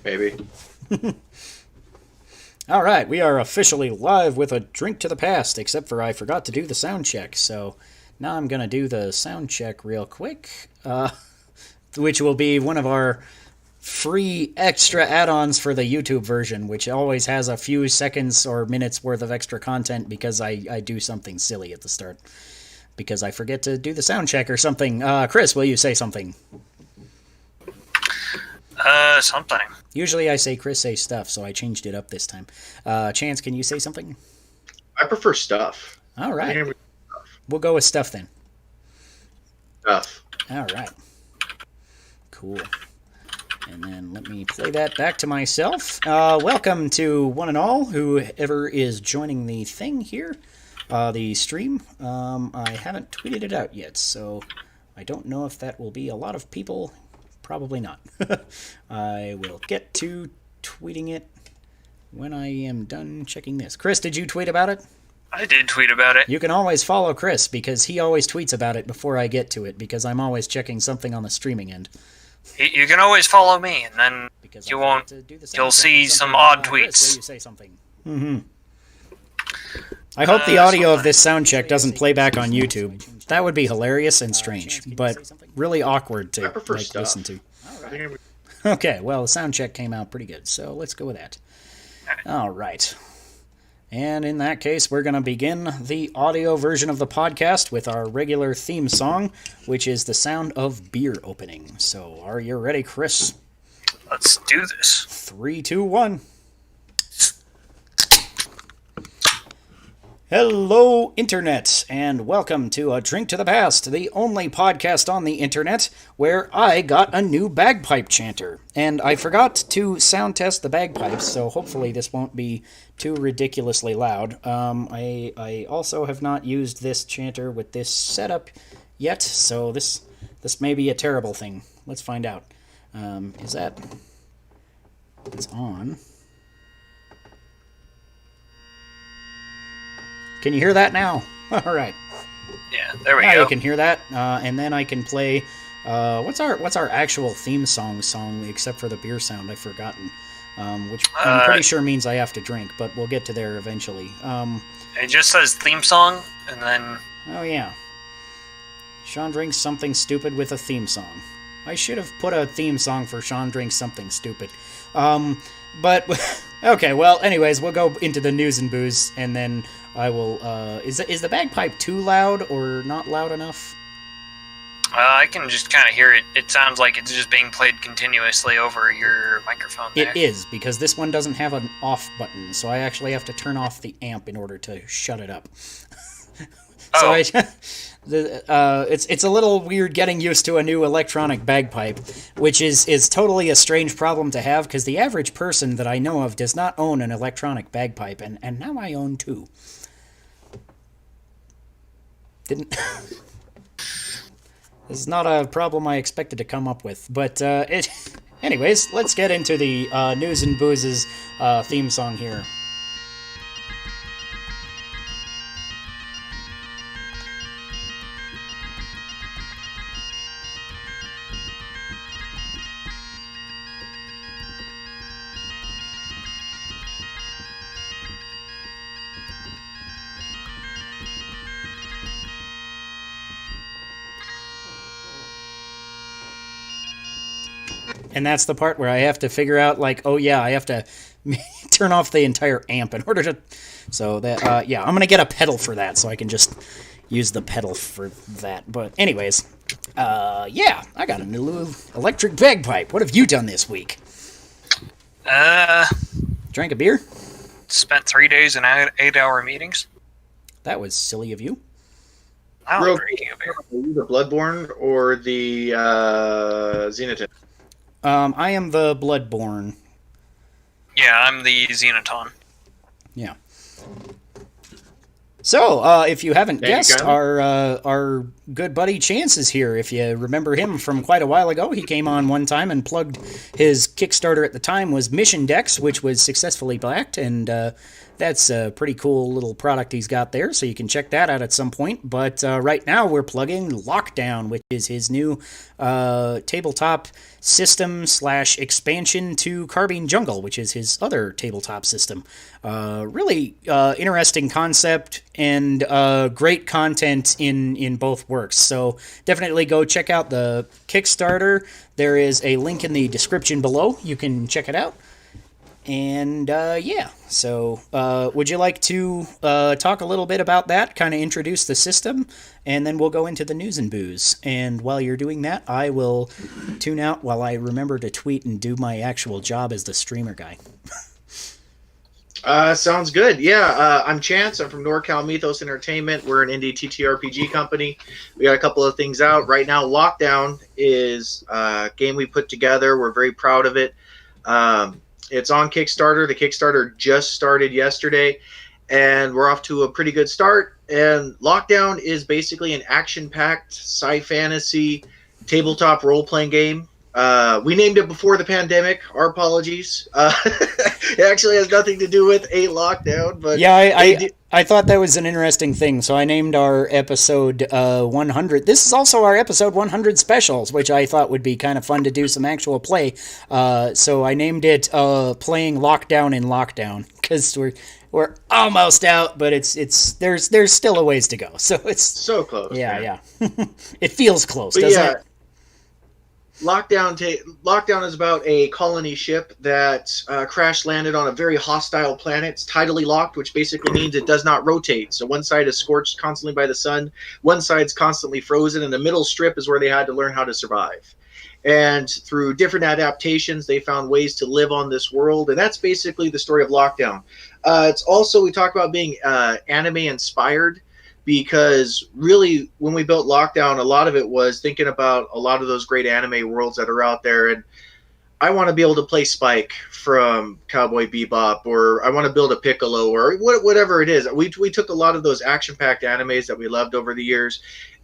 Maybe. All right, we are officially live with a drink to the past, except for I forgot to do the sound check. So now I'm going to do the sound check real quick, which will be one of our free extra add-ons for the YouTube version, which always has a few seconds or minutes worth of extra content because I do something silly at the start. Because I forget to do the sound check or something. Chris, will you say something? Something. Usually I say Chris say stuff, so I changed it up this time. Chance, can you say something? I prefer stuff. All right. We'll go with stuff then. Stuff. All right. Cool. And then let me play that back to myself. Welcome to one and all, whoever is joining the thing here, the stream. I haven't tweeted it out yet, so I don't know if that will be a lot of people. Probably not. I will get to tweeting it when I am done checking this. Chris, did you tweet about it? I did tweet about it. You can always follow Chris, because he always tweets about it before I get to it, because I'm always checking something on the streaming end. You can always follow me, and then Because you won't. You'll see some odd tweets. Chris, will you say something? Mm-hmm. I hope the audio of this sound check doesn't play back on YouTube. That would be hilarious and strange, but really awkward to listen to. Okay, well, the sound check came out pretty good, so let's go with that. All right. And in that case, we're going to begin the audio version of the podcast with our regular theme song, which is the sound of beer opening. So, are you ready, Chris? Let's do this. 3, 2, 1. Hello, Internet, and welcome to A Drink to the Past, the only podcast on the Internet where I got a new bagpipe chanter. And I forgot to sound test the bagpipes, so hopefully this won't be too ridiculously loud. I also have not used this chanter with this setup yet, so this may be a terrible thing. Let's find out. Is that... It's on... Can you hear that now? All right. Yeah, there we now go. You can hear that, and then I can play. What's our actual theme song except for the beer sound? I've forgotten. Which I'm pretty sure means I have to drink, but we'll get to there eventually. It just says theme song, and then. Oh yeah. Sean drinks something stupid with a theme song. I should have put a theme song for Sean drinks something stupid. But okay. Well, anyways, we'll go into the news and booze, and then. I will, is the bagpipe too loud or not loud enough? I can just kind of hear it. It sounds like it's just being played continuously over your microphone there. It is, because this one doesn't have an off button, so I actually have to turn off the amp in order to shut it up. So it's a little weird getting used to a new electronic bagpipe, which is totally a strange problem to have, because the average person that I know of does not own an electronic bagpipe, and now I own two. This is not a problem I expected to come up with, but anyways, let's get into the News and Booz's theme song here. And that's the part where I have to figure out, like, oh yeah, I have to turn off the entire amp in order to... So, that, yeah, I'm going to get a pedal for that, so I can just use the pedal for that. But anyways, yeah, I got a new electric bagpipe. What have you done this week? Drank a beer? Spent 3 days in 8-hour meetings. That was silly of you. I'm drinking a beer. The Bloodborne or the Xenoton? I am the Bloodborne. Yeah, I'm the Xenoton. Yeah. So, if you haven't Thank you, guessed, kindly. our good buddy Chance is here. If you remember him from quite a while ago, he came on one time and plugged his Kickstarter at the time was Mission Decks, which was successfully backed, and that's a pretty cool little product he's got there, so you can check that out at some point. But right now we're plugging Lockdown, which is his new tabletop system / expansion to Carbine Jungle, which is his other tabletop system. Really interesting concept and great content in both works. So definitely go check out the Kickstarter. There is a link in the description below. You can check it out. And yeah, so would you like to talk a little bit about that, kind of introduce the system, and then we'll go into the news and booze. And while you're doing that, I will tune out while I remember to tweet and do my actual job as the streamer guy. Sounds good. Yeah, I'm Chance. I'm from NorCal Mythos Entertainment. We're an indie TTRPG company. We got a couple of things out right now. Lockdown is a game we put together. We're very proud of it. It's on Kickstarter. The Kickstarter just started yesterday, and we're off to a pretty good start. And Lockdown is basically an action-packed sci-fantasy tabletop role-playing game. We named it before the pandemic. Our apologies. It actually has nothing to do with a lockdown, but yeah, I thought that was an interesting thing. So I named our episode 100. This is also our episode 100 specials, which I thought would be kind of fun to do some actual play. So I named it "Playing Lockdown in Lockdown" because we're almost out, but there's still a ways to go. So it's so close. Yeah. It feels close, but doesn't it? Lockdown is about a colony ship that crash landed on a very hostile planet. It's tidally locked, which basically means it does not rotate. So one side is scorched constantly by the sun, one side's constantly frozen, and the middle strip is where they had to learn how to survive. And through different adaptations, they found ways to live on this world, and that's basically the story of Lockdown. It's also, we talk about being anime inspired, because really when we built Lockdown, a lot of it was thinking about a lot of those great anime worlds that are out there. And I want to be able to play Spike from Cowboy Bebop, or I want to build a Piccolo, or whatever it is. We took a lot of those action-packed animes that we loved over the years,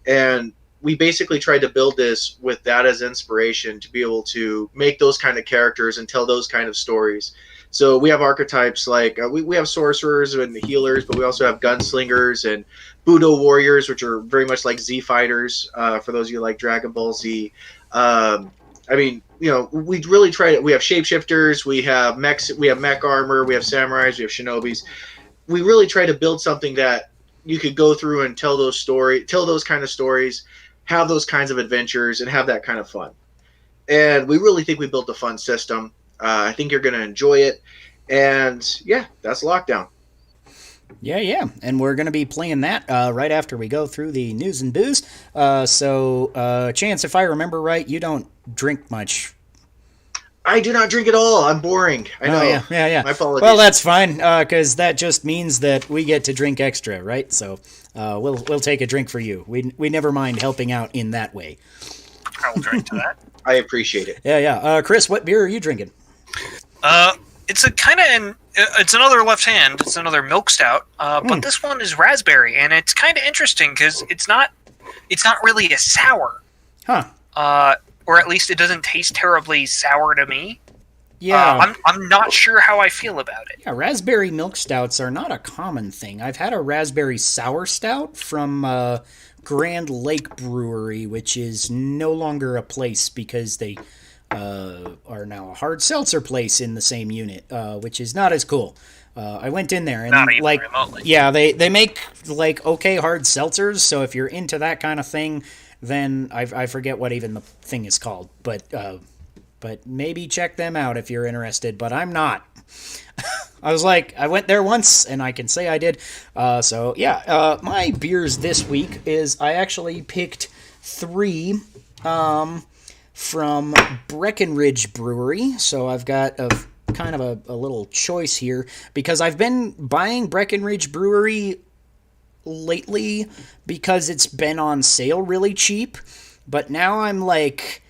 and we basically tried to build this with that as inspiration to be able to make those kind of characters and tell those kind of stories. So we have archetypes like we have sorcerers and healers, but we also have gunslingers and Budo warriors, which are very much like Z fighters. For those of you who like Dragon Ball Z, I mean, we really try to. We have shapeshifters, we have mechs, we have mech armor, we have samurais, we have shinobis. We really try to build something that you could go through and tell those kind of stories, have those kinds of adventures, and have that kind of fun. And we really think we built a fun system. I think you're going to enjoy it. And yeah, that's Lockdown. Yeah. And we're going to be playing that right after we go through the news and booze. So, Chance, if I remember right, you don't drink much. I do not drink at all. I'm boring. I know. Yeah. My apologies. Well, that's fine, because that just means that we get to drink extra, right? So we'll take a drink for you. We never mind helping out in that way. I will drink to that. I appreciate it. Yeah. Chris, what beer are you drinking? It's a kind of it's another left hand. It's another milk stout. But this one is raspberry, and it's kind of interesting because it's not really a sour. Huh. Or at least it doesn't taste terribly sour to me. Yeah. I'm not sure how I feel about it. Yeah, raspberry milk stouts are not a common thing. I've had a raspberry sour stout from Grand Lake Brewery, which is no longer a place because they are now a hard seltzer place in the same unit, which is not as cool. I went in there and Not even remotely. yeah, they make like okay hard seltzers. So if you're into that kind of thing, then I forget what even the thing is called, but maybe check them out if you're interested. But I'm not. I went there once, and I can say I did. So yeah, my beers this week is I actually picked 3 from Breckenridge Brewery. So I've got a kind of a little choice here because I've been buying Breckenridge Brewery lately because it's been on sale really cheap. But now I'm like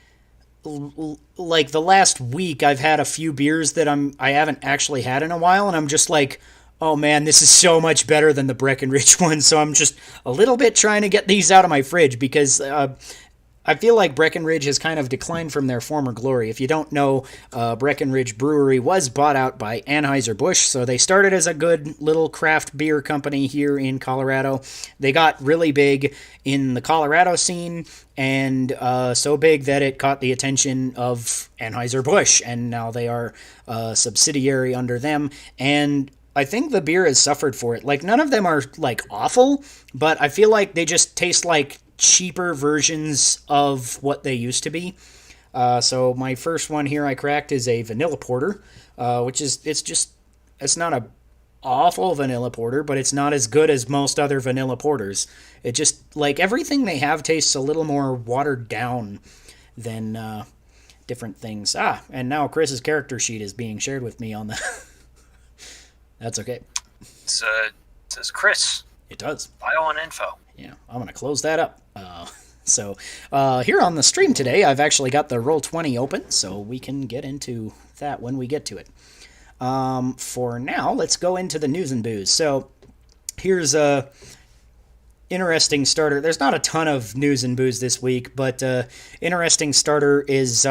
the last week I've had a few beers that I haven't actually had in a while, and I'm just like, Oh man, this is so much better than the Breckenridge one, so I'm just a little bit trying to get these out of my fridge because I feel like Breckenridge has kind of declined from their former glory. If you don't know, Breckenridge Brewery was bought out by Anheuser-Busch, so they started as a good little craft beer company here in Colorado. They got really big in the Colorado scene, and so big that it caught the attention of Anheuser-Busch, and now they are a subsidiary under them, and I think the beer has suffered for it. Like, none of them are, like, awful, but I feel like they just taste like cheaper versions of what they used to be. So my first one here I cracked is a vanilla porter, which is, it's not a awful vanilla porter, but it's not as good as most other vanilla porters. It just, like, everything they have tastes a little more watered down than different things. And now Chris's character sheet is being shared with me on the... That's okay. It says Chris. It does. Bio and info. Yeah, I'm going to close that up. So here on the stream today, I've actually got the Roll20 open, so we can get into that when we get to it. For now, let's go into the news and booze. So here's a interesting starter. There's not a ton of news and booze this week, but interesting starter is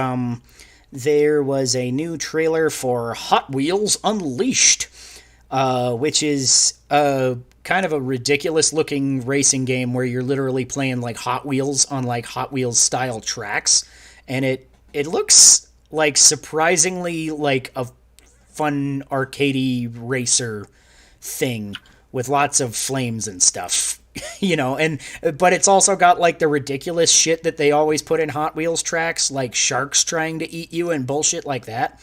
there was a new trailer for Hot Wheels Unleashed, which is kind of a ridiculous looking racing game where you're literally playing like Hot Wheels on like Hot Wheels style tracks, and it looks like surprisingly like a fun arcadey racer thing with lots of flames and stuff. But it's also got like the ridiculous shit that they always put in Hot Wheels tracks, like sharks trying to eat you and bullshit like that.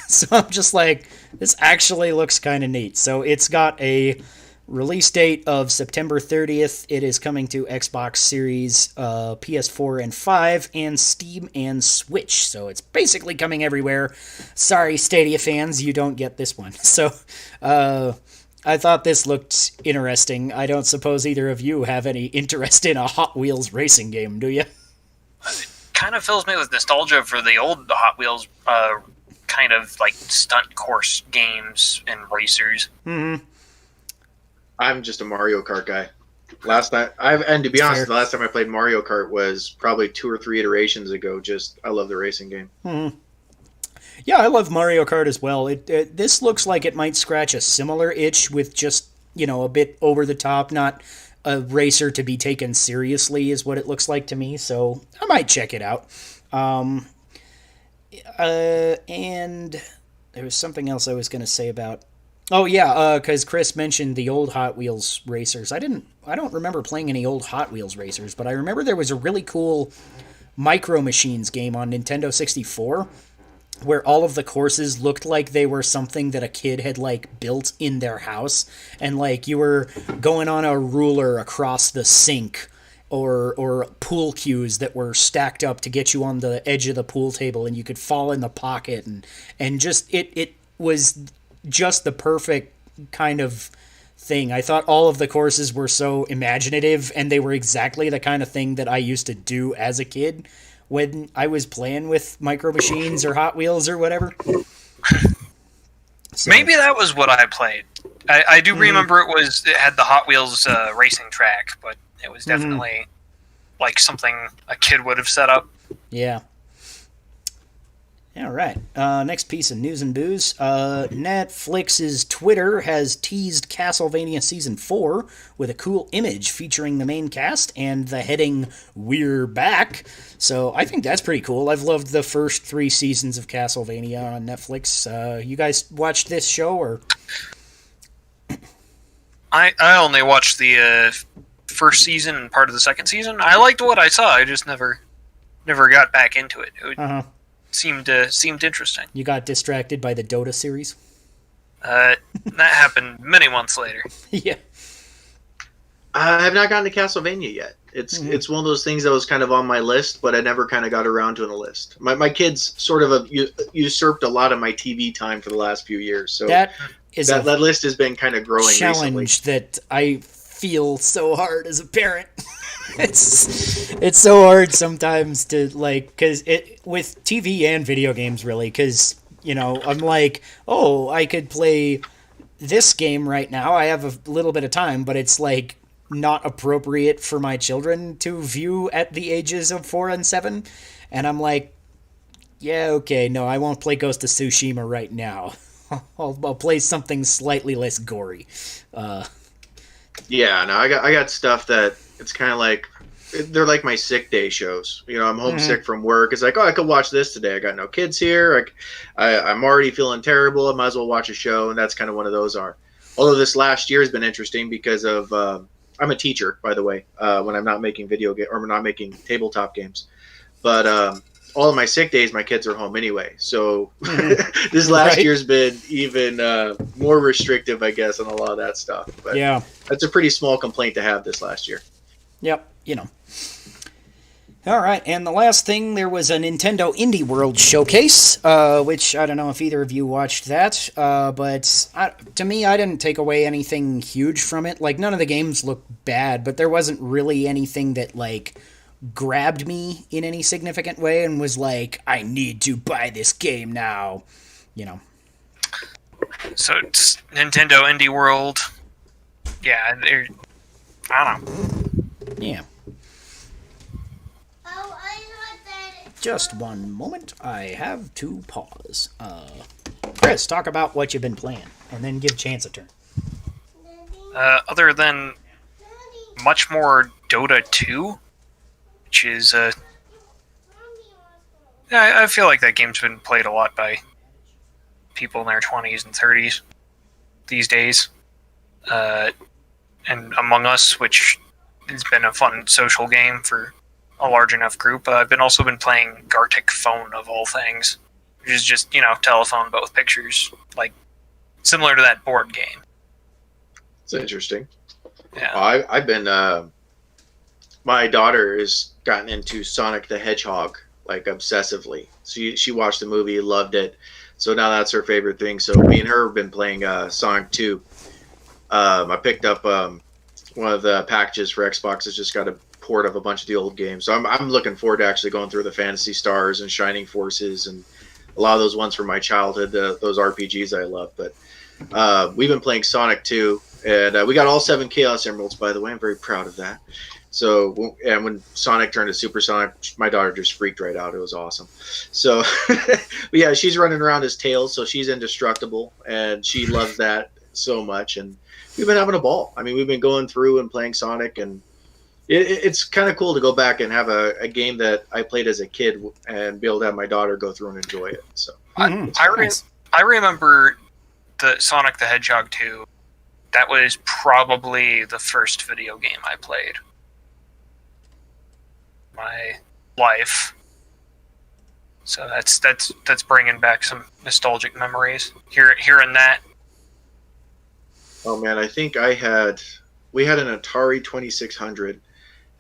So I'm just like, this actually looks kind of neat. So it's got a release date of September 30th. It is coming to Xbox Series, PS4 and 5, and Steam and Switch. So it's basically coming everywhere. Sorry, Stadia fans, you don't get this one. So I thought this looked interesting. I don't suppose either of you have any interest in a Hot Wheels racing game, do you? It kind of fills me with nostalgia for the old Hot Wheels kind of like stunt course games and racers. Mm-hmm. I'm just a Mario Kart guy. To be honest, the last time I played Mario Kart was probably 2 or 3 iterations ago. I love the racing game. Mm-hmm. Yeah, I love Mario Kart as well. This looks like it might scratch a similar itch with just, a bit over the top, not a racer to be taken seriously is what it looks like to me. So I might check it out. And there was something else I was going to say about... Oh, yeah, because Chris mentioned the old Hot Wheels racers. I don't remember playing any old Hot Wheels racers, but I remember there was a really cool Micro Machines game on Nintendo 64 where all of the courses looked like they were something that a kid had, like, built in their house, and, like, you were going on a ruler across the sink, or pool cues that were stacked up to get you on the edge of the pool table, and you could fall in the pocket, and just, it was just the perfect kind of thing. I thought all of the courses were so imaginative, and they were exactly the kind of thing that I used to do as a kid when I was playing with Micro Machines or Hot Wheels or whatever. So, maybe that was what I played. I do remember it had the Hot Wheels racing track, but it was definitely like something a kid would have set up. Yeah. All right. Next piece of news and booze. Netflix's Twitter has teased Castlevania Season 4 with a cool image featuring the main cast and the heading, "We're back." So I think that's pretty cool. I've loved the first 3 seasons of Castlevania on Netflix. You guys watched this show, or? I only watched the first season and part of the second season. I liked what I saw. I just never got back into it. It seemed interesting. You got distracted by the Dota series? That happened many months later. Yeah. I have not gotten to Castlevania yet. It's one of those things that was kind of on my list, but I never kind of got around to a list. My kids sort of usurped a lot of my TV time for the last few years. So that list has been kind of growing challenge recently. That I feel so hard as a parent. It's so hard sometimes to, like, because with TV and video games, really, because I'm like, oh, I could play this game right now, I have a little bit of time, but it's like not appropriate for my children to view at the ages of 4 and 7. And I'm like, yeah, okay, no, I won't play Ghost of Tsushima right now. I'll play something slightly less gory. Yeah, no, I got stuff that it's kind of like they're like my sick day shows. You know, I'm homesick from work. It's like, oh, I could watch this today. I got no kids here. I'm already feeling terrible. I might as well watch a show, and that's kind of one of those are. Although this last year has been interesting because of I'm a teacher, by the way, when I'm not making or not making tabletop games, but all of my sick days, my kids are home anyway. So this last year's been even more restrictive, I guess, on a lot of that stuff. But yeah, that's a pretty small complaint to have this last year. Yep, you know. All right, and the last thing, there was a Nintendo Indie World showcase, which I don't know if either of you watched that, but to me, I didn't take away anything huge from it. Like, none of the games looked bad, but there wasn't really anything that, like, grabbed me in any significant way and was like, I need to buy this game now, you know. So it's Nintendo Indie World. Yeah, I don't know. Yeah. Just one moment. I have to pause. Chris, talk about what you've been playing, and then give Chance a turn. Other than much more Dota 2, which is I feel like that game's been played a lot by people in their 20s and 30s these days. And Among Us, which has been a fun social game for a large enough group. I've also been playing Gartic Phone, of all things, which is just, telephone but with pictures, like similar to that board game. It's interesting. Yeah. I've been my daughter has gotten into Sonic the Hedgehog like obsessively. She watched the movie, loved it, so now that's her favorite thing. So me and her have been playing Sonic 2. I picked up one of the packages for Xbox. It's just got a port of a bunch of the old games, so I'm looking forward to actually going through the Phantasy Stars and Shining Forces and a lot of those ones from my childhood, those RPGs I love. But we've been playing Sonic 2, and we got all 7 Chaos Emeralds, by the way. I'm very proud of that. So, and when Sonic turned to Super Sonic, my daughter just freaked right out. It was awesome. So, but yeah, she's running around as Tails, so she's indestructible, and she loves that so much. And we've been having a ball. I mean, we've been going through and playing Sonic, and it's kind of cool to go back and have a game that I played as a kid and be able to have my daughter go through and enjoy it. So I remember the Sonic the Hedgehog 2. That was probably the first video game I played in my life. So that's bringing back some nostalgic memories. Hearing that. Oh man, I think we had an Atari 2600.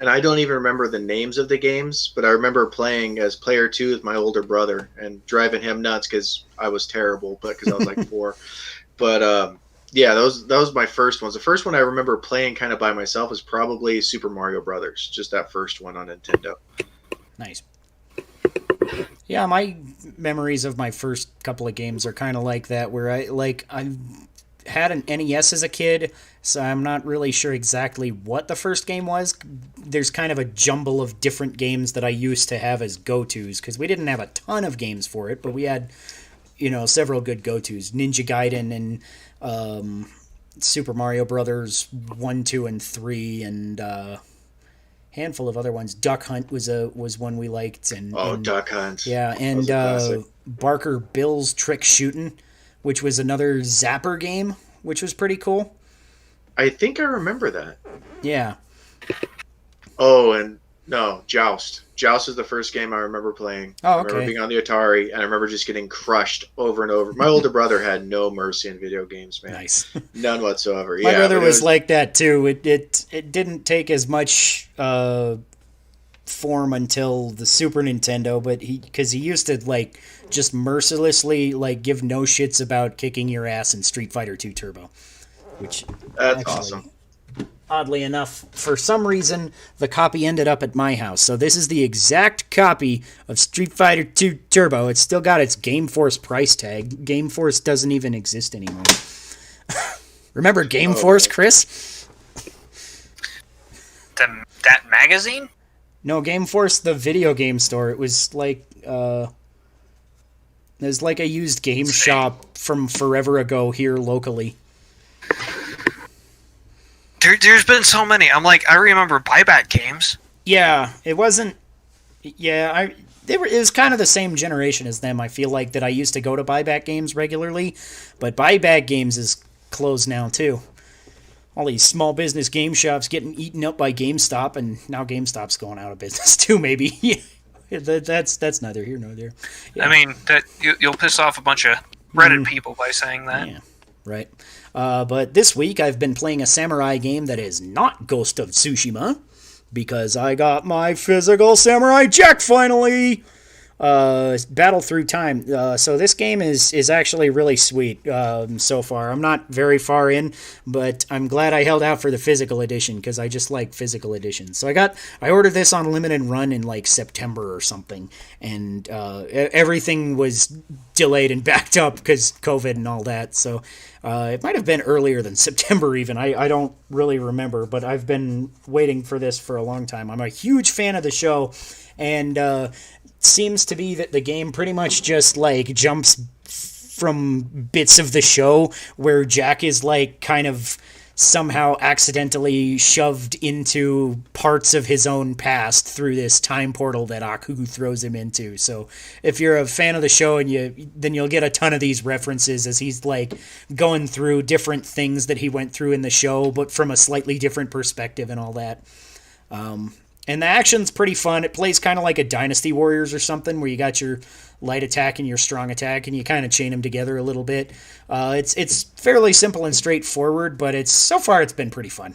And I don't even remember the names of the games, but I remember playing as player 2 with my older brother and driving him nuts because I was terrible, but because I was like 4. But yeah, that was my first ones. The first one I remember playing kind of by myself was probably Super Mario Brothers, just that first one on Nintendo. Nice. Yeah, my memories of my first couple of games are kind of like that, where I had an NES as a kid, so I'm not really sure exactly what the first game was. There's kind of a jumble of different games that I used to have as go-tos, because we didn't have a ton of games for it, but we had, several good go-tos. Ninja Gaiden and Super Mario Brothers 1, 2, and 3, and handful of other ones. Duck Hunt was one we liked. And Duck Hunt. Yeah, and Barker Bill's Trick Shootin', which was another Zapper game, which was pretty cool. I think I remember that. Yeah. Oh, and no, Joust. Joust is the first game I remember playing. Oh, okay. I remember being on the Atari, and I remember just getting crushed over and over. My older brother had no mercy in video games, man. Nice. None whatsoever. My brother was like that, too. It didn't take as much form until the Super Nintendo, but because he used to, just mercilessly, give no shits about kicking your ass in Street Fighter 2 Turbo. Which that's actually, awesome. Oddly enough, for some reason, the copy ended up at my house. So this is the exact copy of Street Fighter 2 Turbo. It's still got its Game Force price tag. Game Force doesn't even exist anymore. Remember Game Force, Chris? That magazine? No, Game Force, the video game store. It was like a used game shop from forever ago here locally. There's been so many. I remember buyback games. Yeah, it wasn't. Yeah, it was kind of the same generation as them. I feel like that I used to go to buyback games regularly, but buyback games is closed now too. All these small business game shops getting eaten up by GameStop, and now GameStop's going out of business too. Maybe that's neither here nor there. Yeah. I mean, you'll piss off a bunch of Reddit people by saying that. Yeah, right. But this week I've been playing a samurai game that is not Ghost of Tsushima, because I got my physical samurai jack finally. Battle Through Time. So this game is actually really sweet so far. I'm not very far in, but I'm glad I held out for the physical edition because I just like physical editions. So I ordered this on limited run in like September or something, and everything was delayed and backed up because COVID and all that. So it might have been earlier than September even. I don't really remember, but I've been waiting for this for a long time. I'm a huge fan of the show, and seems to be that the game pretty much just like jumps from bits of the show where Jack is like kind of somehow accidentally shoved into parts of his own past through this time portal that Aku throws him into. So if you're a fan of the show, and then you'll get a ton of these references as he's like going through different things that he went through in the show, but from a slightly different perspective and all that. And the action's pretty fun. It plays kind of like a Dynasty Warriors or something, where you got your light attack and your strong attack, and you kind of chain them together a little bit. It's fairly simple and straightforward, but so far it's been pretty fun.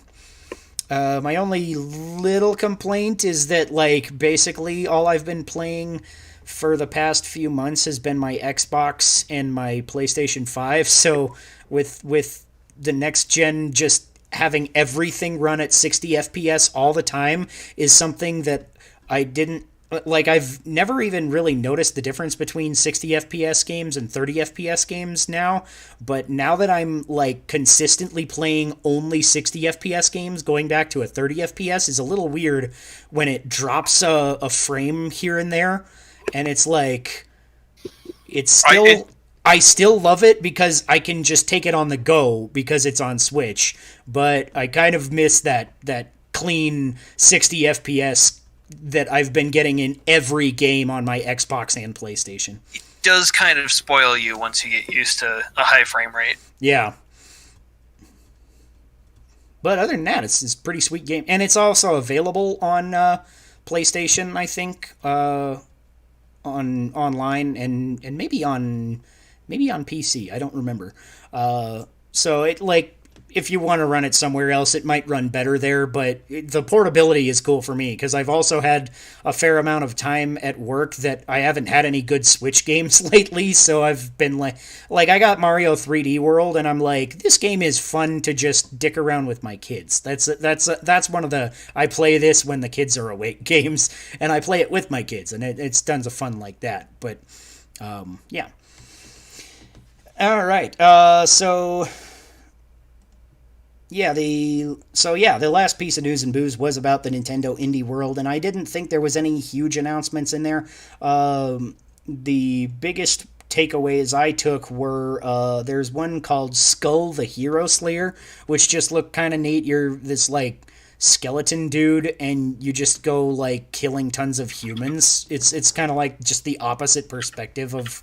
My only little complaint is that like basically all I've been playing for the past few months has been my Xbox and my PlayStation 5. So with the next gen just having everything run at 60 FPS all the time is something that I didn't like. I've never even really noticed the difference between 60 FPS games and 30 FPS games now, but now that I'm like consistently playing only 60 FPS games, going back to a 30 FPS is a little weird when it drops a frame here and there, and it's like it's still I still love it because I can just take it on the go because it's on Switch, but I kind of miss that clean 60 FPS that I've been getting in every game on my Xbox and PlayStation. It does kind of spoil you once you get used to a high frame rate. Yeah. But other than that, it's a pretty sweet game. And it's also available on PlayStation, I think, on online and maybe on PC. I don't remember. So it like if you want to run it somewhere else, it might run better there. But the portability is cool for me because I've also had a fair amount of time at work that I haven't had any good Switch games lately. So I've been like I got Mario 3D World, and I'm like, this game is fun to just dick around with my kids. That's one of the I play this when the kids are awake games, and I play it with my kids, and it's tons of fun like that. But yeah. All right. The last piece of news and booze was about the Nintendo Indie World, and I didn't think there was any huge announcements in there. The biggest takeaways I took were there's one called Skull the Hero Slayer, which just looked kind of neat. You're this like skeleton dude, and you just go like killing tons of humans. It's kind of like just the opposite perspective of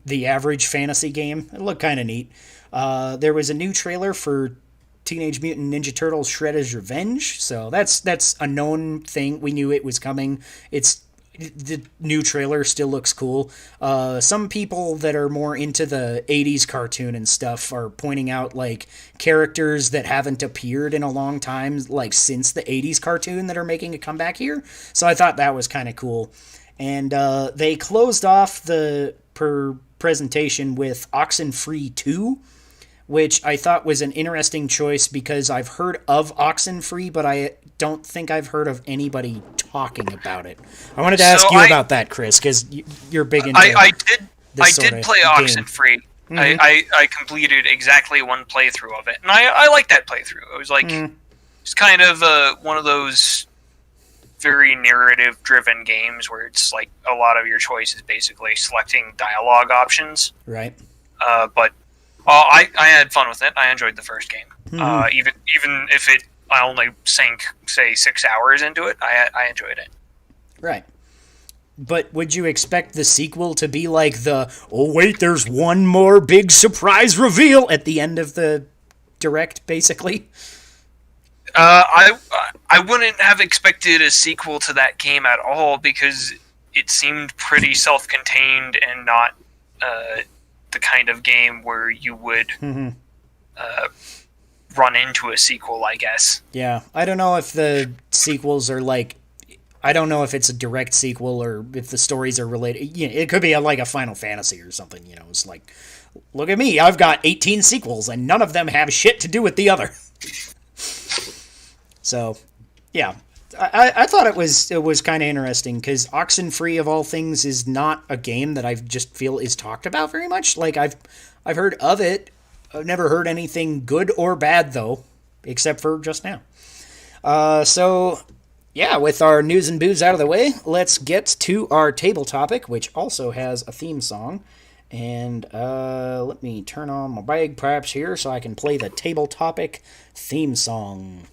the average fantasy game. It looked kind of neat. There was a new trailer for Teenage Mutant Ninja Turtles Shredder's Revenge, so that's a known thing. We knew it was coming. The new trailer still looks cool. Some people that are more into the 80s cartoon and stuff are pointing out like characters that haven't appeared in a long time, like since the 80s cartoon, that are making a comeback here. So I thought that was kind of cool. And they closed off the presentation with Oxenfree 2, which I thought was an interesting choice because I've heard of Oxenfree, but I don't think I've heard of anybody talking about it. I wanted to ask you about that, Chris, because you're big into I did play Oxenfree. Mm-hmm. I completed exactly one playthrough of it, and I liked that playthrough. It was like it's kind of one of those very narrative-driven games where it's like a lot of your choice is basically selecting dialogue options. Right. But I had fun with it. I enjoyed the first game. Mm-hmm. Even if I only sank, say, 6 hours into it, I enjoyed it. Right. But would you expect the sequel to be like oh wait, there's one more big surprise reveal at the end of the direct, basically? I wouldn't have expected a sequel to that game at all because it seemed pretty self-contained and not the kind of game where you would run into a sequel, I guess. Yeah, I don't know if the sequels are like... I don't know if it's a direct sequel or if the stories are related. You know, it could be like a Final Fantasy or something. You know, it's like, look at me, I've got 18 sequels and none of them have shit to do with the other. So, yeah, I thought it was kind of interesting because Oxenfree of all things is not a game that I just feel is talked about very much. Like I've heard of it. I've never heard anything good or bad though, except for just now. So. Yeah, with our news and booze out of the way, let's get to our table topic, which also has a theme song. And let me turn on my bagpipes here so I can play the table topic theme song.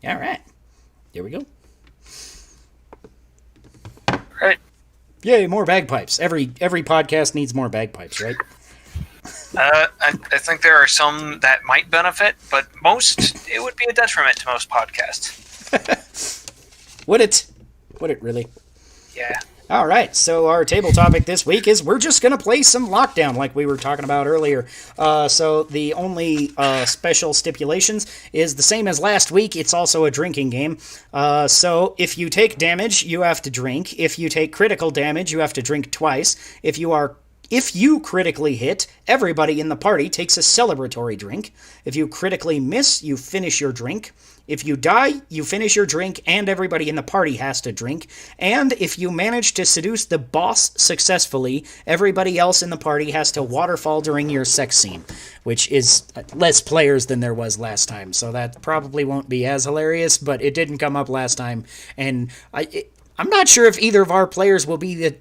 All right. There we go. Right. Yay, more bagpipes. Every podcast needs more bagpipes, right? I think there are some that might benefit, but it would be a detriment to most podcasts. Would it? Would it really? Yeah. All right, so our table topic this week is we're just going to play some Lockdown like we were talking about earlier. So the only special stipulations is the same as last week. It's also a drinking game. So if you take damage, you have to drink. If you take critical damage, you have to drink twice. If you critically hit, everybody in the party takes a celebratory drink. If you critically miss, you finish your drink. If you die, you finish your drink and everybody in the party has to drink. And if you manage to seduce the boss successfully, everybody else in the party has to waterfall during your sex scene, which is less players than there was last time. So that probably won't be as hilarious, but it didn't come up last time. And I'm not sure if either of our players will be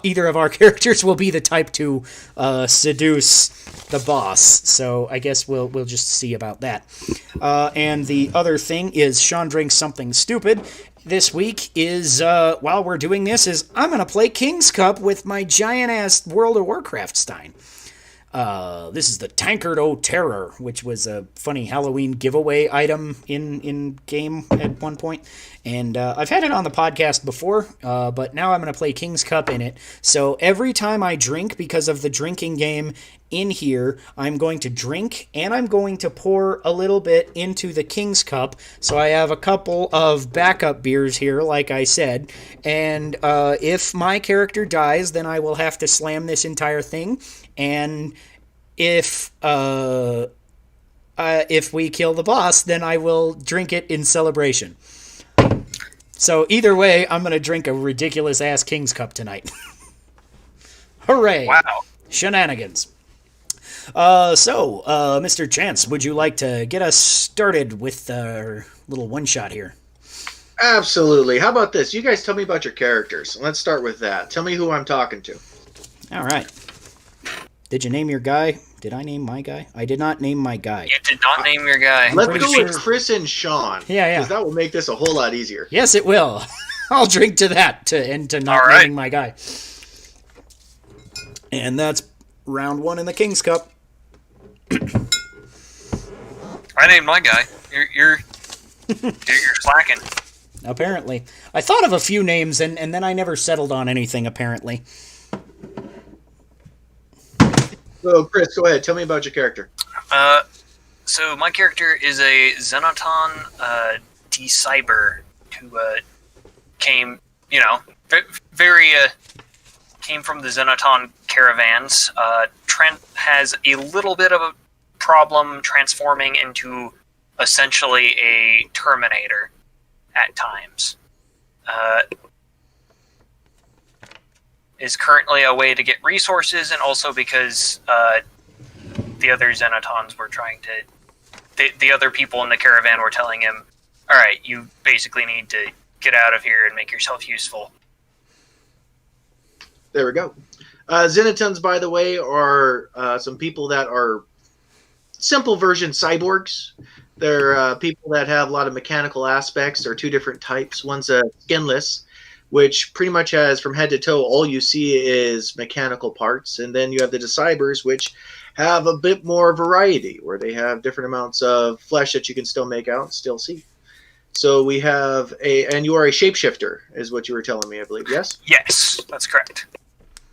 either of our characters will be the type to seduce the boss. So I guess we'll just see about that. And the other thing is Sean drinks something stupid. This week is while we're doing this is I'm gonna play King's Cup with my giant ass World of Warcraft Stein. This is the Tankard O' Terror, which was a funny Halloween giveaway item in game at one point. And I've had it on the podcast before, but now I'm going to play King's Cup in it. So every time I drink, because of the drinking game in here, I'm going to drink, and I'm going to pour a little bit into the King's Cup. So I have a couple of backup beers here, like I said. And if my character dies, then I will have to slam this entire thing. And if we kill the boss, then I will drink it in celebration. So either way, I'm going to drink a ridiculous-ass King's Cup tonight. Hooray! Wow. Shenanigans. So, Mr. Chance, would you like to get us started with our little one-shot here? Absolutely. How about this? You guys tell me about your characters. Let's start with that. Tell me who I'm talking to. All right. Did you name your guy? Did I name my guy? I did not name my guy. You did not name your guy. Let's go with Chris and Sean. Yeah. Because that will make this a whole lot easier. Yes, it will. I'll drink to that to not right. naming my guy. And that's round one in the King's Cup. I named my guy. You're slacking. Apparently. I thought of a few names, and then I never settled on anything, apparently. So, Chris, go ahead. Tell me about your character. So my character is a Xenoton Cyber who came, very came from the Xenoton caravans. Trent has a little bit of a problem transforming into essentially a Terminator at times. Is currently a way to get resources, and also because the other Xenotons were trying to... The other people in the caravan were telling him, alright, you basically need to get out of here and make yourself useful. There we go. Xenotons, by the way, are some people that are simple version cyborgs. They're people that have a lot of mechanical aspects. There are two different types. One's a skinless, which pretty much has from head to toe, all you see is mechanical parts. And then you have the Decibers, which have a bit more variety, where they have different amounts of flesh that you can still make out and still see. So we have and you are a shapeshifter, is what you were telling me, I believe, yes? Yes, that's correct.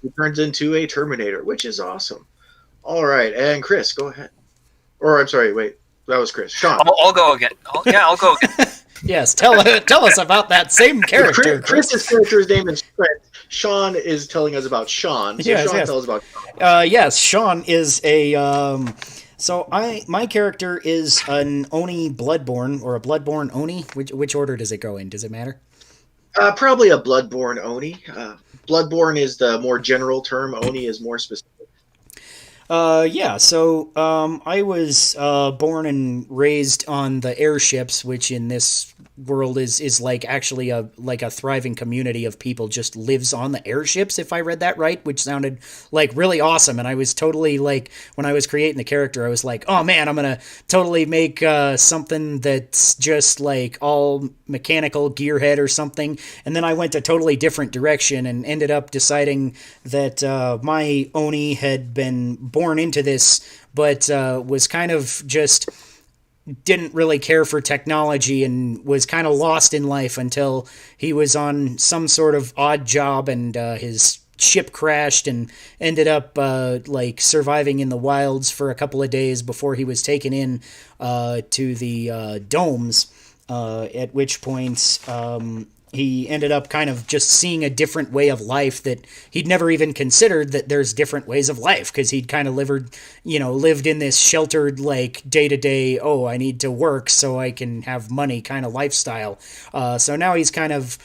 He turns into a Terminator, which is awesome. All right, and Chris, go ahead. Or, I'm sorry, wait, that was Chris. Sean. I'll go again. I'll go again. Yes, tell us about that same character. Chris's character's name is Trent. Sean is telling us about Sean. So yes, Sean, yes. tell us about Sean. Yes, Sean is a... my character is an Oni Bloodborne, or a Bloodborne Oni. Which order does it go in? Does it matter? Probably a Bloodborne Oni. Bloodborne is the more general term. Oni is more specific. So I was born and raised on the airships, which in this world is like actually a thriving community of people just lives on the airships, if I read that right, which sounded like really awesome. And I was totally like, when I was creating the character, I was like, oh man, I'm gonna totally make something that's just like all mechanical gearhead or something. And then I went a totally different direction and ended up deciding that my Oni had been born into this, but was kind of just didn't really care for technology and was kind of lost in life until he was on some sort of odd job and his ship crashed and ended up surviving in the wilds for a couple of days before he was taken in to the domes, at which point he ended up kind of just seeing a different way of life that he'd never even considered, that there's different ways of life, because he'd kind of lived in this sheltered, like, day-to-day, oh, I need to work so I can have money kind of lifestyle. So now he's kind of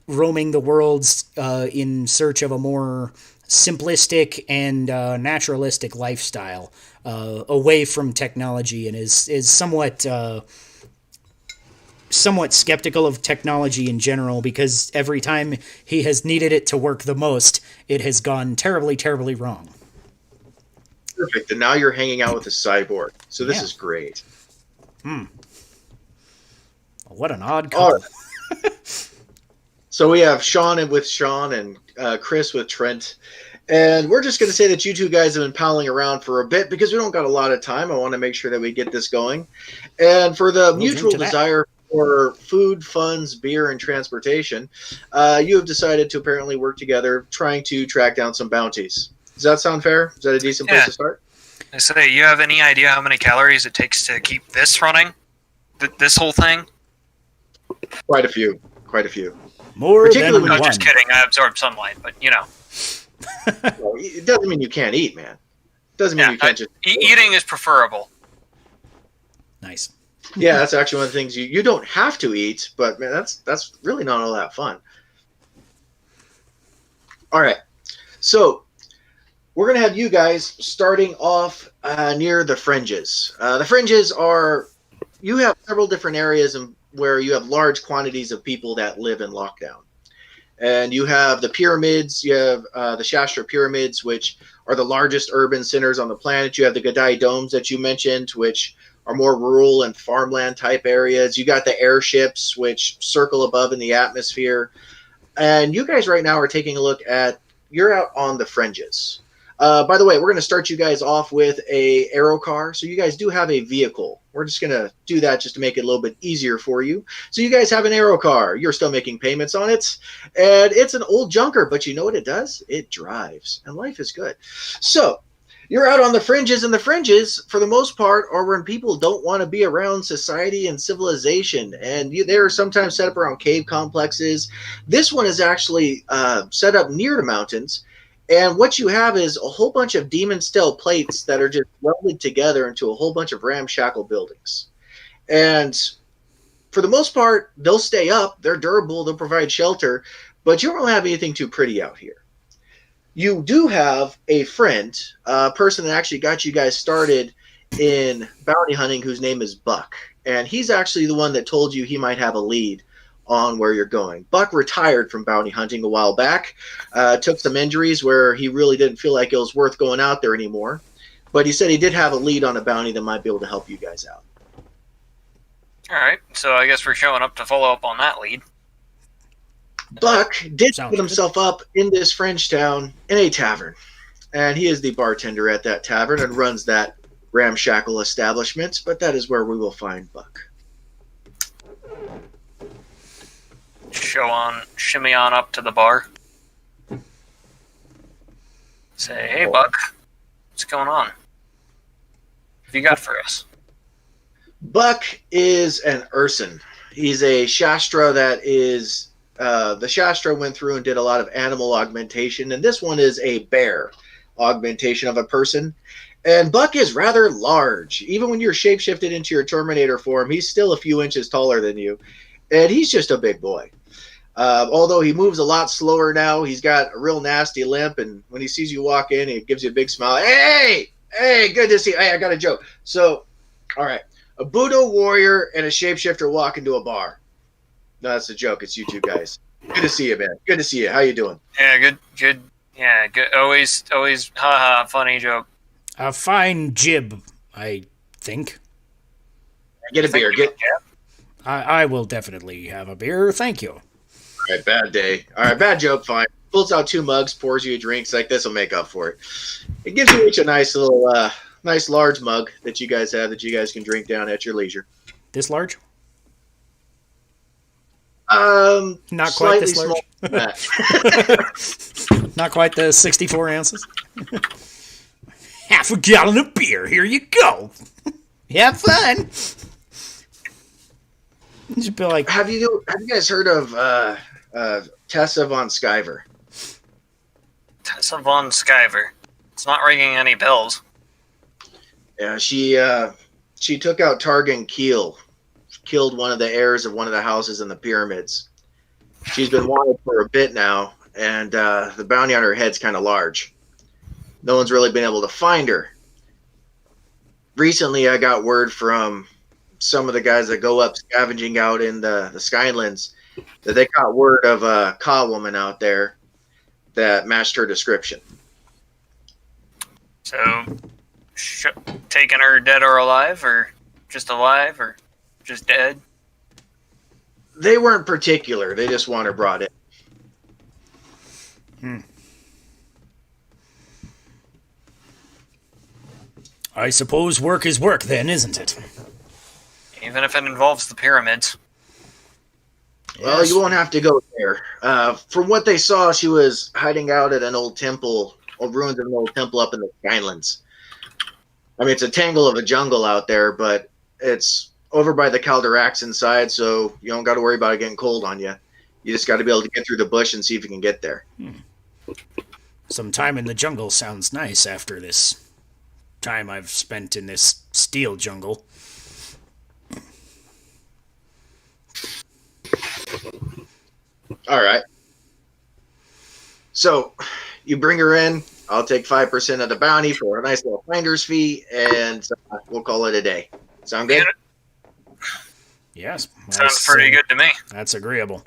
roaming the worlds in search of a more simplistic and naturalistic lifestyle, away from technology, and is somewhat skeptical of technology in general, because every time he has needed it to work the most, it has gone terribly, terribly wrong. Perfect. And now you're hanging out with a cyborg. So this is great. What an odd couple. Right. So we have Sean with Sean and Chris with Trent. And we're just going to say that you two guys have been palling around for a bit because we don't got a lot of time. I want to make sure that we get this going. And for the mutual desire for food, funds, beer, and transportation, you have decided to apparently work together trying to track down some bounties. Does that sound fair? Is that a decent place to start? I say, you have any idea how many calories it takes to keep this running? This whole thing? Quite a few. More than one. No, just kidding. I absorb sunlight, but Well, it doesn't mean you can't eat, man. It doesn't mean you can't just... Eating is preferable. Nice. Yeah, that's actually one of the things you don't have to eat, but man, that's really not all that fun. All right, so we're gonna have you guys starting off near the fringes. The fringes you have several different areas where you have large quantities of people that live in lockdown, and you have the pyramids. You have the Shastra pyramids, which are the largest urban centers on the planet. You have the Gadai domes that you mentioned, which are more rural and farmland type areas. You got the airships, which circle above in the atmosphere. And you guys right now are taking a look at, you're out on the fringes. By the way, we're going to start you guys off with a arrow car. So you guys do have a vehicle. We're just going to do that just to make it a little bit easier for you. So you guys have an arrow car. You're still making payments on it. And it's an old junker, but you know what it does? It drives. And life is good. So you're out on the fringes, and the fringes, for the most part, are when people don't want to be around society and civilization. And they're sometimes set up around cave complexes. This one is actually set up near the mountains. And what you have is a whole bunch of demon steel plates that are just welded together into a whole bunch of ramshackle buildings. And for the most part, they'll stay up. They're durable. They'll provide shelter. But you don't really have anything too pretty out here. You do have a friend, a person that actually got you guys started in bounty hunting, whose name is Buck. And he's actually the one that told you he might have a lead on where you're going. Buck retired from bounty hunting a while back, took some injuries where he really didn't feel like it was worth going out there anymore. But he said he did have a lead on a bounty that might be able to help you guys out. All right, so I guess we're showing up to follow up on that lead. Buck did put himself up in this French town in a tavern, and he is the bartender at that tavern and runs that ramshackle establishment, but that is where we will find Buck. Shimmy on up to the bar. Say, hey, Buck, what's going on? What have you got for us? Buck is an Urson. He's a Shastra that is... the Shastra went through and did a lot of animal augmentation, and this one is a bear augmentation of a person. And Buck is rather large. Even when you're shapeshifted into your Terminator form, he's still a few inches taller than you. And he's just a big boy. Although he moves a lot slower now, he's got a real nasty limp, and when he sees you walk in, he gives you a big smile. Hey, good to see you. Hey, I got a joke. So, all right, a Budo warrior and a shapeshifter walk into a bar. No, that's a joke. It's you two guys. Good to see you, man. Good to see you. How you doing? Yeah, good. Yeah, good. Always, haha, funny joke. A fine jib, I think. Get a beer. I will definitely have a beer. Thank you. All right, bad day. All right, bad joke, fine. Pulls out 2 mugs, pours you a drink. It's like, this will make up for it. It gives you each a nice little, nice large mug that you guys have that you guys can drink down at your leisure. This large? Not quite this large. Not quite the 64 ounces. Half a gallon of beer. Here you go. Have fun. Just be like, have you guys heard of Tessa von Skyver? Tessa von Skyver. It's not ringing any bells. Yeah, she took out Targan Keel. Killed one of the heirs of one of the houses in the pyramids. She's been wanted for a bit now, and the bounty on her head's kind of large. No one's really been able to find her. Recently, I got word from some of the guys that go up scavenging out in the Skylands that they got word of a Ka woman out there that matched her description. So, taking her dead or alive, or just dead? They weren't particular. They just want her brought in. I suppose work is work then, isn't it? Even if it involves the pyramids. Well, Yes. you won't have to go there. From what they saw, she was hiding out at an old temple, or ruins of an old temple up in the Skylands. I mean, it's a tangle of a jungle out there, but it's over by the Calderaxan side, so you don't got to worry about it getting cold on you. You just got to be able to get through the bush and see if you can get there. Some time in the jungle sounds nice after this time I've spent in this steel jungle. All right. So you bring her in. I'll take 5% of the bounty for a nice little finder's fee, and we'll call it a day. Sound good? Yes. Sounds pretty good to me. That's agreeable.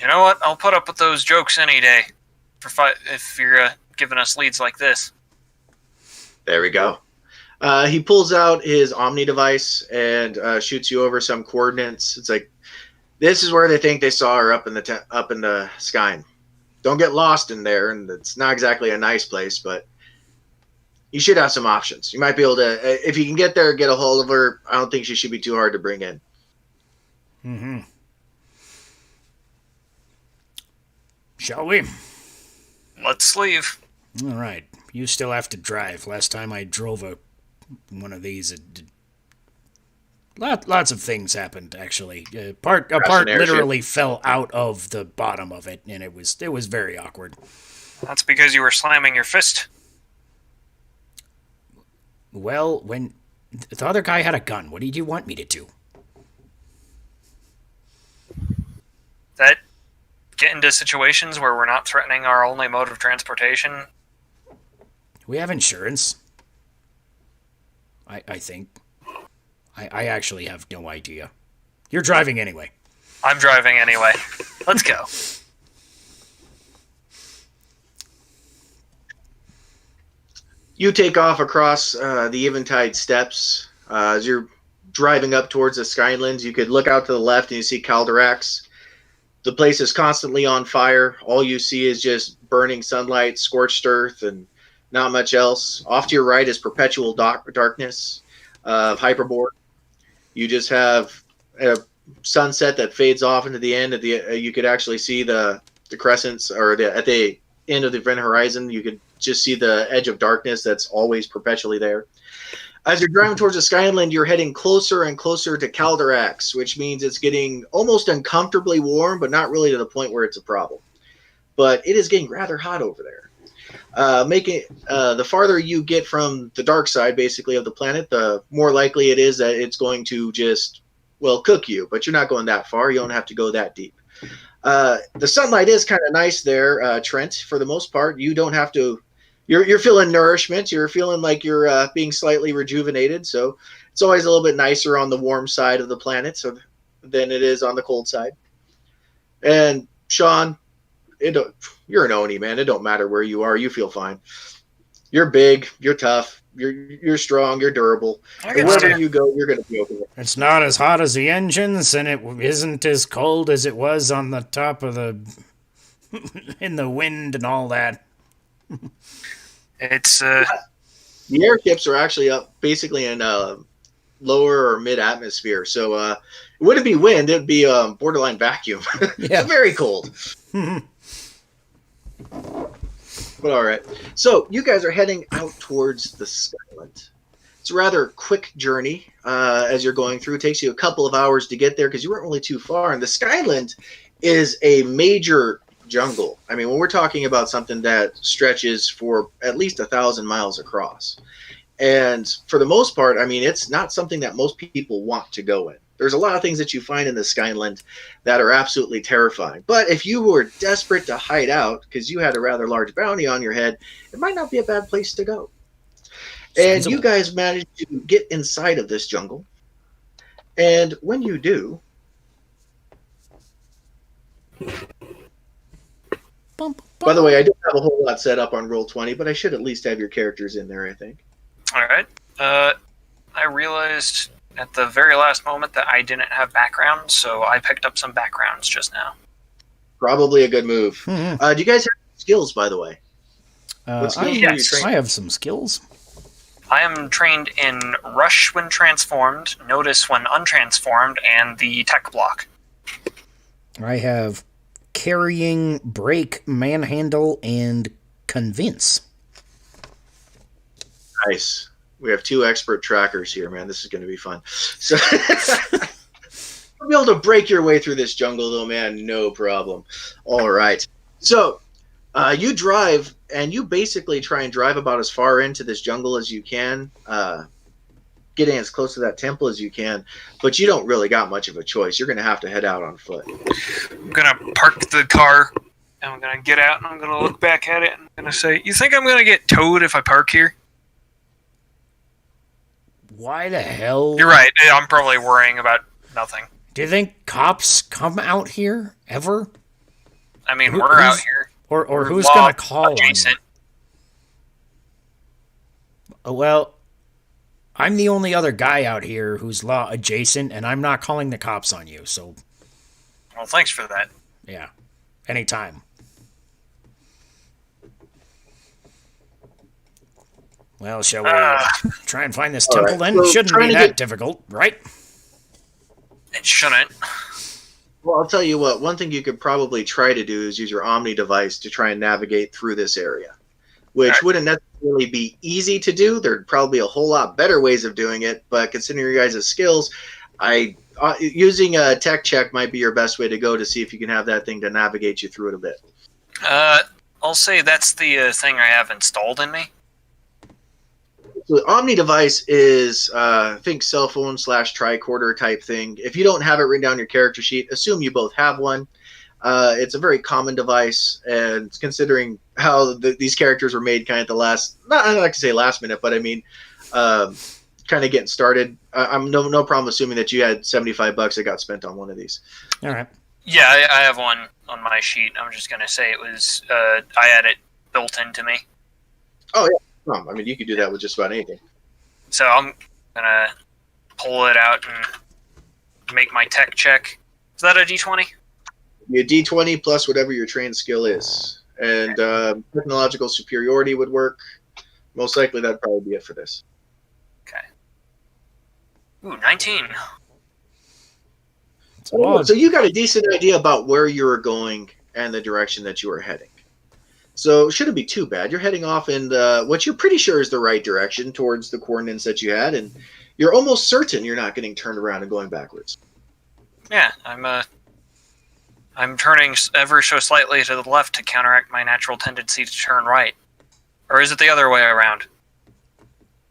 You know what? I'll put up with those jokes any day. If you're giving us leads like this. There we go. He pulls out his Omni device and shoots you over some coordinates. It's like, this is where they think they saw her up in the sky. Don't get lost in there, and it's not exactly a nice place, but you should have some options. You might be able to, if you can get there, get a hold of her. I don't think she should be too hard to bring in. Mm-hmm. Shall we? Let's leave. All right. You still have to drive. Last time I drove one of these, lots of things happened. Actually, a part literally fell out of the bottom of it, and it was very awkward. That's because you were slamming your fist. Well, when the other guy had a gun, what did you want me to do? That get into situations where we're not threatening our only mode of transportation. We have insurance. I think. I actually have no idea. You're driving anyway. I'm driving anyway. Let's go. You take off across the Eventide Steps. As you're driving up towards the Skylands, you could look out to the left and you see Calderax. The place is constantly on fire. All you see is just burning sunlight, scorched earth, and not much else. Off to your right is perpetual darkness of Hyperboard. You just have a sunset that fades off into the end. You could actually see the crescents, or at the end of the event horizon, you could just see the edge of darkness that's always perpetually there. As you're driving towards the Skyland, you're heading closer and closer to Calderax, which means it's getting almost uncomfortably warm, but not really to the point where it's a problem. But it is getting rather hot over there. The farther you get from the dark side, basically, of the planet, the more likely it is that it's going to just, cook you. But you're not going that far. You don't have to go that deep. The sunlight is kind of nice there, Trent. For the most part, you don't have to. You're feeling nourishment. You're feeling like you're being slightly rejuvenated. So it's always a little bit nicer on the warm side of the planet than it is on the cold side. And Sean, you're an Oni, man. It don't matter where you are. You feel fine. You're big. You're tough. You're strong. You're durable. Wherever you go, you're going to be okay. It's not as hot as the engines, and it isn't as cold as it was on the top of the in the wind and all that. It's the airships are actually up basically in lower or mid atmosphere, so it wouldn't be wind; it'd be borderline vacuum. Yeah. It's very cold. But all right, so you guys are heading out towards the Skyland. It's a rather quick journey as you're going through. It takes you a couple of hours to get there because you weren't really too far. And the Skyland is a major jungle. I mean, when we're talking about something that stretches for at least 1,000 miles across. And for the most part, I mean, it's not something that most people want to go in. There's a lot of things that you find in the Skyland that are absolutely terrifying. But if you were desperate to hide out because you had a rather large bounty on your head, it might not be a bad place to go. And you guys managed to get inside of this jungle. And when you do, by the way, I don't have a whole lot set up on Roll20, but I should at least have your characters in there, I think. All right. I realized at the very last moment that I didn't have background, so I picked up some backgrounds just now. Probably a good move. Do you guys have skills, by the way? I have some skills. I am trained in Rush when transformed, Notice when untransformed, and the Tech block. I have Carrying, Break, Manhandle, and Convince. Nice. We have 2 expert trackers here, man. This is going to be fun. So you'll be able to break your way through this jungle, though, man. No problem. All right. So you drive, and you basically try and drive about as far into this jungle as you can, getting as close to that temple as you can, but you don't really got much of a choice. You're going to have to head out on foot. I'm going to park the car, and I'm going to get out, and I'm going to look back at it, and I'm going to say, you think I'm going to get towed if I park here? Why the hell? You're right. I'm probably worrying about nothing. Do you think cops come out here ever? I mean, we're out here. Or who's going to call adjacent. on you? Well, I'm the only other guy out here who's law adjacent, and I'm not calling the cops on you, so... Well, thanks for that. Yeah. Anytime. Well, shall we try and find this All temple right. then? So Shouldn't be that difficult, right? It shouldn't. Well, I'll tell you what. One thing you could probably try to do is use your Omni device to try and navigate through this area, which wouldn't necessarily be easy to do. There'd probably be a whole lot better ways of doing it, but considering your guys' skills, using a tech check might be your best way to go to see if you can have that thing to navigate you through it a bit. I'll say that's the thing I have installed in me. So the Omni device is, I think, cell phone / tricorder type thing. If you don't have it written down in your character sheet, assume you both have one. It's a very common device, and considering how these characters were made kind of the last, not I like to say last minute, but I mean, kind of getting started. I'm no problem assuming that you had $75 that got spent on one of these. All right. Yeah, I have one on my sheet. I'm just gonna say it was. I had it built into me. Oh yeah. I mean, you could do that with just about anything. So I'm gonna pull it out and make my tech check. Is that a D20? Be a D20 plus whatever your trained skill is, and technological superiority would work. Most likely, that'd probably be it for this. Okay. Ooh, 19. So you got a decent idea about where you were going and the direction that you were heading. So it shouldn't be too bad. You're heading off in what you're pretty sure is the right direction towards the coordinates that you had, and you're almost certain you're not getting turned around and going backwards. Yeah, I'm turning ever so slightly to the left to counteract my natural tendency to turn right. Or is it the other way around?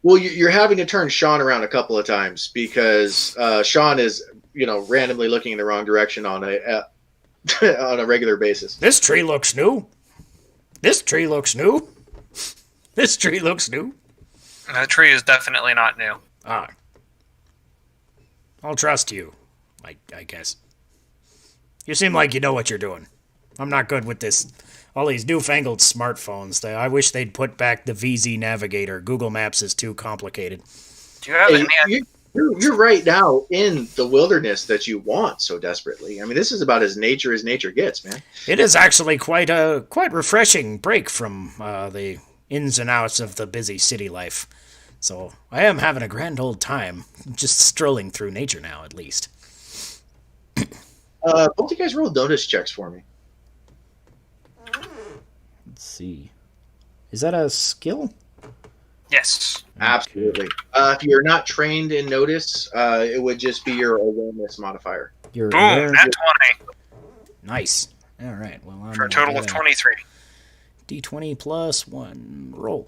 Well, you're having to turn Sean around a couple of times because Sean is, randomly looking in the wrong direction on a on a regular basis. This tree looks new. This tree looks new. This tree looks new. The tree is definitely not new. Ah. I'll trust you, I guess. You seem like you know what you're doing. I'm not good with this. All these newfangled smartphones. I wish they'd put back the VZ Navigator. Google Maps is too complicated. Do you have any... You're right now in the wilderness that you want so desperately. I mean, this is about as nature gets, man. It is actually quite refreshing break from the ins and outs of the busy city life. So I am having a grand old time just strolling through nature now, at least. Both you guys roll notice checks for me. Let's see. Is that a skill? Yes. Absolutely. If you're not trained in notice, it would just be your awareness modifier. Boom, nat 20. Nice. All right. Well, for a total of 23. D20 plus 1. Roll.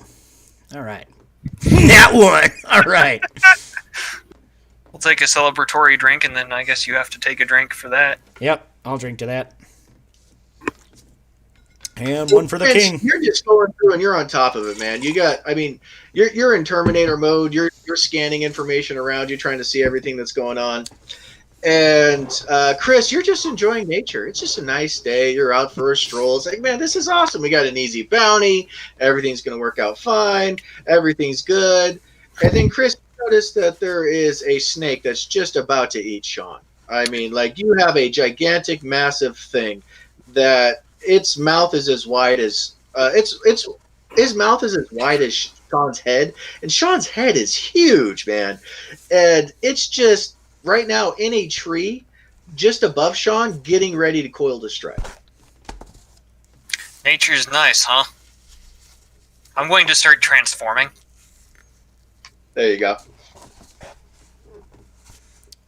All right. Nat 1. All right. We'll take a celebratory drink, and then I guess you have to take a drink for that. Yep, I'll drink to that. And one for the king. You're just going through and you're on top of it, man. You're in Terminator mode. You're scanning information around you, trying to see everything that's going on. And Chris, you're just enjoying nature. It's just a nice day. You're out for a stroll. It's like, man, this is awesome. We got an easy bounty. Everything's going to work out fine. Everything's good. And then Chris, notice that there is a snake that's just about to eat Sean. I mean, like, you have a gigantic, massive thing that its mouth is as wide as his mouth is as wide as Sean's head, and Sean's head is huge, man. And it's just right now in a tree just above Sean, getting ready to coil to strike. Nature's nice, huh? I'm going to start transforming. There you go.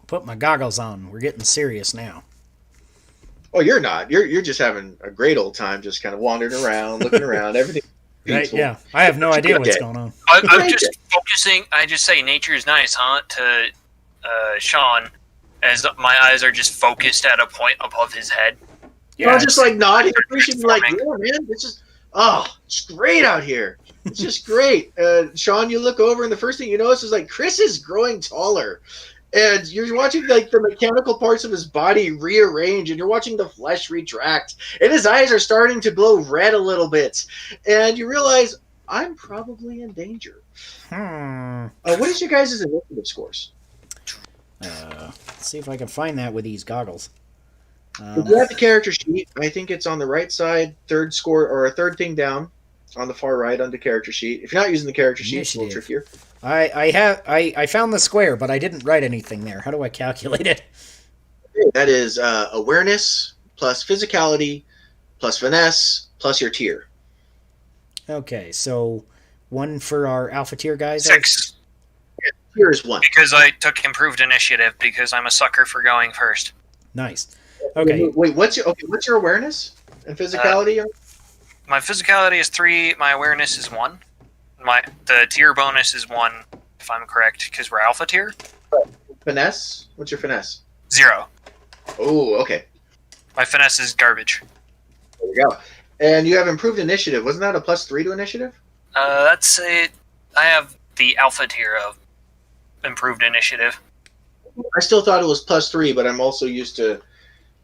Put my goggles on. We're getting serious now. Oh, you're not. You're just having a great old time, just kind of wandering around, looking around, everything. Right? Yeah. I have no idea what's going on. I'm just focusing. I just say nature's nice, huh? To Sean, as my eyes are just focused at a point above his head. Yeah, I'm just like nodding. Appreciating, like, yeah, man, it's great out here. It's just great. Sean, you look over, and the first thing you notice is like Chris is growing taller. And you're watching like the mechanical parts of his body rearrange, and you're watching the flesh retract, and his eyes are starting to glow red a little bit. And you realize, I'm probably in danger. What is your guys' initiative scores? Let's see if I can find that with these goggles. If you have the character sheet, I think it's on the right side, third score or third thing down. on the far right on the character sheet. If you're not using the character sheet, it's a little trickier. I found the square, but I didn't write anything there. How do I calculate it? That is awareness plus physicality plus finesse plus your tier. Okay, so 1 for our alpha tier guys. 6. Yeah, tier is 1 because I took improved initiative because I'm a sucker for going first. Nice. Okay. Wait, what's your awareness and physicality? My physicality is 3. My awareness is 1. The tier bonus is 1, if I'm correct, because we're alpha tier. Finesse? What's your finesse? 0. Oh, okay. My finesse is garbage. There you go. And you have improved initiative. Wasn't that a +3 to initiative? That's it. I have the alpha tier of improved initiative. I still thought it was +3, but I'm also used to.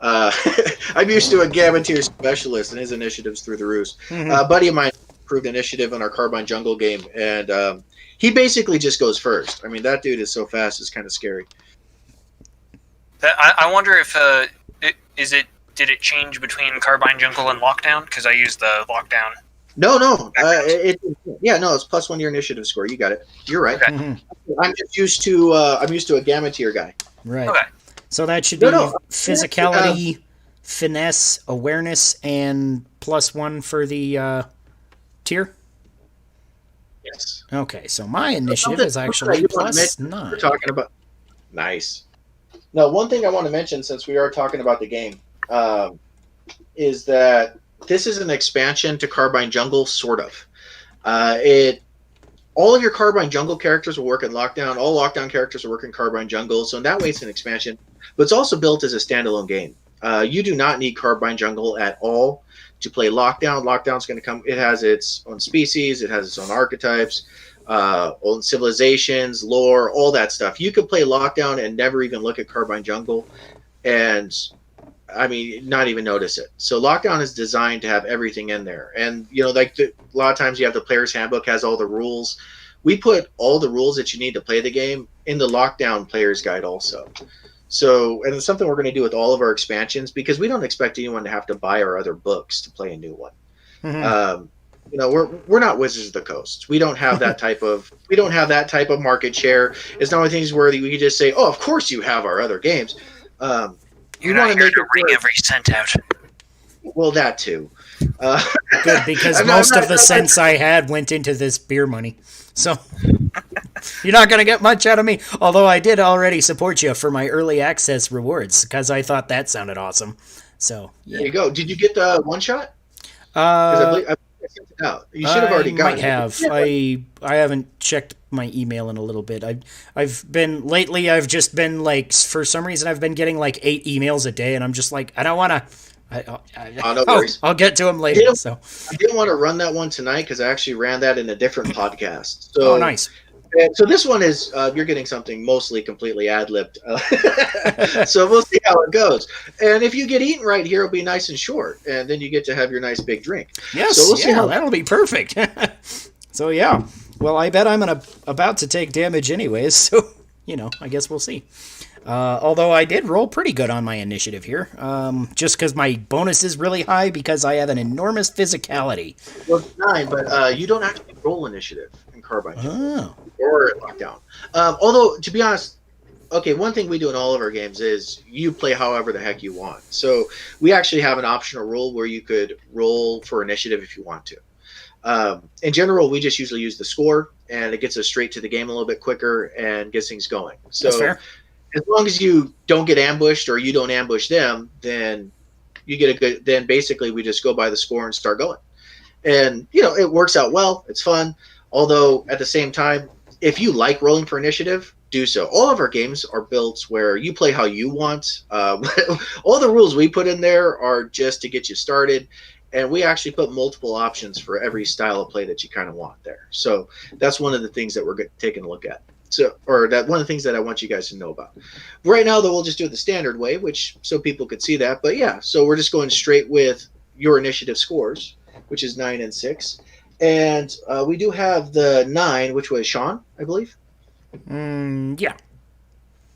I'm used to a Gamma tier specialist, and his initiative's through the roost. Mm-hmm. A buddy of mine improved initiative on our Carbine Jungle game, and he basically just goes first. I mean, that dude is so fast; it's kind of scary. I wonder if did it change between Carbine Jungle and Lockdown? Because I used the Lockdown. No. It's +1 your initiative score. You got it. You're right. Okay. Mm-hmm. I'm just used to a Gamma tier guy. Right. Okay. So that should be physicality, finesse, awareness, and +1 for the tier. Yes. Okay, so my initiative is actually +9. We're talking about nice. Now, one thing I want to mention, since we are talking about the game, is that this is an expansion to Carbine Jungle, sort of. All of your Carbine Jungle characters will work in Lockdown. All Lockdown characters will work in Carbine Jungle. So in that way, it's an expansion. But it's also built as a standalone game. You do not need Carbine Jungle at all to play Lockdown. Lockdown's going to come. It has its own species. It has its own archetypes, own civilizations, lore, all that stuff. You could play Lockdown and never even look at Carbine Jungle, and I mean, not even notice it. So Lockdown is designed to have everything in there. And, a lot of times you have the player's handbook has all the rules. We put all the rules that you need to play the game in the Lockdown player's guide also. So, and it's something we're going to do with all of our expansions, because we don't expect anyone to have to buy our other books to play a new one. Mm-hmm. We're not Wizards of the Coast. We don't have that type of market share. It's not one of the things where we can just say, "Oh, of course you have our other games." You're not here to wring every cent out. Well, that too. Good, because most of the cents I had went into this beer money. So you're not going to get much out of me. Although I did already support you for my early access rewards, because I thought that sounded awesome. So yeah. There you go. Did you get the one shot? I believe I sent it out. You should have already gotten it. I might have. I haven't checked my email in a little bit. I've just been like, for some reason I've been getting like 8 emails a day, and I'm just like, I don't want to. No worries. I'll get to them later. So I didn't want to run that one tonight because I actually ran that in a different podcast. So, nice. So this one is you're getting something mostly completely ad-libbed. So we'll see how it goes. And if you get eaten right here, it'll be nice and short, and then you get to have your nice big drink. Yes, so we'll see how that'll be perfect. So yeah, well, I bet I'm about to take damage anyways. So I guess we'll see. Although I did roll pretty good on my initiative here, just because my bonus is really high because I have an enormous physicality. Well, it's 9, but you don't actually roll initiative in Carbine or Lockdown. Although, to be honest, okay, one thing we do in all of our games is you play however the heck you want. So we actually have an optional rule where you could roll for initiative if you want to. In general, we just usually use the score, and it gets us straight to the game a little bit quicker and gets things going. So that's fair. As long as you don't get ambushed or you don't ambush them, then you get a good. Then basically we just go by the score and start going, and it works out well. It's fun. Although at the same time, if you like rolling for initiative, do so. All of our games are built where you play how you want. All the rules we put in there are just to get you started, and we actually put multiple options for every style of play that you kind of want there. So that's one of the things that we're taking a look at. One of the things that I want you guys to know about. Right now, though, we'll just do it the standard way, so people could see that. But yeah, so we're just going straight with your initiative scores, which is 9 and 6. And we do have the 9, which was Sean, I believe. Yeah.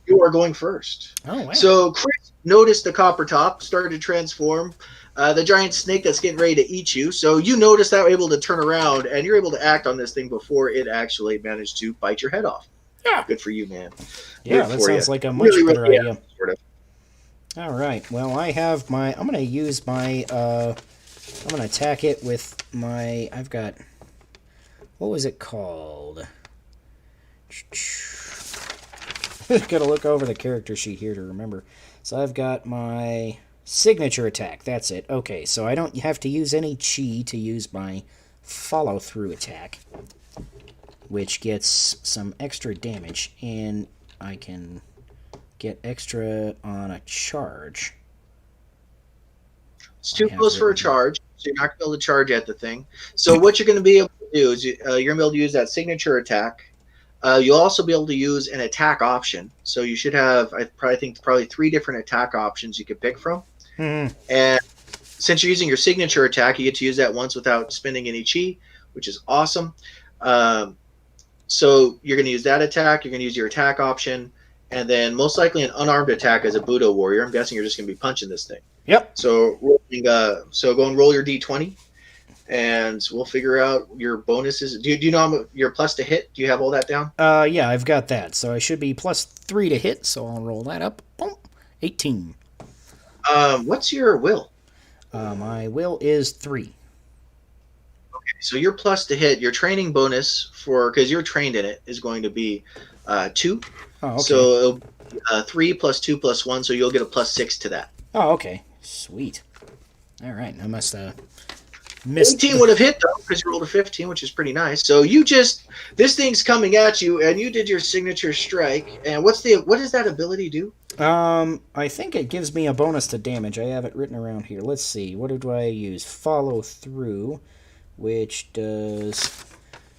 You are going first. Oh, wow. So Chris noticed the copper top started to transform. The giant snake that's getting ready to eat you. So you notice that, able to turn around, and you're able to act on this thing before it actually managed to bite your head off. Yeah. Good for you, man. Yeah, Good that for sounds you. like a much better idea. Yeah, sort of. All right. Well, I have my. I'm gonna use my. I'm gonna attack it with my. I've got. What was it called? Gotta look over the character sheet here to remember. So I've got my signature attack. That's it. Okay, so I don't have to use any chi to use my follow-through attack, which gets some extra damage, and I can get extra on a charge. It's too close for a charge, so you're not going to be able to charge at the thing. So what you're going to be able to do is you're going to be able to use that signature attack. You'll also be able to use an attack option. So you should have, I think, probably 3 different attack options you could pick from. Mm-hmm. And since you're using your signature attack, you get to use that once without spending any chi, which is awesome. So you're going to use that attack. You're going to use your attack option. And then most likely an unarmed attack as a Budo warrior. I'm guessing you're just going to be punching this thing. Yep. So go and roll your d20, and we'll figure out your bonuses. Do you know your plus to hit? Do you have all that down? Yeah, I've got that. So I should be +3 to hit, so I'll roll that up. Boom. 18. What's your will? My will is 3. Okay, so your plus to hit, your training bonus because you're trained in it, is going to be 2. Oh, okay. So it'll be, 3 plus 2 plus 1, so you'll get a +6 to that. Oh, okay. Sweet. All right, I must missed. 18 would have hit though, because you rolled a 15, which is pretty nice. So this thing's coming at you, and you did your signature strike. And what does that ability do? I think it gives me a bonus to damage. I have it written around here. Let's see. What do I use? Follow through, which does.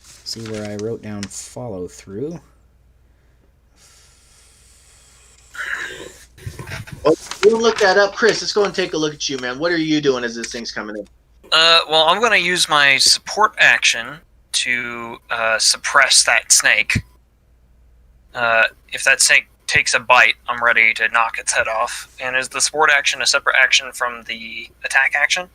See where I wrote down follow through. Well, we'll look that up, Chris. Let's go and take a look at you, man. What are you doing as this thing's coming in? Well, I'm going to use my support action to suppress that snake. If that snake takes a bite, I'm ready to knock its head off. And is the support action a separate action from the attack action?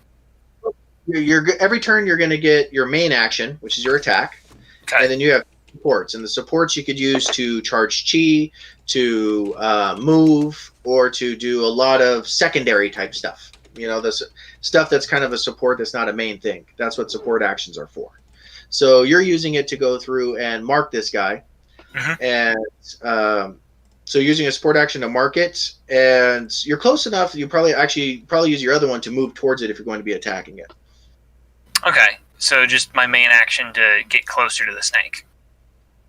Every turn you're going to get your main action, which is your attack, Okay. and then you have supports. And the supports you could use to charge chi, to move, or to do a lot of secondary type stuff. You know, this stuff that's kind of a support that's not a main thing. That's what support actions are for. So you're using it to go through and mark this guy. Mm-hmm. And so using a support action to mark it, and you're close enough, you probably use your other one to move towards it if you're going to be attacking it. Okay, so just my main action to get closer to the snake.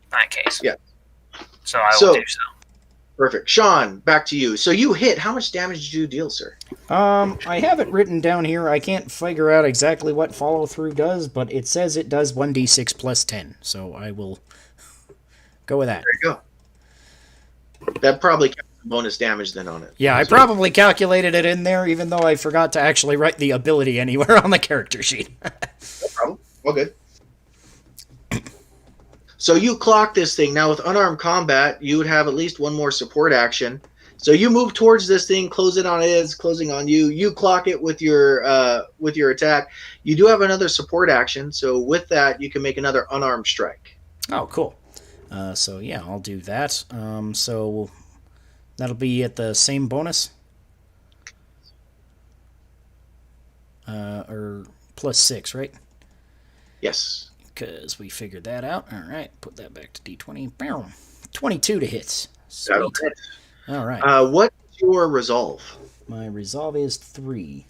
In that case. Yeah. So I will do so. Perfect. Sean, back to you. So you hit. How much damage did you deal, sir? I have it written down here. I can't figure out exactly what follow through does, but it says it does 1d6 plus 10. So I will go with that. There you go. That probably counts as bonus damage then on it. Yeah, I probably calculated it in there, even though I forgot to actually write the ability anywhere on the character sheet. No problem. All good. So you clock this thing. Now with unarmed combat, you would have at least one more support action. So you move towards this thing, close it on it, it's closing on you. You clock it with your attack. You do have another support action. So with that, you can make another unarmed strike. Oh, cool. So yeah, I'll do that. So that'll be at the same bonus? Or +6, right? Yes. Because we figured that out. All right, put that back to D20. 22 to hit. Sweet. Okay. All right. What's your resolve? My resolve is 3.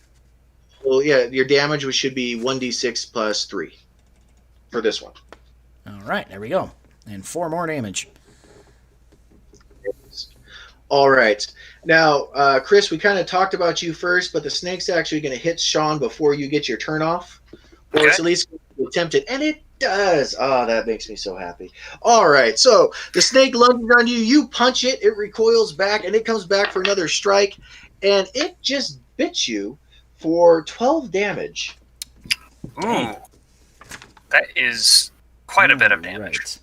Well, yeah, your damage should be 1d6 plus 3 for this one. All right, there we go. And 4 more damage. All right. Now, Chris, we kind of talked about you first, but the snake's actually going to hit Sean before you get your turn off. Or it's at least attempt it. And it does. Oh, that makes me so happy. All right. So the snake lunges on you. You punch it. It recoils back, and it comes back for another strike. And it just bit you for 12 damage. Ooh. That is quite a bit of damage. Right.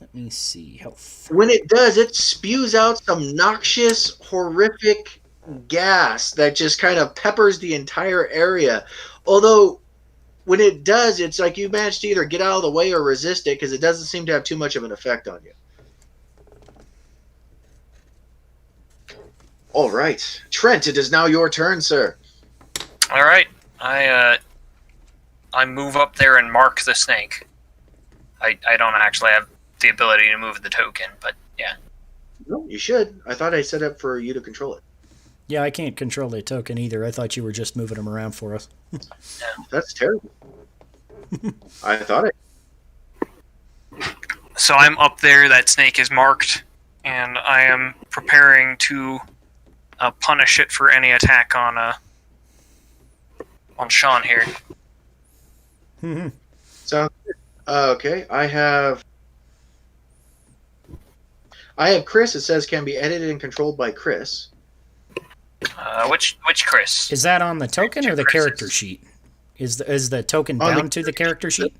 Let me see. Health. When it does, it spews out some noxious, horrific gas that just kind of peppers the entire area. Although, when it does, it's like you managed to either get out of the way or resist it because it doesn't seem to have too much of an effect on you. All right. Trent, it is now your turn, sir. All right. I move up there and mark the snake. I don't actually have the ability to move the token, but yeah. No, you should. I thought I set up for you to control it. Yeah, I can't control the token either. I thought you were just moving them around for us. Yeah. That's terrible. I thought it. So I'm up there, that snake is marked, and I am preparing to punish it for any attack on Sean here. Sounds good. Okay, I have Chris. It says can be edited and controlled by Chris. Which Chris? Is that on the token or the character sheet? Is the token bound to the character sheet?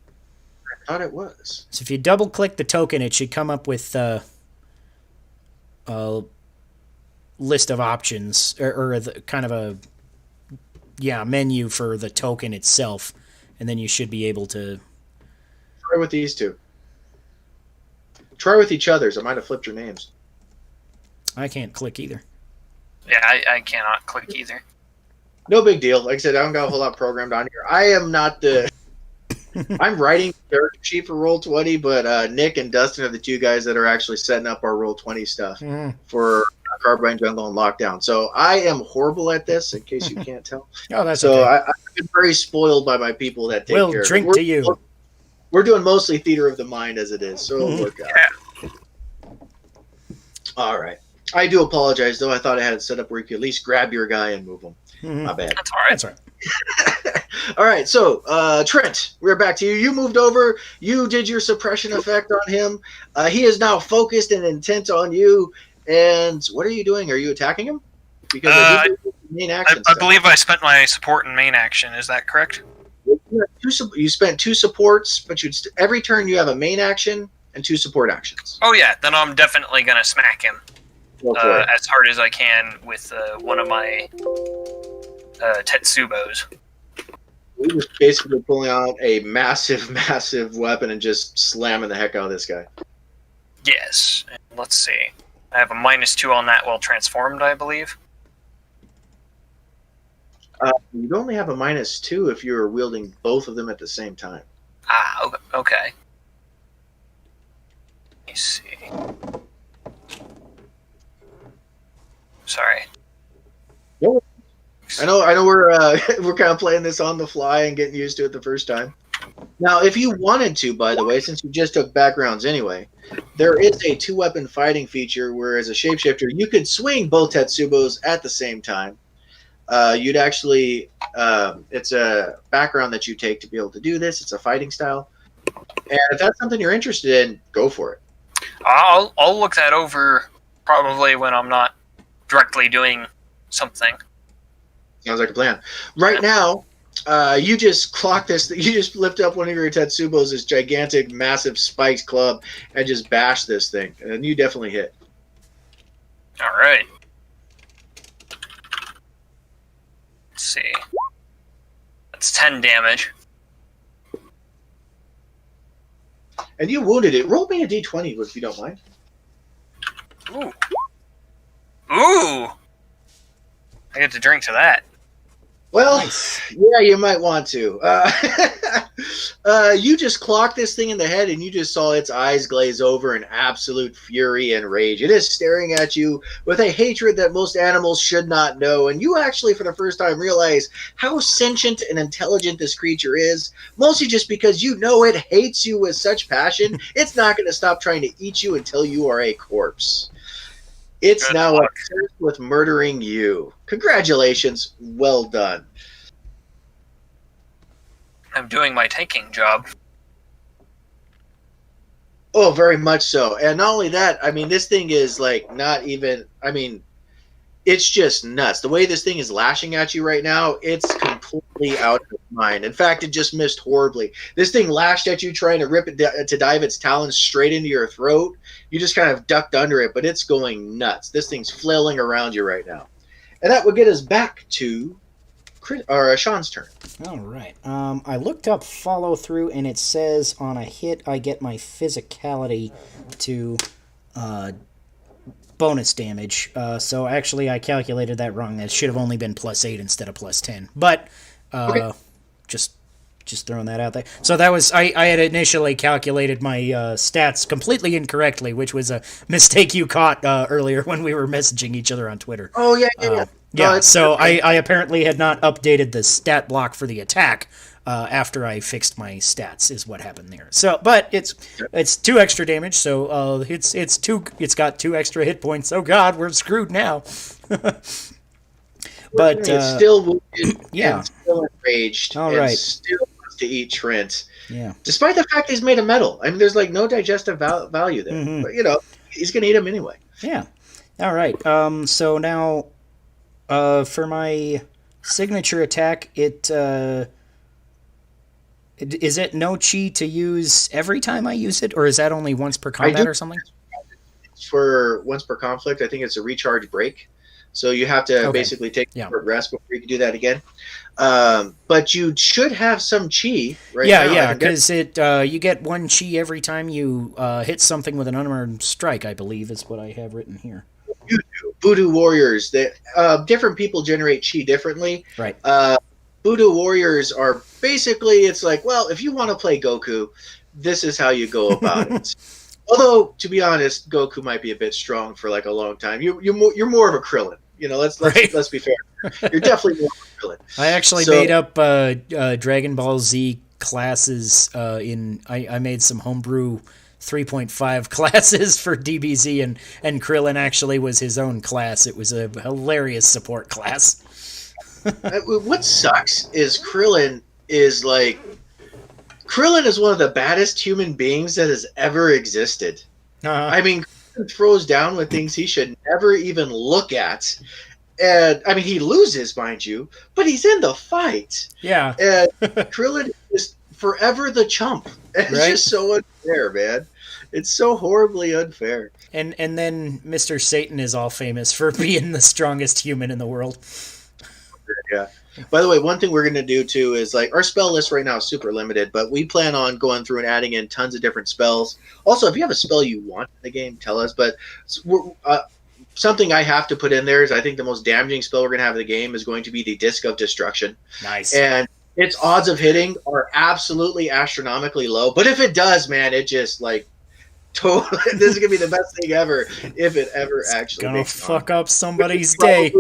I thought it was. So if you double click the token, it should come up with a list of options or the, kind of a menu for the token itself, and then you should be able to Try with these two. Try with each other's. I might have flipped your names. I can't click either. Yeah, I cannot click either. No big deal. Like I said, I don't got a whole lot programmed on here. I am not the... I'm writing the character sheet for Roll20, but Nick and Dustin are the two guys that are actually setting up our Roll20 stuff for Carbine Jungle and Lockdown. So I am horrible at this, in case you can't tell. Oh, that's so okay. I've been very spoiled by my people that take we'll care drink of it. to you. We're doing mostly theater of the mind as it is, so it'll work out. Yeah. All right. I do apologize, though. I thought I had it set up where you could at least grab your guy and move him. My bad. That's all right. That's right. All right, so Trent, we're back to you. You moved over. You did your suppression effect on him. He is now focused and intent on you. And what are you doing? Are you attacking him? Because I main action. I believe I spent my support and main action. Is that correct? You spent 2 supports, but every turn you have a main action and 2 support actions. Oh yeah, then I'm definitely gonna smack him as hard as I can with one of my Tetsubos. We're just basically pulling out a massive, massive weapon and just slamming the heck out of this guy. Yes. Let's see. I have a -2 on that while transformed, I believe. You'd only have a -2 if you were wielding both of them at the same time. Ah, okay. Let me see. Sorry. I know we're we're kind of playing this on the fly and getting used to it the first time. Now, if you wanted to, by the way, since you just took backgrounds anyway, there is a 2-weapon fighting feature where, as a shapeshifter, you could swing both Tetsubos at the same time. You'd actually, it's a background that you take to be able to do this. It's a fighting style. And if that's something you're interested in, go for it. I'll look that over probably when I'm not directly doing something. Sounds like a plan. Right now, you just clock this. You just lift up one of your Tetsubos, this gigantic, massive spiked club, and just bash this thing. And you definitely hit. All right. Let's see. That's 10 damage. And you wounded it. Roll me a d20 if you don't mind. Ooh. Ooh! I get to drink to that. Well, Nice. yeah, you might want to. You just clocked this thing in the head, and you just saw its eyes glaze over in absolute fury and rage. It is staring at you with a hatred that most animals should not know, and you actually, for the first time, realize how sentient and intelligent this creature is, mostly just because you know it hates you with such passion, it's not going to stop trying to eat you until you are a corpse. It's Good now luck. obsessed with murdering you. Congratulations. Well done. I'm doing my taking job. Oh, very much so. And not only that, I mean, this thing is like not even, I mean, it's just nuts. The way this thing is lashing at you right now, it's completely out of its mind. In fact, it just missed horribly. This thing lashed at you, trying to rip it to dive its talons straight into your throat. You just kind of ducked under it, but it's going nuts. This thing's flailing around you right now. And that would get us back to Sean's turn. All right. I looked up follow through, and it says on a hit I get my physicality to bonus damage. So actually, I calculated that wrong. That should have only been +8 instead of +10. But Okay. just throwing that out there. So that was I had initially calculated my stats completely incorrectly, which was a mistake you caught earlier when we were messaging each other on Twitter. Oh, yeah. Yeah, so I apparently had not updated the stat block for the attack after I fixed my stats, is what happened there. So, but it's 2 extra damage, so it's got 2 extra hit points. Oh God, we're screwed now. But it's still wounded, yeah, and still enraged, all and right, still wants to eat Trent. Yeah. Despite the fact he's made of metal, I mean, there's like no digestive value there. Mm-hmm. But he's gonna eat him anyway. Yeah. All right. So now, for my signature attack, is it no chi to use every time I use it, or is that only once per combat or something? For once per conflict, I think it's a recharge break. So you have to basically take a short rest before you can do that again. But you should have some chi right now. Yeah, because you get 1 chi every time you hit something with an unarmed strike, I believe is what I have written here. You do. Voodoo warriors, different people generate chi differently. Right. Voodoo warriors are basically, it's like, well, if you want to play Goku, this is how you go about it. Although, to be honest, Goku might be a bit strong for like a long time. You're more of a Krillin. Let's be fair. You're definitely more of a Krillin. I actually made up Dragon Ball Z classes I made some homebrew 3.5 classes for DBZ, and Krillin actually was his own class. It was a hilarious support class. What sucks is Krillin is one of the baddest human beings that has ever existed. I mean, Krillin throws down with things he should never even look at. And, I mean, he loses, mind you, but he's in the fight. Yeah. And Krillin is forever the chump. It's just so unfair, man. It's so horribly unfair. And then Mr. Satan is all famous for being the strongest human in the world. Yeah. By the way, one thing we're going to do too is our spell list right now is super limited, but we plan on going through and adding in tons of different spells. Also, if you have a spell you want in the game, tell us. But something I have to put in there is I think the most damaging spell we're going to have in the game is going to be the Disc of Destruction. Nice. And its odds of hitting are absolutely astronomically low. But if it does, man, it just totally. This is going to be the best thing ever if it ever actually gonna fuck up somebody's day.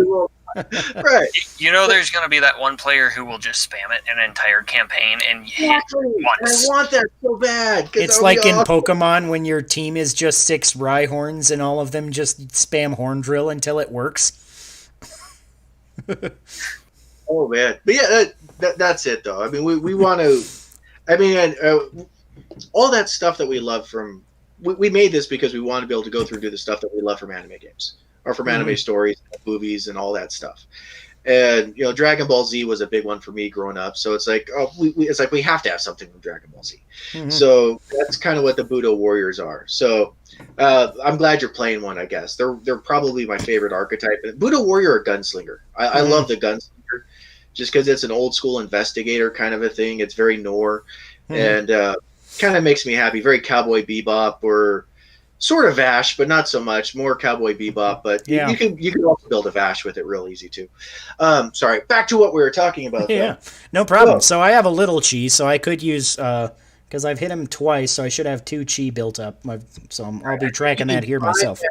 Right. There's going to be that one player who will just spam it an entire campaign and hit once. I want that so bad. It's like in Pokemon when your team is just 6 Rhyhorns and all of them just spam Horn Drill until it works. Oh, man. But yeah, that's it, though. I mean, we want to... I mean, all that stuff that we love from... We made this because we want to be able to go through and do the stuff that we love from anime games. Or from anime stories, movies, and all that stuff. And Dragon Ball Z was a big one for me growing up. So it's like, we have to have something from Dragon Ball Z. Mm-hmm. So that's kind of what the Budo Warriors are. So I'm glad you're playing one. I guess they're probably my favorite archetype. Budo Warrior or Gunslinger. I love the Gunslinger, just because it's an old school investigator kind of a thing. It's very noir, and kind of makes me happy. Very Cowboy Bebop or. Sort of Vash, but not so much. More Cowboy Bebop, but you can also build a Vash with it real easy too. Sorry, back to what we were talking about. Yeah, no problem. So I have a little chi, so I could use because I've hit him twice, so I should have 2 chi built up. I'll be tracking that here myself.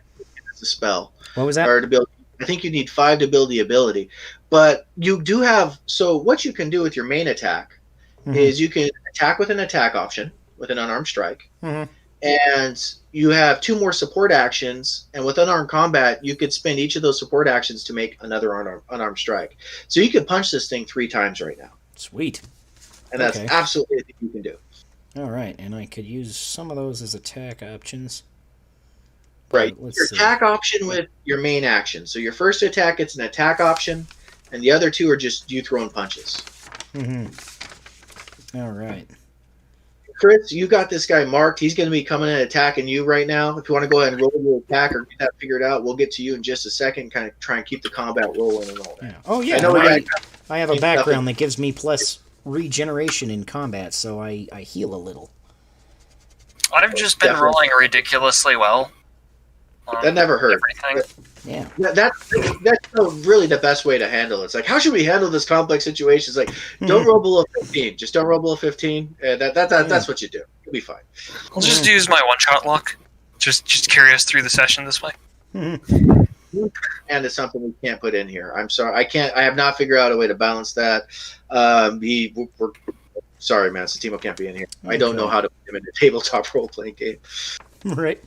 It's a spell. What was that? Or to build, I think you need 5 to build the ability, but you do have. So what you can do with your main attack is you can attack with an attack option with an unarmed strike. And you have 2 more support actions, and with unarmed combat, you could spend each of those support actions to make another unarmed strike. So you could punch this thing 3 times right now. Sweet. And that's absolutely everything you can do. All right, and I could use some of those as attack options. Right. Your attack option with your main action. So your first attack, it's an attack option, and the other two are just you throwing punches. All right. Chris, you got this guy marked. He's going to be coming and attacking you right now. If you want to go ahead and roll your attack or get that figured out, we'll get to you in just a second. Kind of try and keep the combat rolling and all that. Yeah. Oh yeah, I have a background that gives me plus regeneration in combat, so I heal a little. I've just been rolling ridiculously well. That never hurt. Yeah. That's really the best way to handle it. It's like, how should we handle this complex situation? It's like, don't roll below 15. Just don't roll below 15. That's what you do. You'll be fine. I'll just use my one-shot luck. Just carry us through the session this way. And it's something we can't put in here. I'm sorry. I have not figured out a way to balance that. We're sorry, man. Satimo can't be in here. I don't know how to put him in a tabletop role-playing game. Right.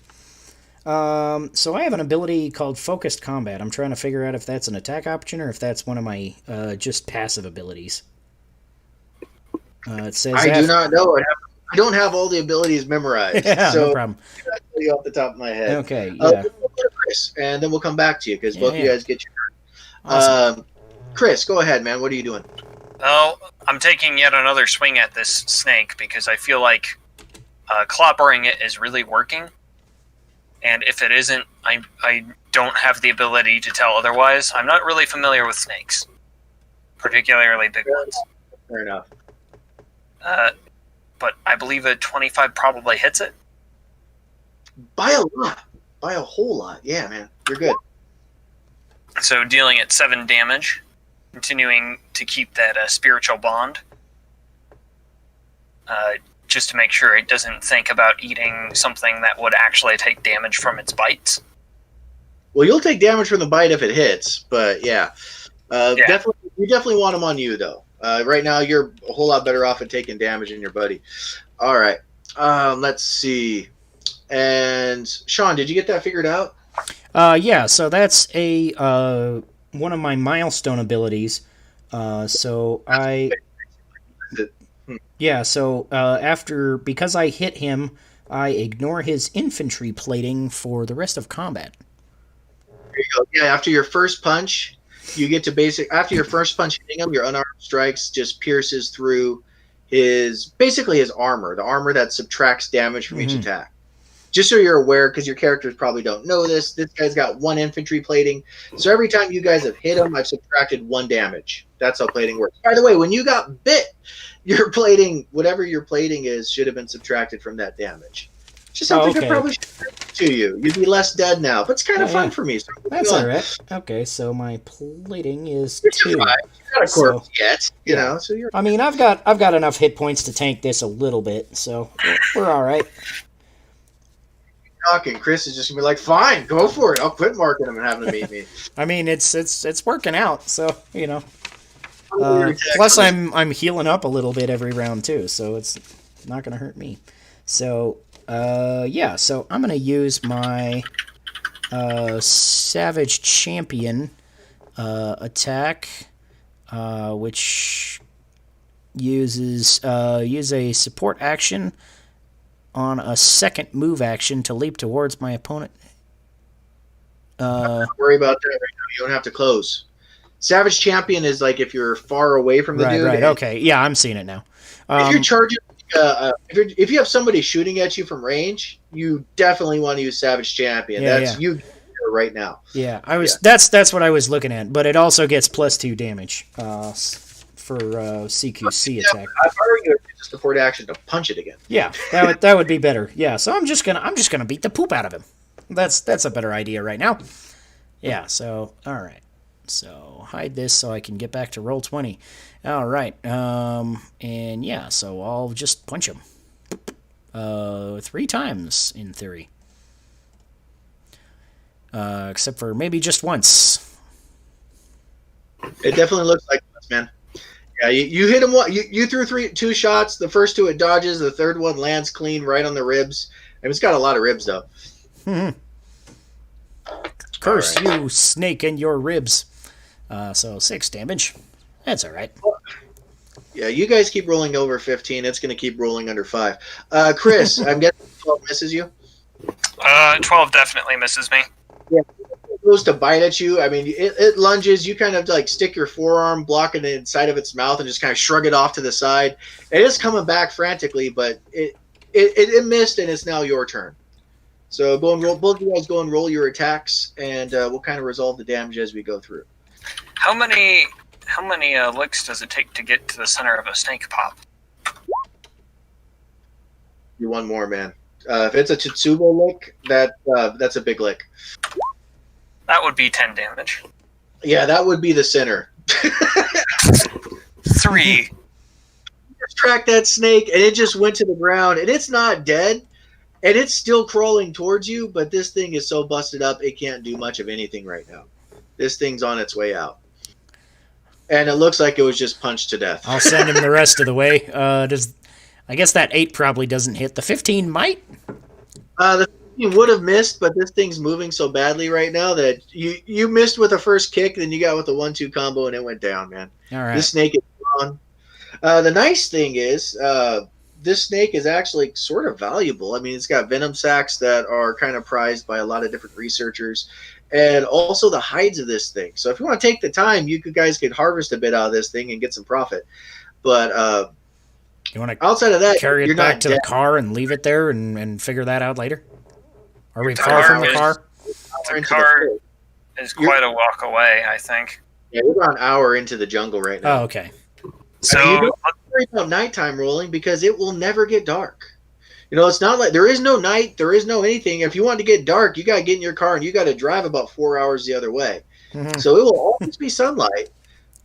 So I have an ability called Focused Combat. I'm trying to figure out if that's an attack option or if that's one of my just passive abilities. It says I do not know. I don't have all the abilities memorized. Yeah, so no problem. I can't tell you off the top of my head. Okay, yeah. We'll go to Chris, and then we'll come back to you because both of you guys get your turn. Awesome. Chris, go ahead, man. What are you doing? Well, I'm taking yet another swing at this snake because I feel like clobbering it is really working. And if it isn't, I don't have the ability to tell otherwise. I'm not really familiar with snakes, particularly big ones. Fair enough. But I believe a 25 probably hits it. By a lot. By a whole lot. Yeah, man. You're good. So dealing at 7 damage, continuing to keep that spiritual bond. Just to make sure it doesn't think about eating something that would actually take damage from its bites. Well, you'll take damage from the bite if it hits, but yeah. Definitely, you definitely want them on you, though. Right now, you're a whole lot better off at taking damage than your buddy. All right. Let's see. And Sean, did you get that figured out? Yeah, so that's a one of my milestone abilities. Because I hit him, I ignore his infantry plating for the rest of combat. There you go. Yeah, after your first punch, you get to after your first punch hitting him, your unarmed strikes just pierces through his armor, the armor that subtracts damage from each attack. Just so you're aware, because your characters probably don't know this guy's got 1 infantry plating. So every time you guys have hit him, I've subtracted 1 damage. That's how plating works. By the way, when you got bit, your plating, whatever your plating is, should have been subtracted from that damage. Just something I probably should have to you. You'd be less dead now, but it's kind of fun for me. So that's all right. Okay, so my plating is 2. You're not a corpse yet, you know. So you're. I mean, I've got enough hit points to tank this a little bit, so we're all right. Talking, Chris is just gonna be like, "Fine, go for it. I'll quit marking him and having him meet me." I mean, it's working out, so you know. Plus, I'm healing up a little bit every round too, so it's not gonna hurt me. So so I'm gonna use my Savage Champion attack, which use a support action on a second move action to leap towards my opponent. Don't worry about that right now. You don't have to close. Savage Champion is like if you're far away from the dude. Right, okay. Yeah, I'm seeing it now. If you're charging, if you have somebody shooting at you from range, you definitely want to use Savage Champion. You right now. Yeah, that's what I was looking at, but it also gets +2 damage for CQC attack. I've already used a support action to punch it again. Yeah, that would be better. Yeah, so I'm just gonna beat the poop out of him. That's a better idea right now. Yeah, so all right. So hide this so I can get back to roll 20. All right. And yeah, so I'll just punch him 3 times in theory. Except for maybe just once. It definitely looks like this, man. Yeah, you hit him. You threw 2 shots. The first 2 it dodges. The third one lands clean right on the ribs. And it's got a lot of ribs though. Curse you, snake, and your ribs. So 6 damage. That's all right. Yeah, you guys keep rolling over 15. It's going to keep rolling under 5. Chris, I'm guessing 12 misses you? 12 definitely misses me. Yeah, it goes to bite at you. I mean, it lunges. You kind of like stick your forearm, blocking the inside of its mouth, and just kind of shrug it off to the side. It is coming back frantically, but it missed, and it's now your turn. So go and roll. Both of you guys go and roll your attacks, and we'll kind of resolve the damage as we go through. How many licks does it take to get to the center of a snake pop? You one more, man. If it's a Tetsubo lick, that's a big lick. That would be 10 damage. Yeah, that would be the center. 3. Just tracked that snake, and it just went to the ground, and it's not dead, and it's still crawling towards you, but this thing is so busted up, it can't do much of anything right now. This thing's on its way out. And it looks like it was just punched to death. I'll send him the rest of the way. I guess that 8 probably doesn't hit. The 15 might? The 15 would have missed, but this thing's moving so badly right now that you missed with the first kick, then you got with the 1-2 combo, and it went down, man. All right. This snake is gone. The nice thing is, this snake is actually sort of valuable. I mean, it's got venom sacs that are kind of prized by a lot of different researchers, and also the hides of this thing. So if you want to take the time, you guys could harvest a bit out of this thing and get some profit. But you want to outside of that, carry it back to the car and leave it there and figure that out later? Are we far from the car? The car is quite a walk away, I think. Yeah, we're about an hour into the jungle right now. Oh, okay. So you don't worry about nighttime rolling because it will never get dark. You know, it's not like there is no night, there is no anything. If you want to get dark, you got to get in your car and you got to drive about 4 hours the other way. Mm-hmm. So it will always be sunlight,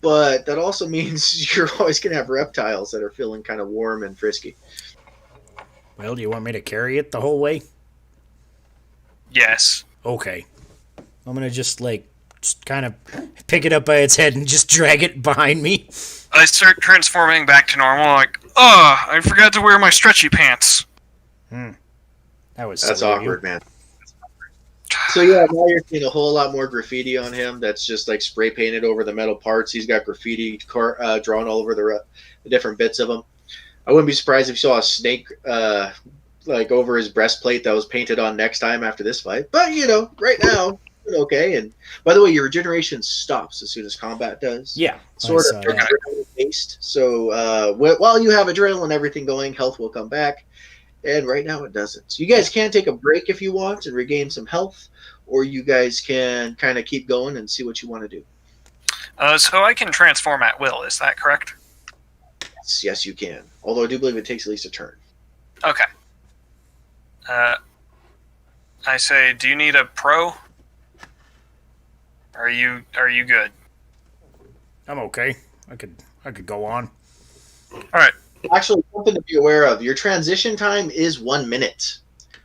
but that also means you're always going to have reptiles that are feeling kind of warm and frisky. Well, do you want me to carry it the whole way? Yes. Okay. I'm going to just kind of pick it up by its head and just drag it behind me. I start transforming back to normal, like, I forgot to wear my stretchy pants. That's awkward, man. So yeah, now you're seeing a whole lot more graffiti on him. That's just like spray painted over the metal parts. He's got graffiti drawn all over the different bits of him. I wouldn't be surprised if you saw a snake like over his breastplate that was painted on next time after this fight. But you know, right now, okay. And by the way, your regeneration stops as soon as combat does. Yeah, sort of adrenaline based. So while you have adrenaline and everything going, health will come back. And right now it doesn't. So you guys can take a break if you want and regain some health, or you guys can kind of keep going and see what you want to do. So I can transform at will, is that correct? Yes, you can. Although I do believe it takes at least a turn. Okay. I say, do you need a pro? Are you good? I'm okay. I could go on. All right. Actually, something to be aware of. Your transition time is 1 minute.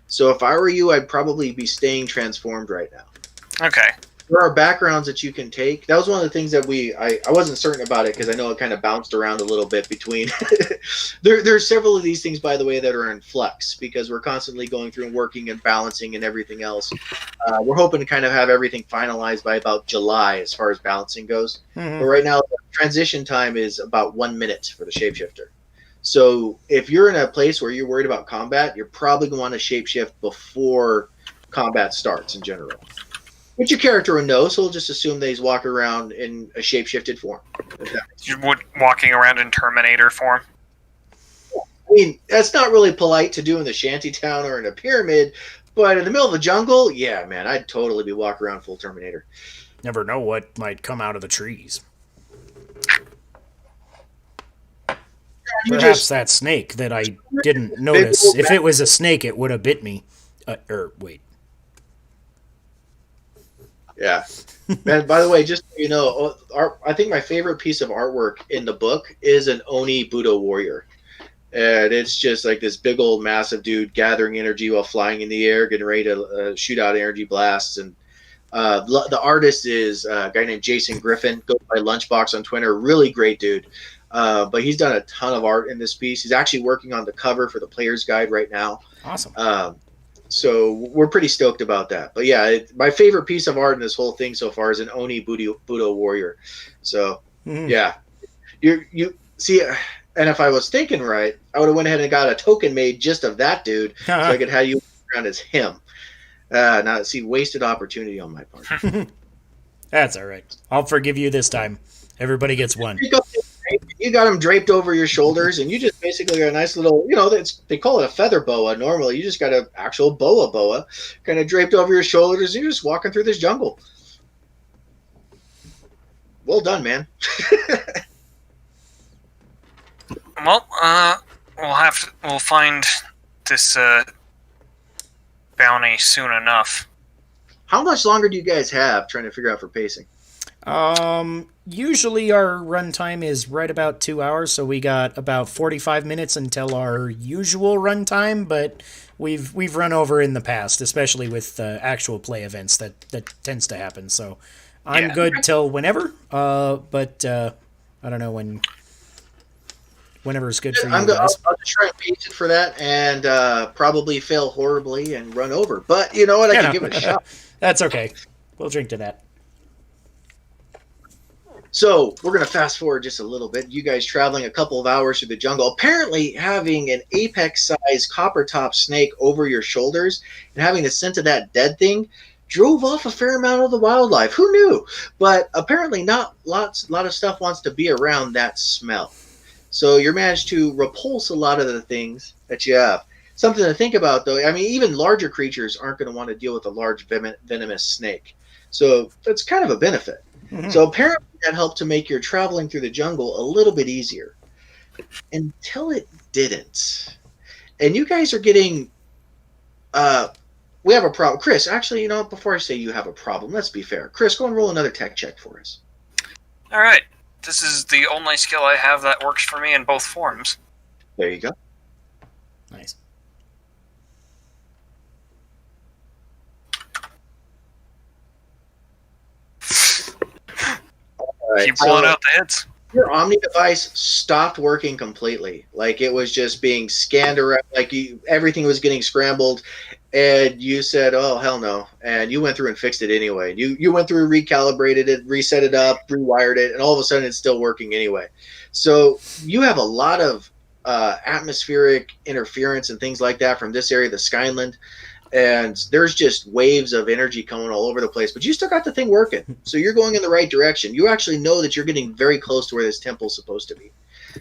So if I were you, I'd probably be staying transformed right now. Okay. There are backgrounds that you can take. That was one of the things that I wasn't certain about it because I know it kind of bounced around a little bit between. There's several of these things, by the way, that are in flux because we're constantly going through and working and balancing and everything else. We're hoping to kind of have everything finalized by about July as far as balancing goes. Mm-hmm. But right now, the transition time is about 1 minute for the shapeshifter. So if you're in a place where you're worried about combat, you're probably going to want to shapeshift before combat starts in general. Which your character would know, so we'll just assume that he's walking around in a shapeshifted form. You're walking around in Terminator form? I mean, that's not really polite to do in the shantytown or in a pyramid, but in the middle of the jungle, yeah, man, I'd totally be walking around full Terminator. Never know what might come out of the trees. Perhaps that snake that I didn't notice. If it was a snake, it would have bit me. Wait. Yeah. And by the way, just so you know, I think my favorite piece of artwork in the book is an Oni Budo warrior. And it's just like this big old massive dude gathering energy while flying in the air, getting ready to shoot out energy blasts. And the artist is a guy named Jason Griffin, goes by Lunchbox on Twitter. Really great dude. But he's done a ton of art in this piece. He's actually working on the cover for the Player's Guide right now. Awesome. So we're pretty stoked about that. But yeah, my favorite piece of art in this whole thing so far is an Oni Budo warrior. So yeah, you see, and if I was thinking right, I would have went ahead and got a token made just of that dude, so I could have you around as him. Now, see, wasted opportunity on my part. That's all right. I'll forgive you this time. Everybody gets one. You got them draped over your shoulders, and you just basically got a nice little, they call it a feather boa normally. You just got an actual boa kind of draped over your shoulders, and you're just walking through this jungle. Well done, man. Well, we'll find this bounty soon enough. How much longer do you guys have trying to figure out for pacing? Usually our runtime is right about 2 hours, so we got about 45 minutes until our usual runtime, but we've run over in the past, especially with actual play events that tends to happen. So I'm good till whenever, but I don't know whenever is good for you guys. I'll just try and pace it for that and probably fail horribly and run over. But you know what? I can give it a shot. That's okay. We'll drink to that. So we're going to fast forward just a little bit. You guys traveling a couple of hours through the jungle, apparently having an apex-sized copper-top snake over your shoulders and having the scent of that dead thing drove off a fair amount of the wildlife. Who knew? But apparently not a lot of stuff wants to be around that smell. So you managed to repulse a lot of the things that you have. Something to think about, though. I mean, even larger creatures aren't going to want to deal with a large venomous snake. So that's kind of a benefit. Mm-hmm. So apparently that helped to make your traveling through the jungle a little bit easier. Until it didn't. And you guys are getting... we have a problem. Chris, actually, before I say you have a problem, let's be fair. Chris, go and roll another tech check for us. All right. This is the only skill I have that works for me in both forms. There you go. Nice. Right, keep pulling out the hits. Your Omni device stopped working completely. Like it was just being scanned around. Like everything was getting scrambled, and you said, "Oh hell no!" And you went through and fixed it anyway. You went through, recalibrated it, reset it up, rewired it, and all of a sudden it's still working anyway. So you have a lot of atmospheric interference and things like that from this area, the Skyland. And there's just waves of energy coming all over the place, but you still got the thing working. So you're going in the right direction. You actually know that you're getting very close to where this temple's supposed to be.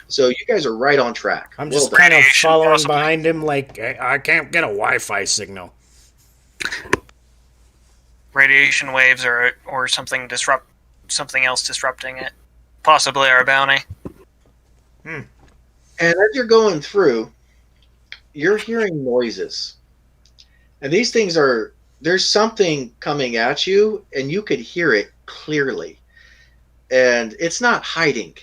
So you guys are right on track. I'm just kind of following behind him like, I can't get a Wi-Fi signal. Radiation waves or something else disrupting it. Possibly our bounty. And as you're going through, you're hearing noises. And these things there's something coming at you, and you could hear it clearly. And it's not hiding.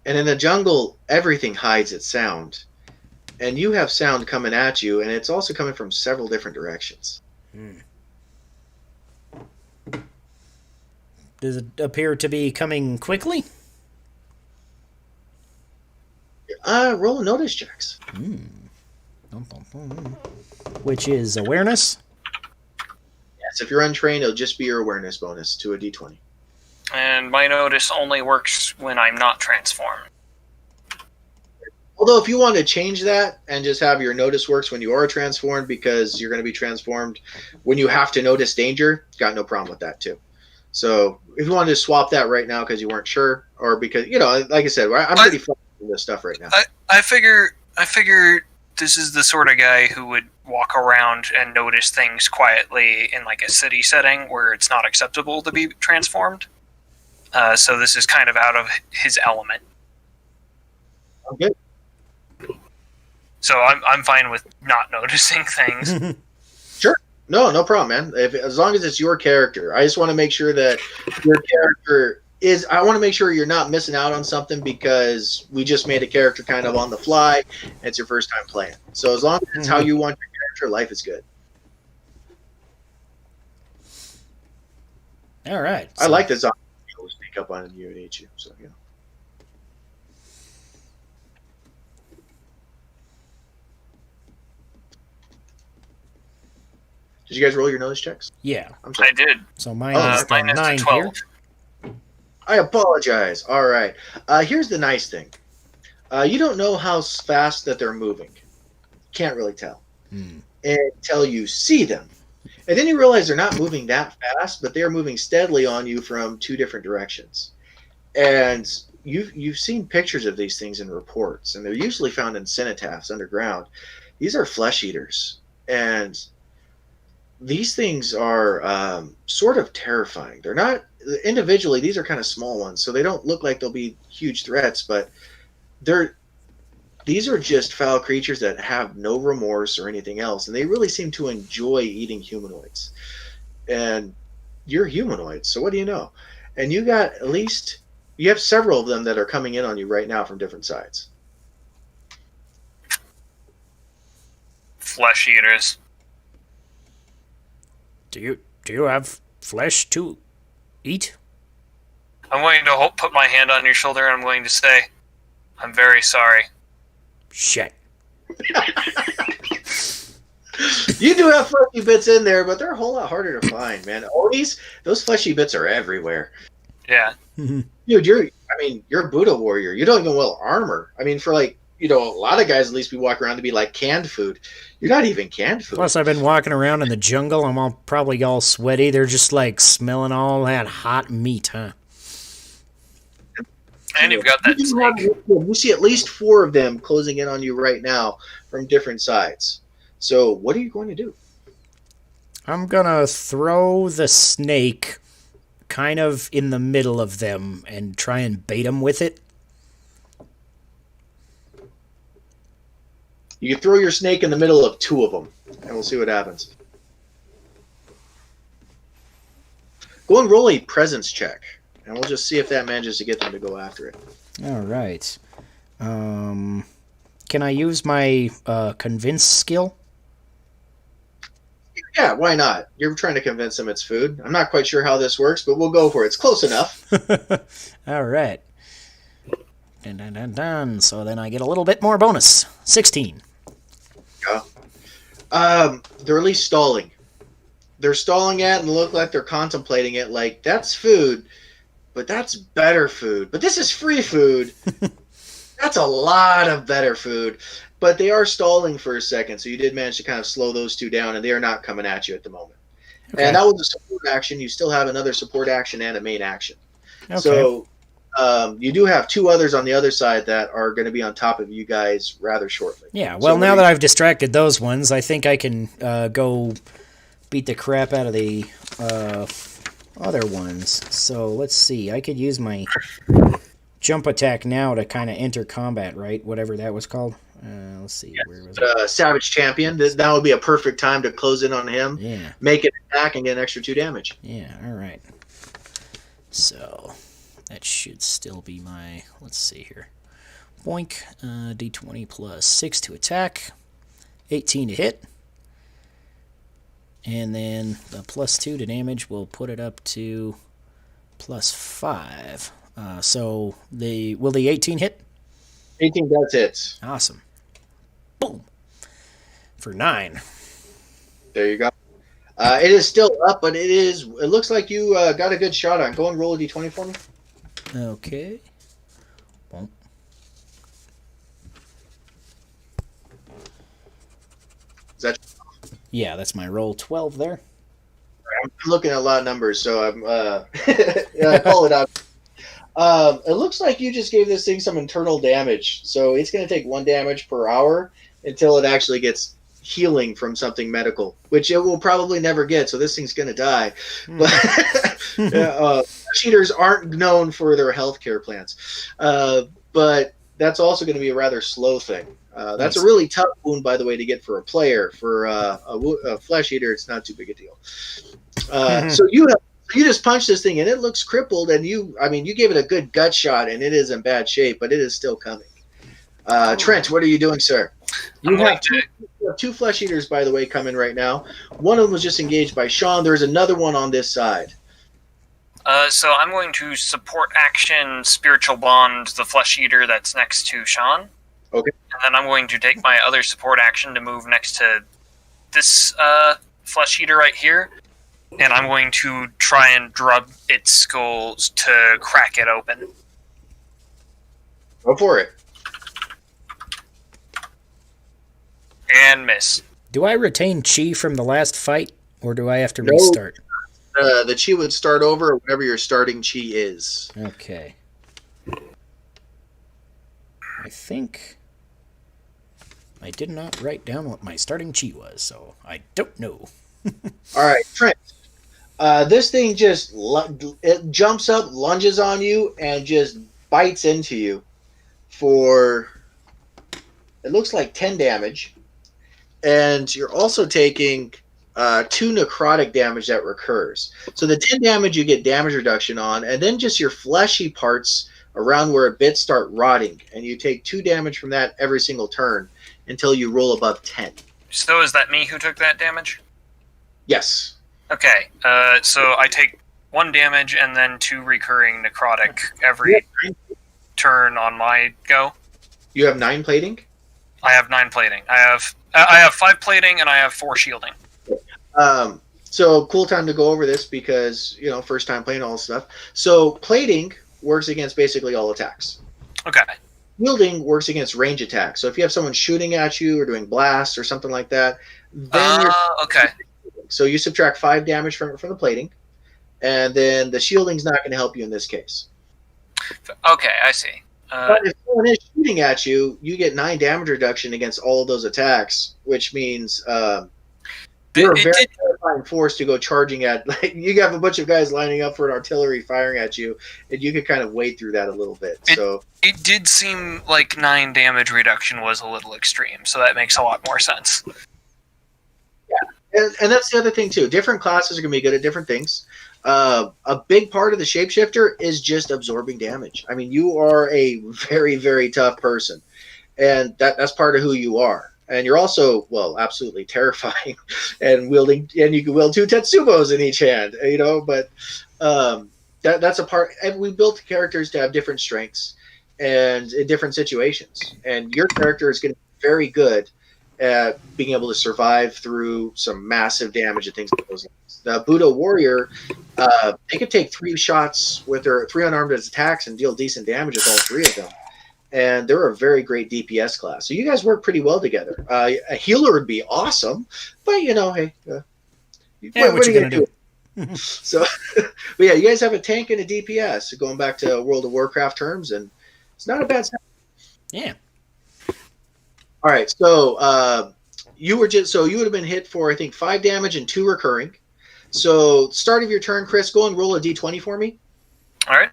And in the jungle, everything hides its sound. And you have sound coming at you, and it's also coming from several different directions. Does it appear to be coming quickly? Roll notice checks. Which is awareness? Yes, if you're untrained, it'll just be your awareness bonus to a d20. And my notice only works when I'm not transformed. Although if you want to change that and just have your notice works when you are transformed, because you're going to be transformed when you have to notice danger, got no problem with that too. So if you wanted to swap that right now because you weren't sure, or because, like I said, I'm pretty flexible with this stuff right now. I figure this is the sort of guy who would walk around and notice things quietly in like a city setting where it's not acceptable to be transformed. So this is kind of out of his element. Okay. So I'm fine with not noticing things. Sure. No problem, man. As long as it's your character. I just want to make sure that your character I want to make sure you're not missing out on something because we just made a character kind of on the fly and it's your first time playing. So as long as it's how you want your character, life is good. All right. I like the zombie to sneak up on you and eat you. So, Did you guys roll your notice checks? Yeah. I did. So mine is 9 here. I apologize. All right. Here's the nice thing. You don't know how fast that they're moving. Can't really tell. Until you see them. And then you realize they're not moving that fast, but they're moving steadily on you from two different directions. And you've seen pictures of these things in reports, and they're usually found in cenotaphs underground. These are flesh eaters, and these things are sort of terrifying. They're not individually; these are kind of small ones, so they don't look like they'll be huge threats. But these are just foul creatures that have no remorse or anything else, and they really seem to enjoy eating humanoids. And you're humanoids, so what do you know? And you have several of them that are coming in on you right now from different sides. Flesh eaters. Do you have flesh to eat? I'm going to put my hand on your shoulder and I'm going to say, I'm very sorry. Shit. You do have fleshy bits in there, but they're a whole lot harder to find, man. Those fleshy bits are everywhere. Yeah. Dude, you're a Buddha warrior. You don't even wear armor. I mean, for a lot of guys, at least we walk around to be like canned food. You're not even canned food. Plus, I've been walking around in the jungle. I'm probably all sweaty. They're just like smelling all that hot meat, huh? And you've got that snake. You see at least 4 of them closing in on you right now from different sides. So what are you going to do? I'm gonna throw the snake kind of in the middle of them and try and bait them with it. You can throw your snake in the middle of 2 of them, and we'll see what happens. Go and roll a presence check, and we'll just see if that manages to get them to go after it. All right. Can I use my convince skill? Yeah, why not? You're trying to convince them it's food. I'm not quite sure how this works, but we'll go for it. It's close enough. All right. Dun, dun, dun, dun. So then I get a little bit more bonus. 16. Yeah. They're at least stalling. They're stalling at and look like they're contemplating it like, that's food, but that's better food. But this is free food. That's a lot of better food. But they are stalling for a second, so you did manage to kind of slow those 2 down, and they are not coming at you at the moment. Okay. And that was a support action. You still have another support action and a main action. Okay. So you do have 2 others on the other side that are going to be on top of you guys rather shortly. Yeah, well, now that I've distracted those ones, I think I can go beat the crap out of the other ones. So let's see. I could use my jump attack now to kind of enter combat, right? Whatever that was called. Let's see. Yes. Where was it? Savage Champion. That would be a perfect time to close in on him. Yeah. Make an attack and get an extra 2 damage. Yeah, all right. So that should still be my, let's see here. Boink, d20 plus 6 to attack, 18 to hit. And then the plus 2 to damage will put it up to plus 5. So will the 18 hit? 18 does hit. Awesome. Boom. For 9. There you go. It is still up, but it looks like you got a good shot on. Go and roll a d20 for me. Okay. Boom. Is that? Yeah, that's my roll. 12 there. I'm looking at a lot of numbers, so I'm I call it out. It looks like you just gave this thing some internal damage, so it's going to take 1 damage per hour until it actually gets healing from something medical, which it will probably never get, so this thing's going to die. But cheaters aren't known for their healthcare plans. But that's also going to be a rather slow thing. That's a really tough wound, by the way, to get for a player. For a flesh eater, it's not too big a deal. So you just punch this thing, and it looks crippled, and you gave it a good gut shot, and it is in bad shape, but it is still coming. Trent, what are you doing, sir? You have 2 flesh eaters, by the way, coming right now. One of them was just engaged by Sean. There's another one on this side. So I'm going to support action Spiritual Bond the flesh eater that's next to Sean. Okay. And then I'm going to take my other support action to move next to this flesh eater right here. And I'm going to try and drub its skull to crack it open. Go for it. And miss. Do I retain chi from the last fight, Or do I have to No. restart? The chi would start over whatever your starting chi is. Okay. I think I did not write down what my starting chi was, so I don't know. All right, Trent. This thing just it jumps up, lunges on you, and just bites into you for it looks like 10 damage, and you're also taking 2 necrotic damage that recurs. So the 10 damage you get damage reduction on, and then just your fleshy parts around where bits start rotting, and you take 2 damage from that every single turn until you roll above 10. So is that me who took that damage? Yes. Okay, so I take 1 damage and then 2 recurring necrotic every turn on my go. You have 9 plating? I have 9 plating. I have 5 plating and I have 4 shielding. So cool time to go over this because, first time playing all this stuff. So plating works against basically all attacks. Okay. Wielding works against range attacks. So if you have someone shooting at you or doing blasts or something like that, then okay. So you subtract 5 damage from the plating, and then the shielding's not going to help you in this case. Okay, I see. But if someone is shooting at you, you get 9 damage reduction against all of those attacks, which means you're a very terrifying force to go charging at. Like, you have a bunch of guys lining up for an artillery firing at you, and you could kind of wade through that a little bit. It did seem like 9 damage reduction was a little extreme, so that makes a lot more sense. Yeah, and that's the other thing too. Different classes are going to be good at different things. A big part of the shapeshifter is just absorbing damage. I mean, you are a very, very tough person, and that's part of who you are. And you're also, absolutely terrifying, and you can wield 2 Tetsubos in each hand, But that's a part. And we built characters to have different strengths and in different situations. And your character is going to be very good at being able to survive through some massive damage and things like those. The Buddha warrior, they could take 3 shots with their 3 unarmed attacks and deal decent damage with all 3 of them. And they're a very great DPS class. So you guys work pretty well together. A healer would be awesome, but hey, what are you going to do? So, but yeah, you guys have a tank and a DPS. Going back to World of Warcraft terms, and it's not a bad sound. Yeah. All right, so you would have been hit for I think 5 damage and 2 recurring. So start of your turn, Chris, go and roll a d20 for me. All right.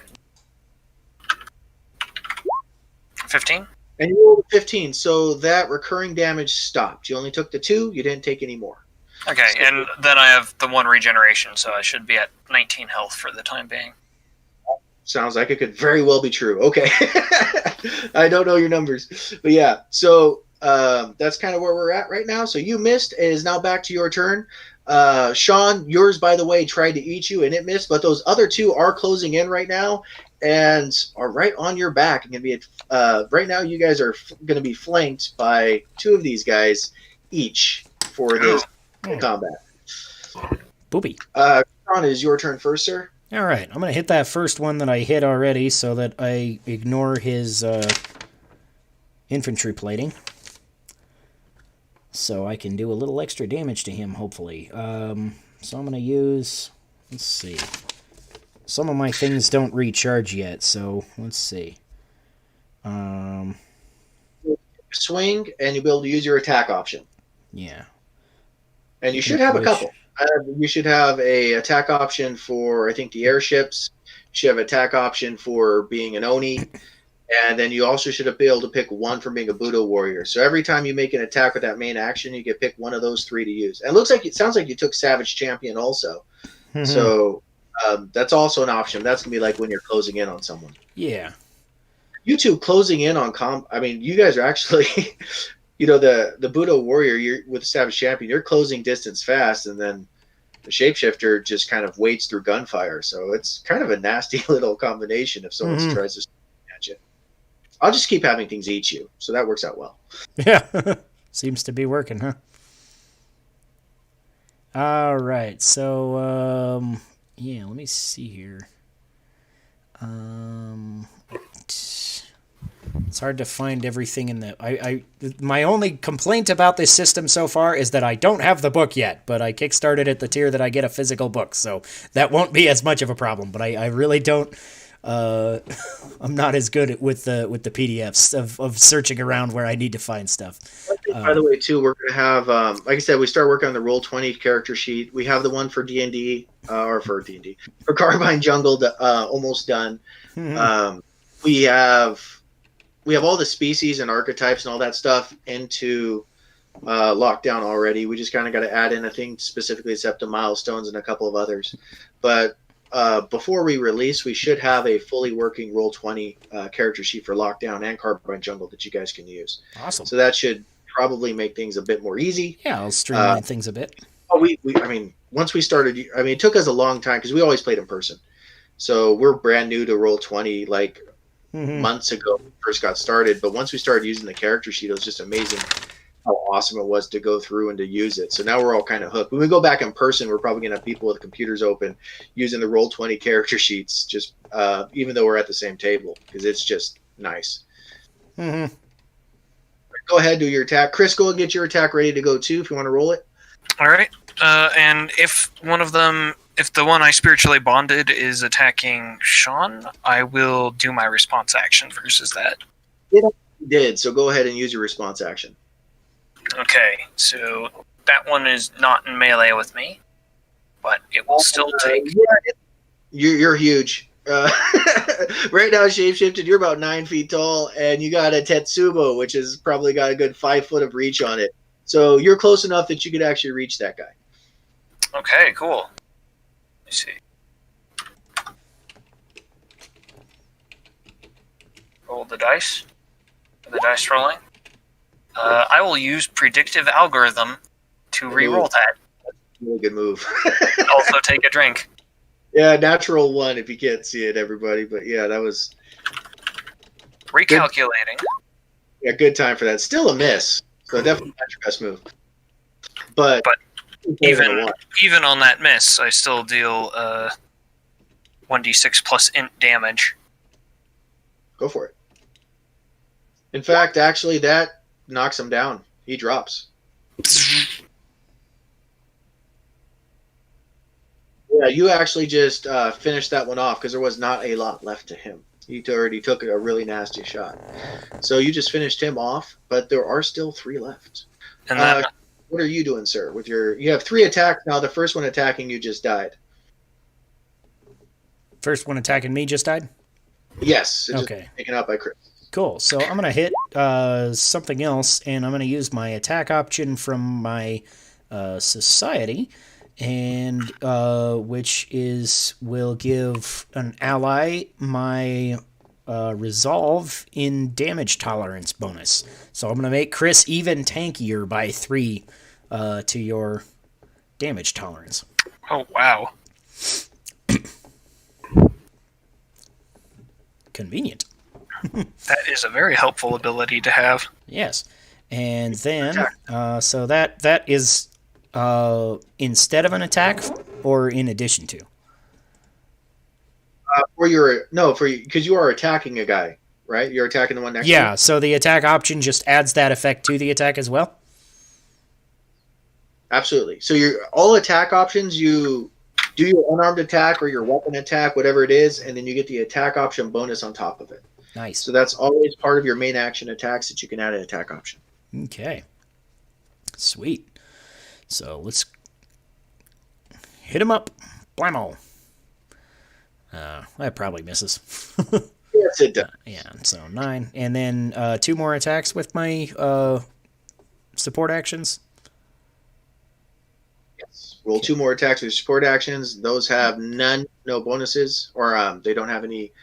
15. And you rolled a 15, so that recurring damage stopped. You only took the 2, you didn't take any more. Okay, and then I have the 1 regeneration, so I should be at 19 health for the time being. Sounds like it could very well be true. Okay. I don't know your numbers. But yeah, so that's kind of where we're at right now. So you missed. It is now back to your turn. Sean, yours, by the way, tried to eat you and it missed, but those other 2 are closing in right now and are right on your back. And be right now, you guys are going to be flanked by 2 of these guys each for this combat. Booby. Sean, it is your turn first, sir. All right, I'm going to hit that first one that I hit already so that I ignore his infantry plating. So I can do a little extra damage to him, hopefully. So I'm going to use... Let's see. Some of my things don't recharge yet, so let's see. Swing, and you'll be able to use your attack option. Yeah. And you should have a couple. You should have a attack option for, I think, the airships. You should have an attack option for being an Oni. And then you also should be able to pick 1 from being a Buddha warrior. So every time you make an attack with that main action, you can pick 1 of those 3 to use. And it sounds like you took Savage Champion also. Mm-hmm. So that's also an option. That's going to be like when you're closing in on someone. Yeah. You 2 closing in on you guys are actually... the Buddha warrior, with the Savage Champion, you're closing distance fast, and then the shapeshifter just kind of waits through gunfire. So it's kind of a nasty little combination if someone tries to at you. I'll just keep having things eat you, so that works out well. Yeah, seems to be working, huh? All right, so yeah, let me see here. It's hard to find everything in the... My only complaint about this system so far is that I don't have the book yet, but I kickstarted at the tier that I get a physical book, so that won't be as much of a problem. But I really don't... I'm not as good with the PDFs of searching around where I need to find stuff. By the way, too, we're going to have, like I said, we start working on the Roll20 character sheet. We have the one for D&D, or for D&D, for Carbine Jungle almost done. Mm-hmm. We have all the species and archetypes and all that stuff into Lockdown already. We just kind of got to add in a thing specifically except the milestones and a couple of others. But before we release, we should have a fully working Roll20 character sheet for Lockdown and Carbine Jungle that you guys can use. Awesome. So that should probably make things a bit more easy. Yeah, I'll streamline things a bit. I mean, once we started, it took us a long time because we always played in person. So we're brand new to Roll20, like months ago when we first got started. But once we started using the character sheet, it was just amazing how awesome it was to go through and to use it. So now we're all kind of hooked. When we go back in person, we're probably going to have people with computers open using the Roll20 character sheets, just even though we're at the same table, because it's just nice. Mm-hmm. Go ahead, do your attack. Chris, go and get your attack ready to go too if you want to roll it. All right. And if the one I spiritually bonded is attacking Sean, I will do my response action versus that. It did, so go ahead and use your response action. Okay, so that one is not in melee with me, but it will still take... Yeah, you're huge. Right now, Shapeshifted, you're about 9 feet tall, and you got a Tetsubo, which has probably got a good 5 foot of reach on it. So you're close enough that you could actually reach that guy. Okay, cool. Let's see. Roll the dice. The dice rolling. I will use predictive algorithm to re-roll that. Really good move. Also take a drink. Yeah, natural 1 if you can't see it, everybody. But yeah, that was... Recalculating. Yeah, good time for that. Still a miss. So definitely not your best move. But even on that miss, I still deal 1d6 plus int damage. Go for it. In fact, actually, that knocks him down. He drops. Yeah, you actually just finished that one off because there was not a lot left to him. He already took a really nasty shot. So you just finished him off, but there are still 3 left. And then, what are you doing, sir? You have 3 attacks now. The first one attacking you just died. First one attacking me just died? Yes. It's okay. Just taken out by Chris. Cool. So I'm going to hit something else, and I'm going to use my attack option from my society, and which will give an ally my resolve in damage tolerance bonus. So I'm going to make Chris even tankier by 3 to your damage tolerance. Oh, wow. Convenient. That is a very helpful ability to have. Yes. And then, so that is instead of an attack or in addition to? Because you are attacking a guy, right? You're attacking the one next to you? Yeah, so the attack option just adds that effect to the attack as well? Absolutely. So all attack options, you do your unarmed attack or your weapon attack, whatever it is, and then you get the attack option bonus on top of it. Nice. So that's always part of your main action attacks that you can add an attack option. Okay. Sweet. So let's hit him up. Blammo. That probably misses. Yes, it does. Yeah, so 9. And then 2 more attacks with my support actions. Yes. Roll 2 more attacks with support actions. Those have no bonuses, or they don't have any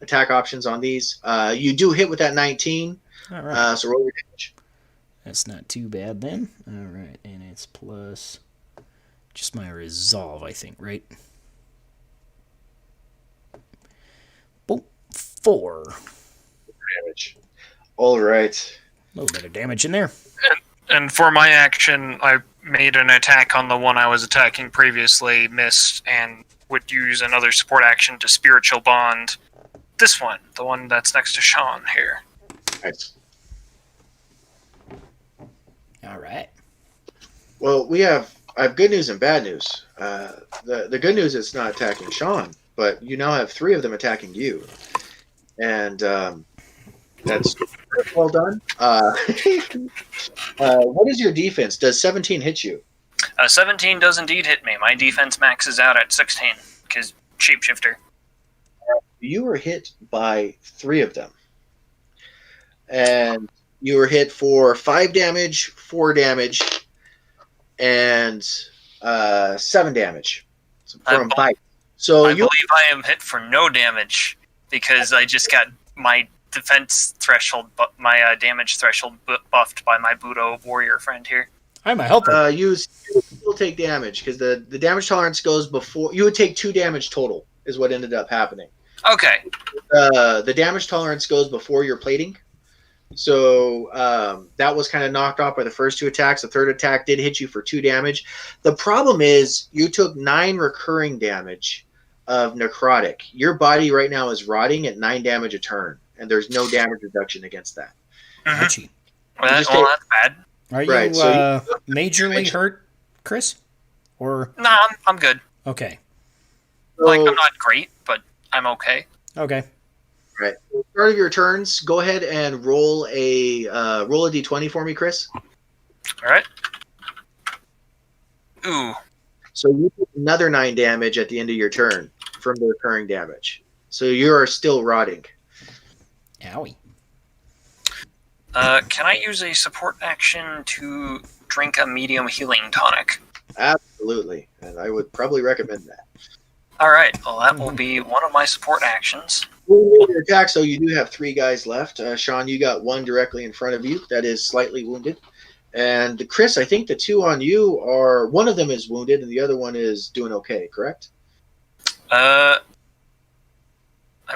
attack options on these. You do hit with that 19. All right. So roll your damage. That's not too bad then. All right, and it's plus just my resolve, I think, right? Boom. 4. Damage. All right. A little bit of damage in there. And for my action, I made an attack on the one I was attacking previously, missed, and would use another support action to spiritual bond this one, the one that's next to Sean here. Nice. All right. Well, I have good news and bad news. The good news is it's not attacking Sean, but you now have 3 of them attacking you, and that's well done. What is your defense? Does 17 hit you? 17 does indeed hit me. My defense maxes out at 16 because shapeshifter. You were hit by 3 of them, and you were hit for 5 damage, 4 damage, and 7 damage from bite. So I believe I am hit for no damage because I just got my defense threshold, my damage threshold buffed by my Budo warrior friend here. I'm a helper. You still take damage because the damage tolerance goes before. You would take 2 damage total is what ended up happening. Okay. The damage tolerance goes before your plating. So that was kind of knocked off by the first 2 attacks. The third attack did hit you for 2 damage. The problem is you took 9 recurring damage of necrotic. Your body right now is rotting at 9 damage a turn, and there's no damage reduction against that. Mm-hmm. Well, that's bad. Are you majorly hurt, Chris? Or no, I'm good. Okay. Like, I'm not great, but I'm okay. Okay. Right. So start of your turns, go ahead and roll a d20 for me, Chris. All right. Ooh. So you take another 9 damage at the end of your turn from the recurring damage. So you are still rotting. Owie. Can I use a support action to drink a medium healing tonic? Absolutely, and I would probably recommend that. All right. Well, that will be one of my support actions. Your attack, so you do have 3 guys left. Sean, you got 1 directly in front of you that is slightly wounded. And Chris, I think the 2 on you are, one of them is wounded and the other one is doing okay, correct? I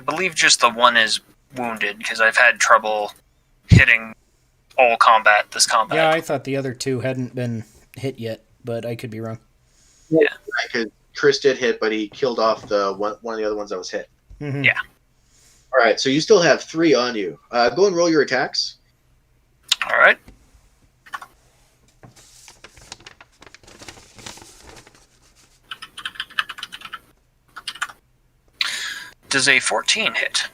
believe just the one is wounded because I've had trouble hitting all combat this combat. Yeah, I thought the other 2 hadn't been hit yet, but I could be wrong. Yeah, because Chris did hit, but he killed off one of the other ones that was hit. Mm-hmm. Yeah. All right, so you still have 3 on you. Go and roll your attacks. All right. Does a 14 hit?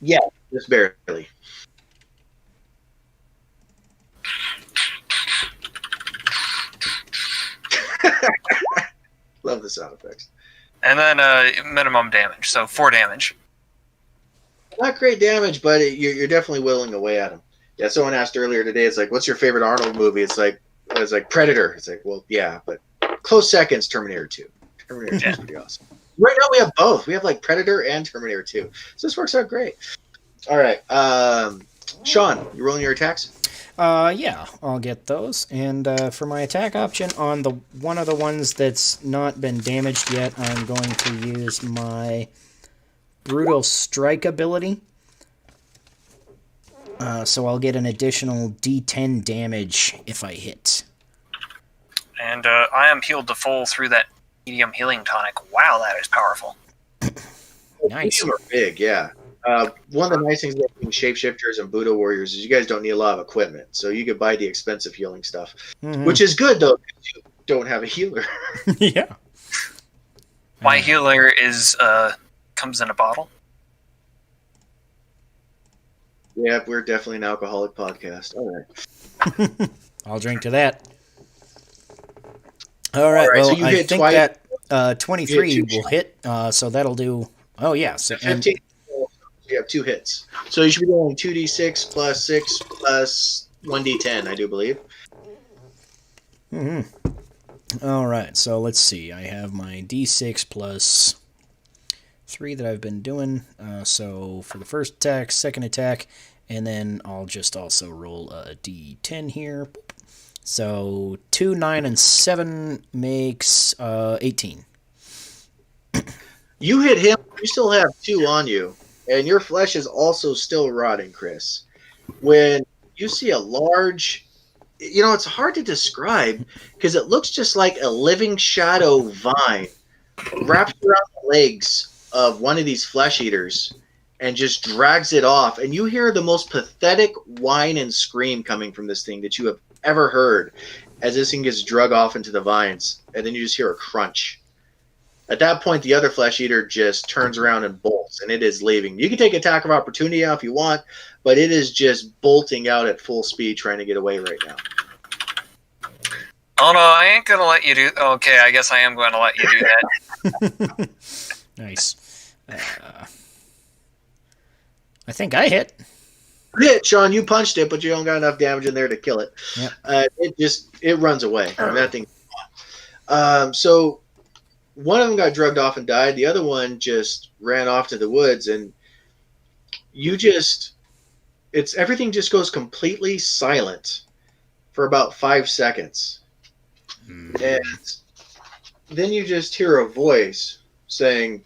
Yeah, just barely. Love the sound effects. And then minimum damage, so 4 damage. Not great damage, but you're definitely whittling away at him. Yeah, someone asked earlier today, it's like, what's your favorite Arnold movie? It's like Predator. It's like, well, yeah, but close seconds, Terminator 2. Terminator 2 is pretty awesome. Right now we have both. We have like Predator and Terminator 2. So this works out great. All right. Sean, you rolling your attacks? Yeah, I'll get those. And for my attack option on the one of the ones that's not been damaged yet, I'm going to use my Brutal Strike ability. So I'll get an additional D10 damage if I hit. And I am healed to full through that medium healing tonic. Wow, that is powerful. Nice. Medium are big, yeah. One of the nice things about being shapeshifters and Buddha warriors is you guys don't need a lot of equipment, so you could buy the expensive healing stuff, which is good though. Because you don't have a healer. Yeah. My healer is comes in a bottle. Yeah, we're definitely an alcoholic podcast. All right. I'll drink to that. All right. Well, so I think twice. That 23 will hit. So that'll do. Oh yeah. So 15. You have 2 hits, so you should be rolling 2d6 plus 6 plus 1d10, I do believe. Mm-hmm. All right. So let's see. I have my d6 plus 3 that I've been doing. So for the first attack, second attack, and then I'll just also roll a d10 here. So 2, 9, and 7 makes 18. You hit him. You still have 2 on you, and your flesh is also still rotting, Chris. When you see a large, it's hard to describe because it looks just like a living shadow vine wrapped around the legs of one of these flesh eaters and just drags it off. And you hear the most pathetic whine and scream coming from this thing that you have ever heard as this thing gets drug off into the vines. And then you just hear a crunch. At that point, the other flesh eater just turns around and bolts, and it is leaving. You can take attack of opportunity out if you want, but it is just bolting out at full speed trying to get away right now. Oh no, I ain't gonna let you do. Okay, I guess I am going to let you do that. Nice. I think I hit. Hit, Sean. You punched it, but you don't got enough damage in there to kill it. Yep. It runs away. I mean, that thing. So one of them got drugged off and died. The other one just ran off to the woods, and everything just goes completely silent for about 5 seconds. And then you just hear a voice saying,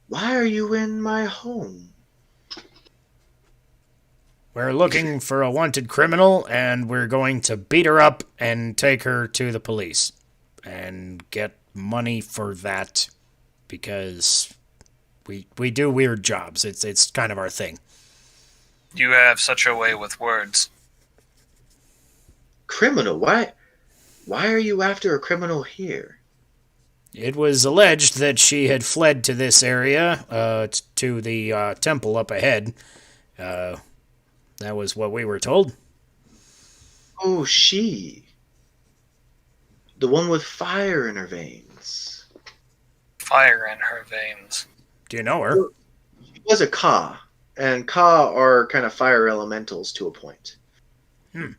"Why are you in my home?" We're looking for a wanted criminal, and we're going to beat her up and take her to the police and get money for that because we do weird jobs. It's kind of our thing. You have such a way with words. Criminal? Why are you after a criminal here? It was alleged that she had fled to this area, to the temple up ahead. That was what we were told. Oh, she. The one with fire in her veins. Fire in her veins. Do you know her? She was a Ka, and Ka are kind of fire elementals to a point. You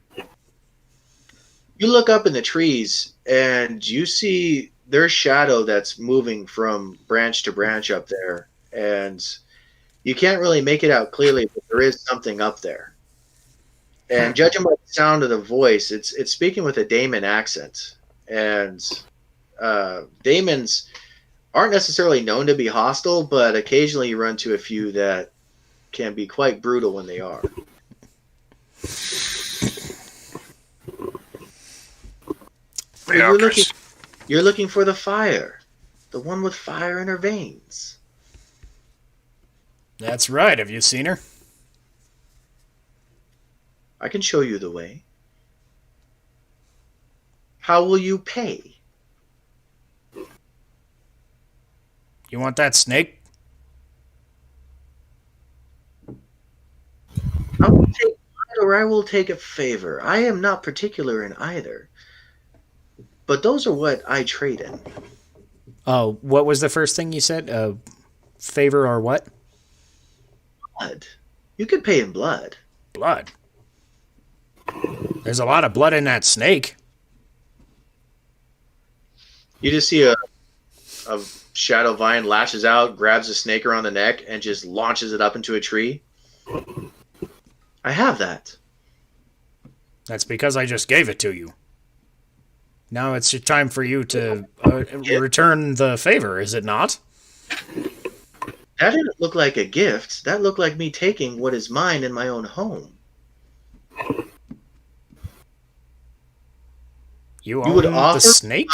look up in the trees, and you see their shadow that's moving from branch to branch up there, and you can't really make it out clearly, but there is something up there. And judging by the sound of the voice, it's speaking with a Daemon accent. And Daemons aren't necessarily known to be hostile, but occasionally you run to a few that can be quite brutal when they are. You're looking for the fire. The one with fire in her veins. That's right. Have you seen her? I can show you the way. How will you pay? You want that snake? I will take blood or I will take a favor. I am not particular in either. But those are what I trade in. Oh, what was the first thing you said? Favor or what? Blood. You could pay in blood. Blood. There's a lot of blood in that snake. You just see a shadow vine lashes out, grabs a snake around the neck, and just launches it up into a tree. I have that. That's because I just gave it to you. Now it's time for you to return the favor, is it not? That didn't look like a gift. That looked like me taking what is mine in my own home. You owned the snake?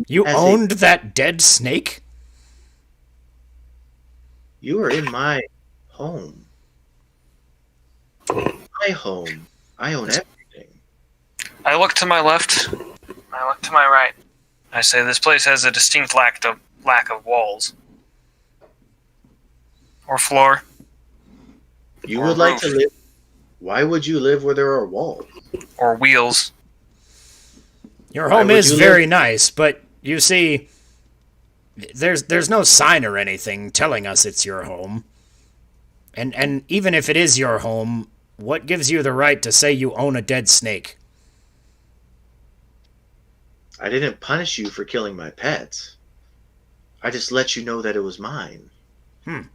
You owned that dead snake? You are in my home. My home. I own everything. I look to my left. I look to my right. I say this place has a distinct lack of walls. Or floor. You would like to live... Why would you live where there are walls? Or wheels. Your home is very nice, but you see, there's no sign or anything telling us it's your home. And even if it is your home, what gives you the right to say you own a dead snake? I didn't punish you for killing my pets. I just let you know that it was mine. You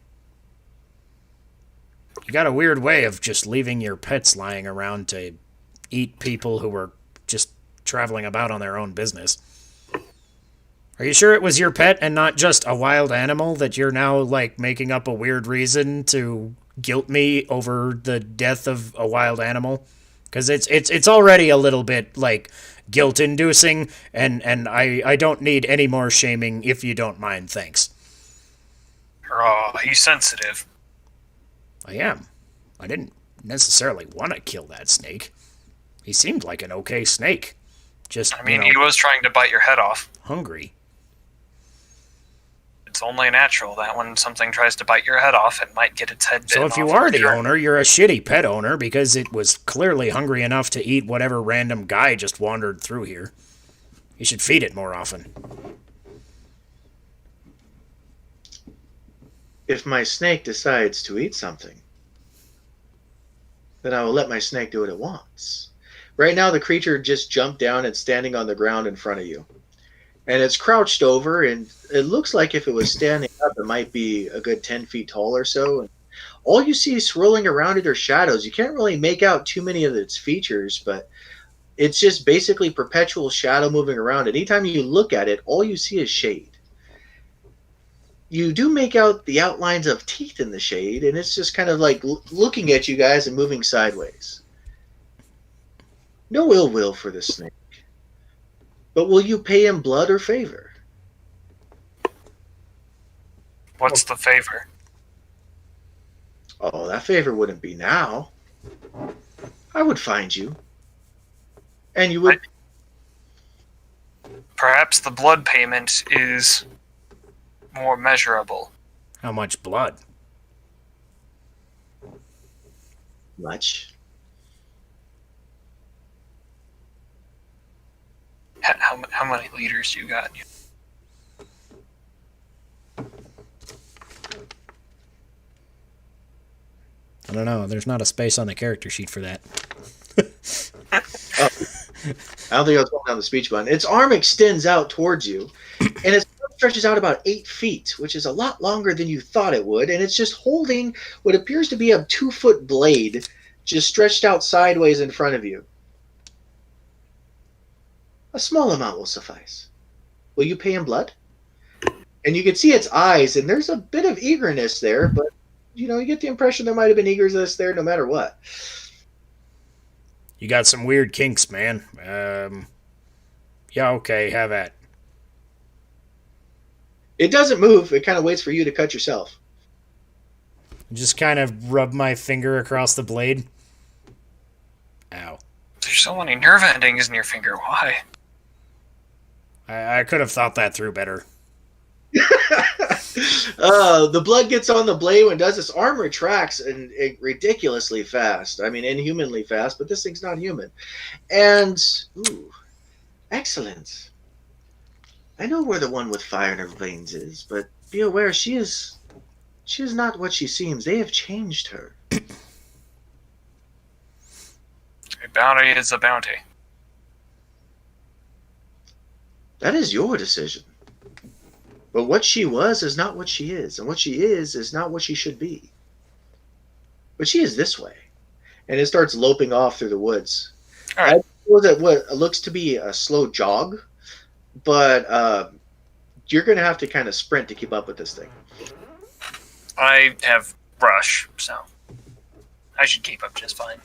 got a weird way of just leaving your pets lying around to eat people who were just traveling about on their own business. Are you sure it was your pet and not just a wild animal that you're now, like, making up a weird reason to guilt me over the death of a wild animal? Because it's already a little bit, like, guilt-inducing, and I don't need any more shaming if you don't mind, thanks. Oh, he's sensitive. I am. I didn't necessarily want to kill that snake. He seemed like an okay snake. Just, I mean, he was trying to bite your head off. hungry. It's only natural that when something tries to bite your head off, it might get its head bitten off. So if you are the owner, you're a shitty pet owner because it was clearly hungry enough to eat whatever random guy just wandered through here. You should feed it more often. If my snake decides to eat something, then I will let my snake do what it wants. Right now, the creature just jumped down and standing on the ground in front of you. And it's crouched over, and it looks like if it was standing up, it might be a good 10 feet tall or so. And all you see swirling around it are shadows. You can't really make out too many of its features, but it's just basically perpetual shadow moving around. Anytime you look at it, all you see is shade. You do make out the outlines of teeth in the shade, and it's just kind of like looking at you guys and moving sideways. No ill will for the snake. But will you pay him blood or favor? What's the favor? Oh, that favor wouldn't be now. I would find you. And you would... Perhaps the blood payment is more measurable. How much blood? Much. How many liters you got? I don't know. There's not a space on the character sheet for that. Oh. I don't think I was going down the speech button. Its arm extends out towards you, and its arm stretches out about 8 feet, which is a lot longer than you thought it would, and it's just holding what appears to be a 2-foot blade just stretched out sideways in front of you. A small amount will suffice. Will you pay in blood? And you can see its eyes, and there's a bit of eagerness there, but you get the impression there might have been eagerness there no matter what. You got some weird kinks, man. Yeah, okay, have at. It doesn't move. It kind of waits for you to cut yourself. Just kind of rub my finger across the blade. Ow. There's so many nerve endings in your finger. Why? I could have thought that through better. The blood gets on the blade when it does. Its arm retracts and ridiculously fast. I mean, inhumanly fast, but this thing's not human. And, ooh, excellent. I know where the one with fire in her veins is, but be aware she is not what she seems. They have changed her. A bounty is a bounty. That is your decision. But what she was is not what she is, and what she is not what she should be. But she is this way. And it starts loping off through the woods. All right. I know that what looks to be a slow jog, but you're going to have to kind of sprint to keep up with this thing. I have brush, so I should keep up just fine.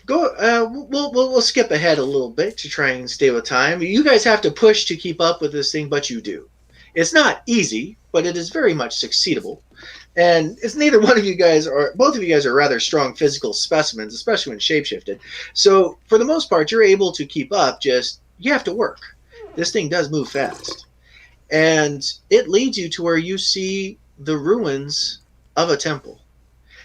We'll skip ahead a little bit to try and stay with time. You guys have to push to keep up with this thing, but you do. It's not easy, but it is very much succeedable. And it's neither one of you guys, or both of you guys are rather strong physical specimens, especially when shapeshifted. So for the most part, you're able to keep up, just you have to work. This thing does move fast. And it leads you to where you see the ruins of a temple.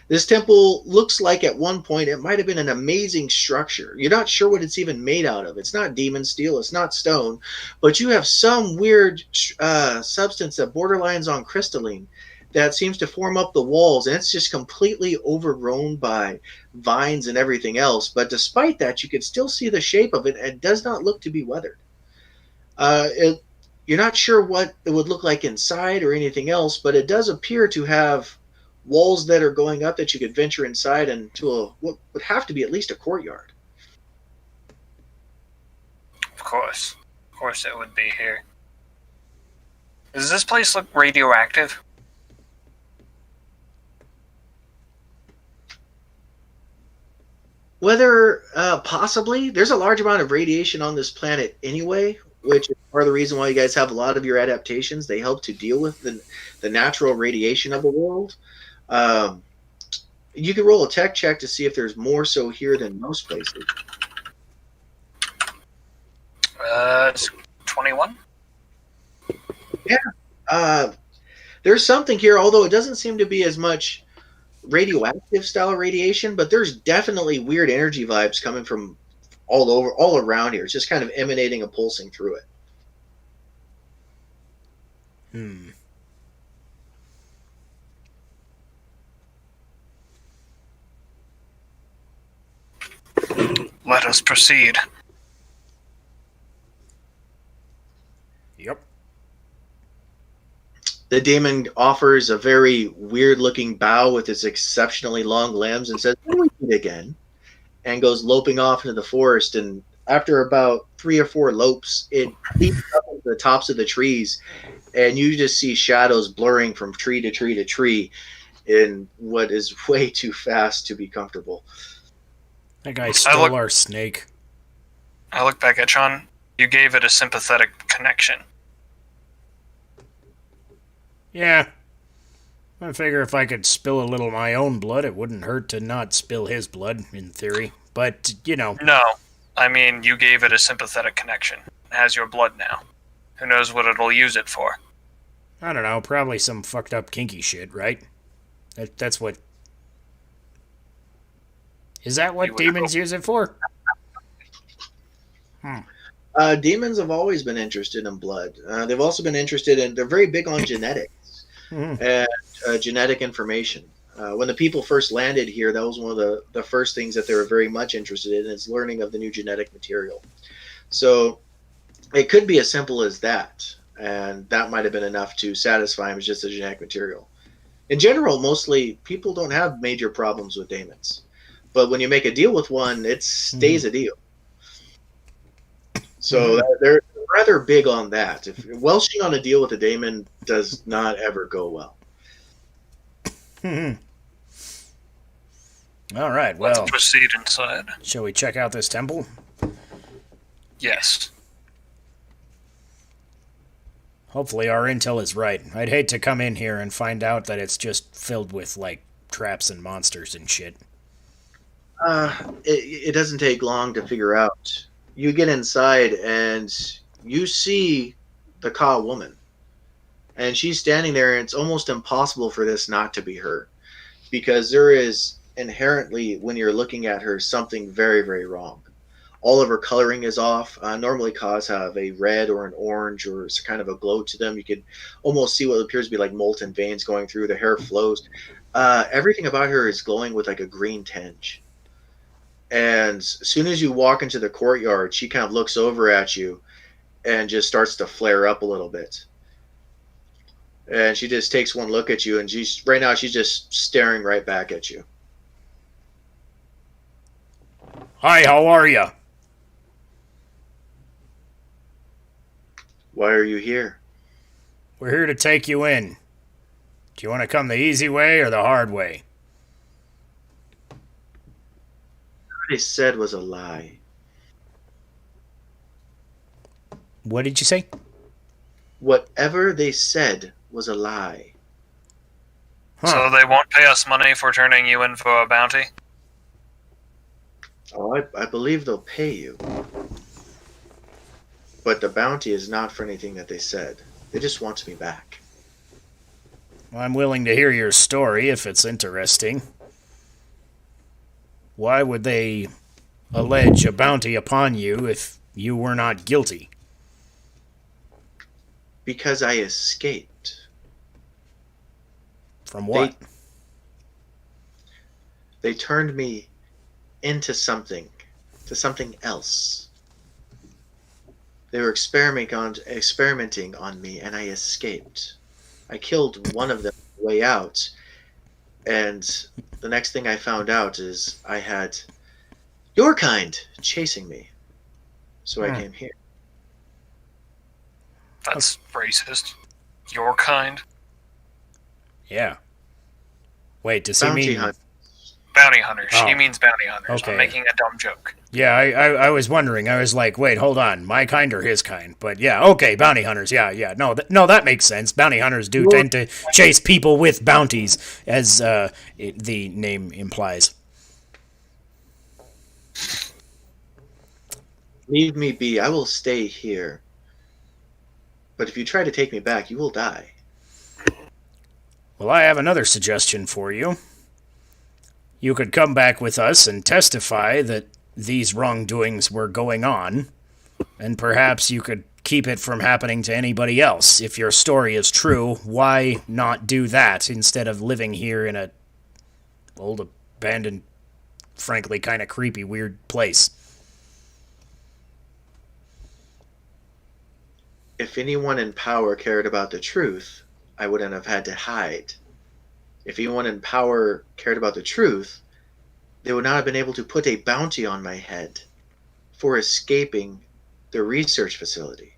This temple looks like at one point it might have been an amazing structure. You're not sure what it's even made out of. It's not demon steel. It's not stone. But you have some weird substance that borderlines on crystalline that seems to form up the walls. And it's just completely overgrown by vines and everything else. But despite that, you can still see the shape of it. And it does not look to be weathered. You're not sure what it would look like inside or anything else. But it does appear to have walls that are going up that you could venture inside into what would have to be at least a courtyard. Of course it would be here. Does this place look radioactive? Whether possibly, there's a large amount of radiation on this planet anyway. which is part of the reason why you guys have a lot of your adaptations. They help to deal with the natural radiation of the world. Um, you can roll a tech check to see if there's more so here than most places. It's 21. Yeah. There's something here, although it doesn't seem to be as much radioactive style radiation, but there's definitely weird energy vibes coming from all around here. It's just kind of emanating and pulsing through it. Let us proceed. Yep. The demon offers a very weird-looking bow with its exceptionally long limbs and says, "When we meet again," and goes loping off into the forest. And after about 3 or 4 lopes, it leaps up into the tops of the trees, and you just see shadows blurring from tree to tree to tree in what is way too fast to be comfortable. That guy stole our snake. I look back at Sean. You gave it a sympathetic connection. Yeah. I figure if I could spill a little of my own blood, it wouldn't hurt to not spill his blood, in theory. But, you know. No. I mean, you gave it a sympathetic connection. It has your blood now. Who knows what it'll use it for? I don't know, probably some fucked up kinky shit, right? That's what... Is that what demons use it for? Demons have always been interested in blood. They've also been interested in... They're very big on genetics and genetic information. When the people first landed here, that was one of the first things that they were very much interested in, is learning of the new genetic material. So it could be as simple as that, and that might have been enough to satisfy him as just a genetic material. In general, mostly people don't have major problems with demons. But when you make a deal with one, it stays a deal. So they're rather big on that. If welshing on a deal with a daemon does not ever go well. All right, well. Let's proceed inside. Shall we check out this temple? Yes. Hopefully our intel is right. I'd hate to come in here and find out that it's just filled with, like, traps and monsters and shit. It doesn't take long to figure out. You get inside and you see the Ka woman. And she's standing there, and it's almost impossible for this not to be her. Because there is inherently, when you're looking at her, something very, very wrong. All of her coloring is off. Normally Kas have a red or an orange or some kind of a glow to them. You can almost see what appears to be like molten veins going through. The hair flows. Everything about her is glowing with like a green tinge. And as soon as you walk into the courtyard, she kind of looks over at you and just starts to flare up a little bit. And she just takes one look at you, and right now she's just staring right back at you. Hi, how are you? Why are you here? We're here to take you in. Do you want to come the easy way or the hard way? What they said was a lie. What did you say? Whatever they said was a lie. So they won't pay us money for turning you in for a bounty? Oh, I believe they'll pay you. But the bounty is not for anything that they said. They just want me back. I'm willing to hear your story if it's interesting. Why would they allege a bounty upon you if you were not guilty? Because I escaped. From what? They turned me into something else. They were experimenting on me, and I escaped. I killed one of them on the way out, and the next thing I found out is I had your kind chasing me. So I came here. That's racist. Your kind? Yeah. Wait, does he mean... Bounty hunters. Oh. She means bounty hunters. Okay. I'm making a dumb joke. Yeah, I was wondering. I was like, wait, hold on, my kind or his kind? But yeah, okay, bounty hunters. Yeah. No, that makes sense. Bounty hunters do tend to chase people with bounties, as the name implies. Leave me be. I will stay here. But if you try to take me back, you will die. Well, I have another suggestion for you. You could come back with us and testify that these wrongdoings were going on, and perhaps you could keep it from happening to anybody else. If your story is true, why not do that instead of living here in a old, abandoned, frankly kind of creepy, weird place? If anyone in power cared about the truth, I wouldn't have had to hide. If anyone in power cared about the truth, they would not have been able to put a bounty on my head for escaping the research facility.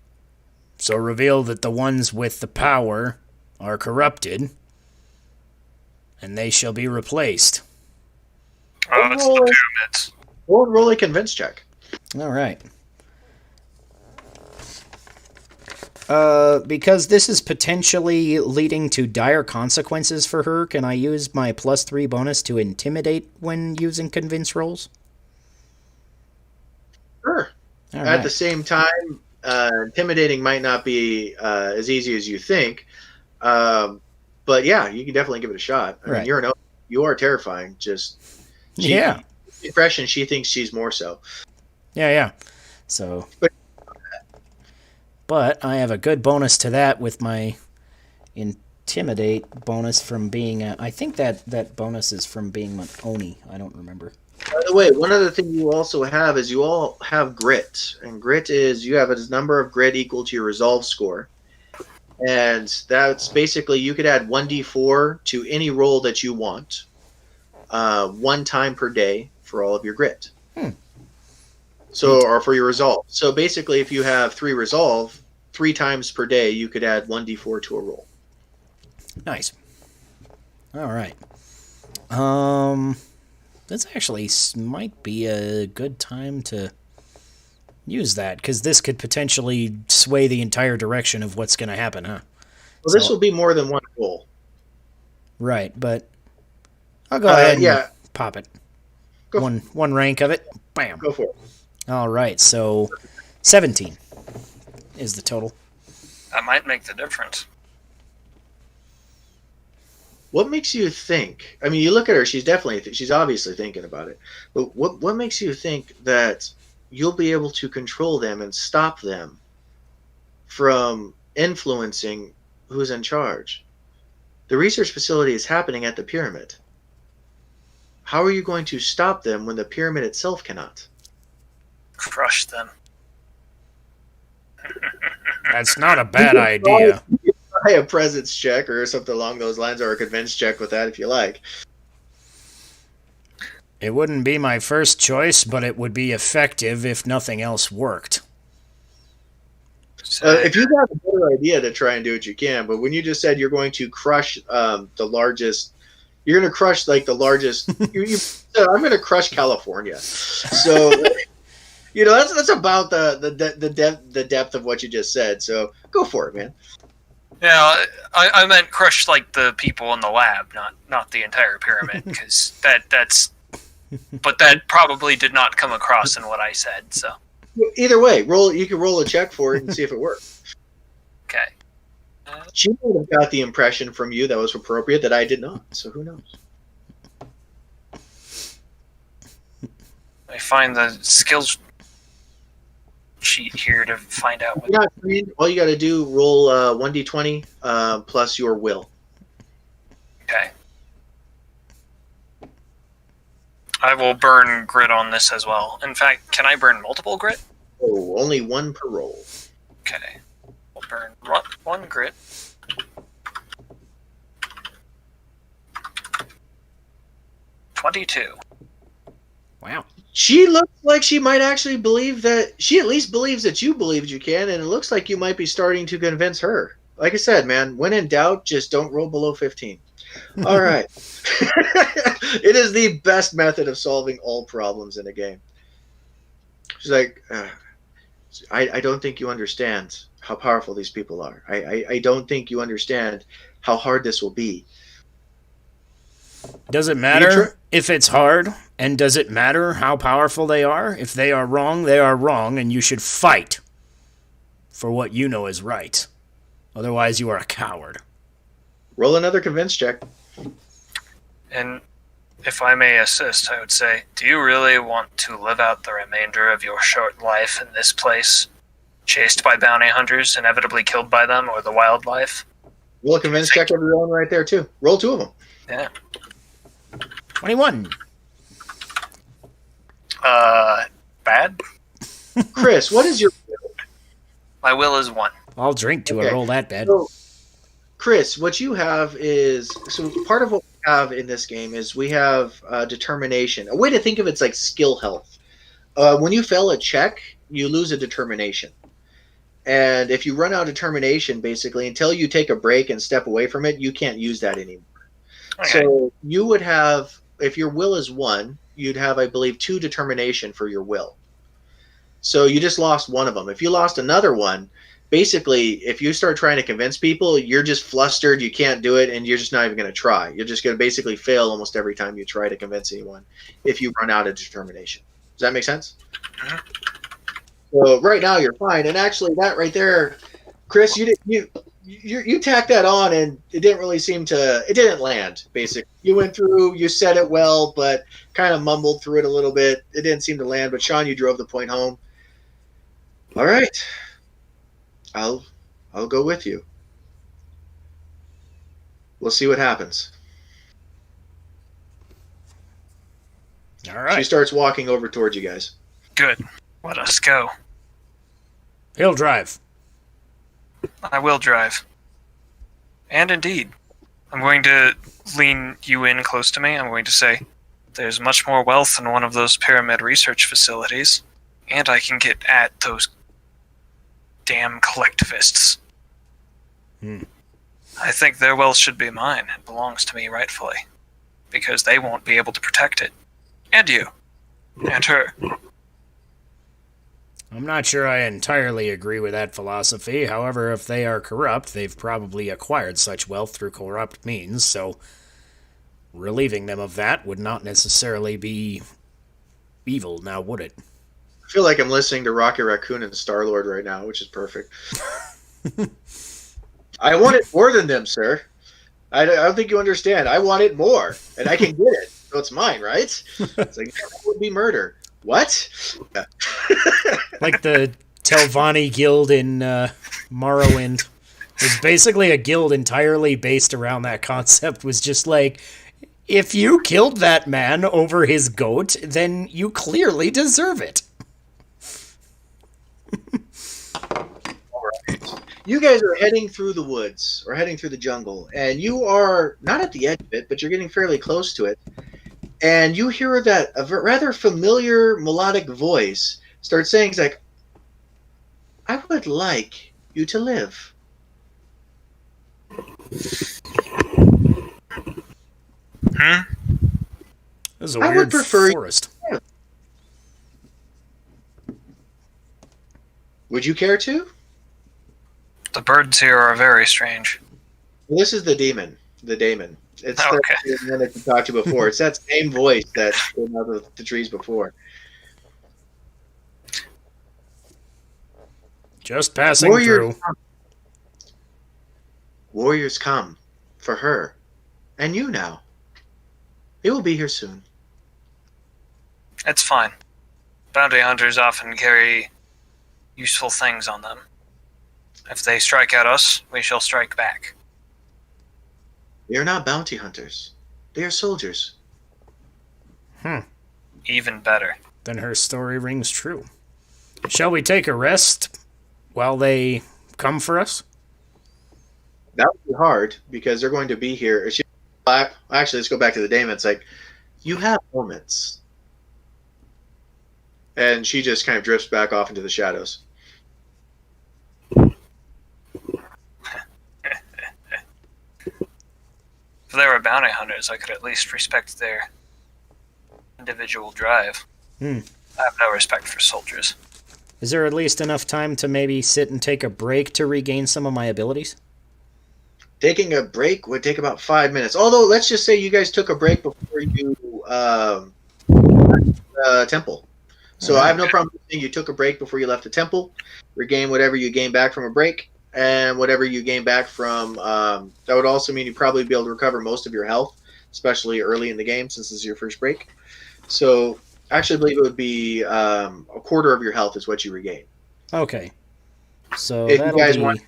So reveal that the ones with the power are corrupted, and they shall be replaced. Oh, it's the pyramids. We'll roll a convince check. All right. Because this is potentially leading to dire consequences for her, can I use my +3 bonus to intimidate when using convince rolls? Sure. At the same time, intimidating might not be as easy as you think. But yeah, you can definitely give it a shot. I mean, you are terrifying. Impression, she thinks she's more so. Yeah. So... But I have a good bonus to that with my intimidate bonus from being I think that bonus is from being an Oni. I don't remember. By the way, one other thing you also have is you all have grit. And grit is you have a number of grit equal to your resolve score. And that's basically you could add 1d4 to any roll that you want. 1 time per day for all of your grit. So, or for your resolve. So basically, if you have 3 resolve, 3 times per day, you could add 1d4 to a roll. Nice. All right. This actually might be a good time to use that, because this could potentially sway the entire direction of what's going to happen, huh? Well, this will be more than 1 roll. Right, but I'll go ahead and pop it. Go one rank of it. Bam. Go for it. All right, so 17 is the total. That might make the difference. What makes you think? I mean, you look at her; she's obviously thinking about it. But what makes you think that you'll be able to control them and stop them from influencing who's in charge? The research facility is happening at the pyramid. How are you going to stop them when the pyramid itself cannot? Crush them. That's not a bad idea. Try a presence check or something along those lines, or a convince check with that if you like. It wouldn't be my first choice, but it would be effective if nothing else worked. If you have a better idea to try and do what you can, but when you just said you're going to crush the largest, you're going to crush like the largest. I'm going to crush California. So. You know, that's about the depth of what you just said. So go for it, man. Yeah, I meant crush like the people in the lab, not the entire pyramid, because that's. But that probably did not come across in what I said. So either way, you can roll a check for it and see if it works. Okay. She would have got the impression from you that was appropriate that I did not. So who knows? I find the skills sheet here to find out. All you got to do roll 1d20 plus your will. Okay. I will burn grit on this as well. In fact, can I burn multiple grit? Oh, only 1 per roll. Okay. We'll burn one grit. $22. Wow. She looks like she might actually believe that she at least believes that you believed you can, and it looks like you might be starting to convince her. Like I said, man, when in doubt, just don't roll below 15. All right. It is the best method of solving all problems in a game. She's like, I don't think you understand how powerful these people are. I don't think you understand how hard this will be. Does it matter if it's hard? And does it matter how powerful they are? If they are wrong, they are wrong, and you should fight for what you know is right. Otherwise, you are a coward. Roll another convince check. And if I may assist, I would say, do you really want to live out the remainder of your short life in this place, chased by bounty hunters, inevitably killed by them, or the wildlife? Roll a convince check of your own right there, too. Roll 2 of them. Yeah. 21. Bad? Chris, what is your will? My will is 1. I'll drink to a roll that bad. So, Chris, what you have is... So part of what we have in this game is we have determination. A way to think of it's like skill health. When you fail a check, you lose a determination. And if you run out of determination, basically, until you take a break and step away from it, you can't use that anymore. Okay. So you would have... If your will is 1, you'd have, I believe, 2 determination for your will. So you just lost one of them. If you lost another one, basically, if you start trying to convince people, you're just flustered, you can't do it, and you're just not even going to try. You're just going to basically fail almost every time you try to convince anyone if you run out of determination. Does that make sense? Mm-hmm. So right now you're fine. And actually, that right there, Chris, you tacked that on, and it didn't really seem to. It didn't land. Basically, you went through, you said it well, but kind of mumbled through it a little bit. It didn't seem to land. But Sean, you drove the point home. All right, I'll go with you. We'll see what happens. All right. She starts walking over towards you guys. Good. Let us go. He'll drive. I will drive. And indeed, I'm going to lean you in close to me. I'm going to say, there's much more wealth in one of those pyramid research facilities, and I can get at those damn collectivists. I think their wealth should be mine. It belongs to me rightfully, because they won't be able to protect it. And you. And her. I'm not sure I entirely agree with that philosophy. However, if they are corrupt, they've probably acquired such wealth through corrupt means, so relieving them of that would not necessarily be evil, now would it? I feel like I'm listening to Rocket Raccoon and Star-Lord right now, which is perfect. I want it more than them, sir. I don't think you understand. I want it more, and I can get it, so it's mine, right? It's like, that would be murder. What? Yeah. Like the Telvanni Guild in Morrowind. It's basically a guild entirely based around that concept. Was just like, if you killed that man over his goat, then you clearly deserve it. You guys are heading through the woods, or heading through the jungle, and you are not at the edge of it, but you're getting fairly close to it. And you hear that a rather familiar melodic voice start saying, it's like, I would like you to live. This is a weird forest. Would you care to? The birds here are very strange. Well, this is the demon. The daemon. It's okay. The one that you talked to before. It's that same voice that came out of the trees before. Just passing through. Warriors come for her. And you now. They will be here soon. It's fine. Bounty hunters often carry useful things on them. If they strike at us, we shall strike back. They are not bounty hunters. They are soldiers. Even better. Then her story rings true. Shall we take a rest while they come for us? That would be hard, because they're going to be here. Actually, let's go back to the daemon. It's like, you have moments. And she just kind of drifts back off into the shadows. If they were bounty hunters, I could at least respect their individual drive. I have no respect for soldiers. Is there at least enough time to maybe sit and take a break to regain some of my abilities? Taking a break would take about 5 minutes. Although, let's just say you guys took a break before you temple. So I have no problem saying you took a break before you left the temple. Regain whatever you gain back from a break, and whatever you gain back from that would also mean you'd probably be able to recover most of your health, especially early in the game since this is your first break. So I actually believe it would be a quarter of your health is what you regain. Okay. So if that'll you guys be... want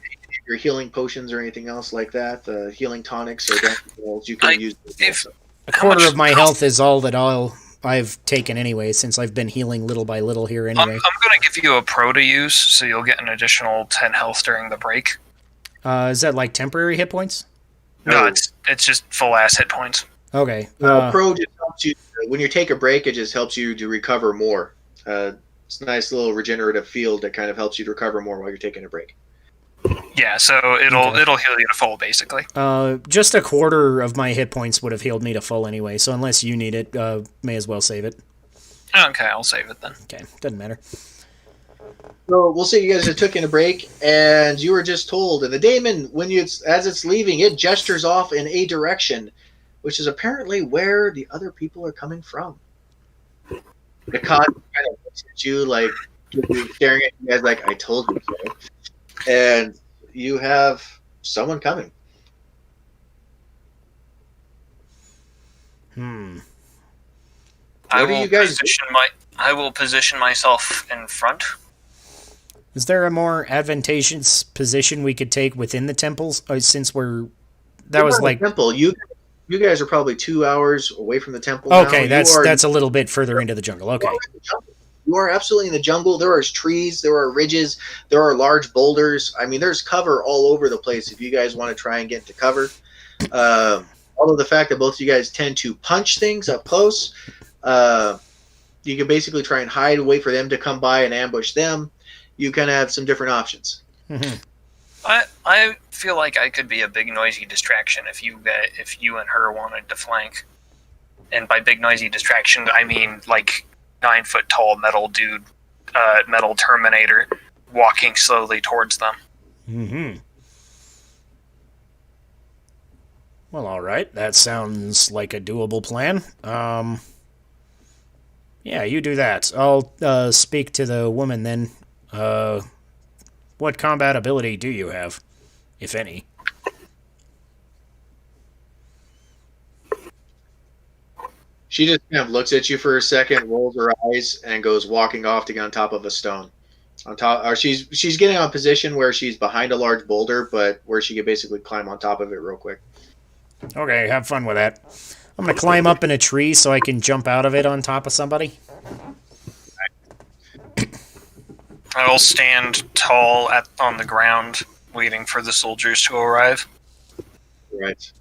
your healing potions or anything else like that, healing tonics or balls, you can use those also. A quarter of my health is all that I've taken anyway, since I've been healing little by little here anyway. I'm going to give you a pro to use, so you'll get an additional 10 health during the break. Is that like temporary hit points? No, it's just full ass hit points. Okay. Pro just helps you, when you take a break, it just helps you to recover more. It's a nice little regenerative field that kind of helps you to recover more while you're taking a break. Yeah, so it'll heal you to full, basically. Just a quarter of my hit points would have healed me to full anyway, so unless you need it, may as well save it. Okay, I'll save it then. Okay, doesn't matter. So we'll say you guys have taken a break, and you were just told, and the daemon, as it's leaving, it gestures off in a direction, which is apparently where the other people are coming from. The con kind of looks at you like, staring at you guys like, I told you so. And you have someone coming. I will position myself in front. Is there a more advantageous position we could take within the temples? Since that was like temple. You guys are probably 2 hours away from the temple. Okay, now. that's a little bit further into the jungle. Okay. You are absolutely in the jungle. There are trees, there are ridges, there are large boulders. I mean, there's cover all over the place if you guys want to try and get into cover. Although the fact that both of you guys tend to punch things up close, you can basically try and hide, wait for them to come by and ambush them. You kind of have some different options. Mm-hmm. I feel like I could be a big noisy distraction if you and her wanted to flank. And by big noisy distraction, I mean like 9-foot tall metal dude, metal Terminator, walking slowly towards them. Mm-hmm. Well, all right. That sounds like a doable plan. Yeah, you do that. I'll speak to the woman then. What combat ability do you have, if any? She just kind of looks at you for a second, rolls her eyes, and goes walking off to get on top of a stone. Or she's getting on a position where she's behind a large boulder, but where she could basically climb on top of it real quick. Okay, have fun with that. I'm gonna climb up in a tree so I can jump out of it on top of somebody. I'll stand tall on the ground, waiting for the soldiers to arrive. Right.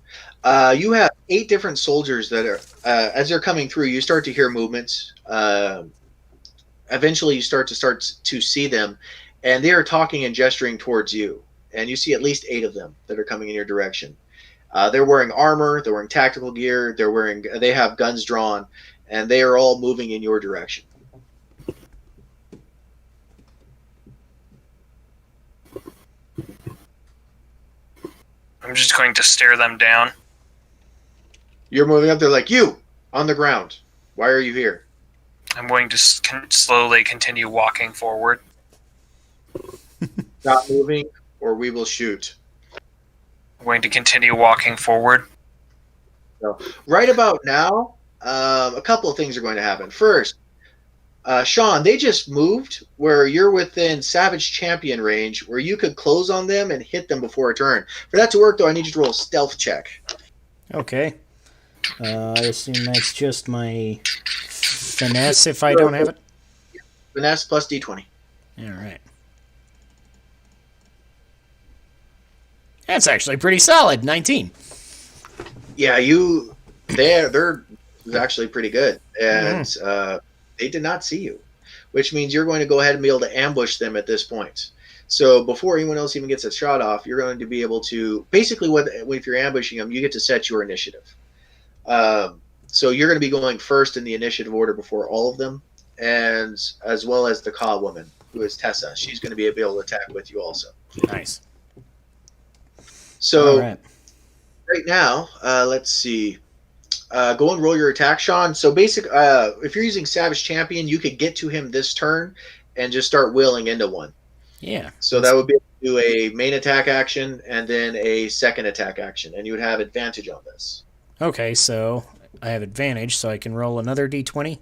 You have 8 different soldiers that are, as they're coming through, you start to hear movements. Eventually, you start to see them, and they are talking and gesturing towards you. And you see at least 8 of them that are coming in your direction. They're wearing armor, they're wearing tactical gear, they have guns drawn, and they are all moving in your direction. I'm just going to stare them down. You're moving up there like, you, on the ground. Why are you here? I'm going to slowly continue walking forward. Stop moving, or we will shoot. I'm going to continue walking forward. So, right about now, a couple of things are going to happen. First, Sean, they just moved where you're within Savage Champion range, where you could close on them and hit them before a turn. For that to work, though, I need you to roll a stealth check. Okay. I assume that's just my finesse if I don't have it? Finesse plus D20. All right. That's actually pretty solid, 19. Yeah, they're actually pretty good, and they did not see you, which means you're going to go ahead and be able to ambush them at this point. So before anyone else even gets a shot off, you're going to be able to basically, if you're ambushing them, you get to set your initiative. So you're going to be going first in the initiative order before all of them. and as well as the Ka woman, who is Tessa. She's going to be able to attack with you also. Nice. So, All right. right now, let's see. Go and roll your attack, Sean. So, if you're using Savage Champion, you could get to him this turn and just start willing into one. Yeah. So that would be do a main attack action and then a second attack action, and you would have advantage on this. Okay, so I have advantage, so I can roll another d20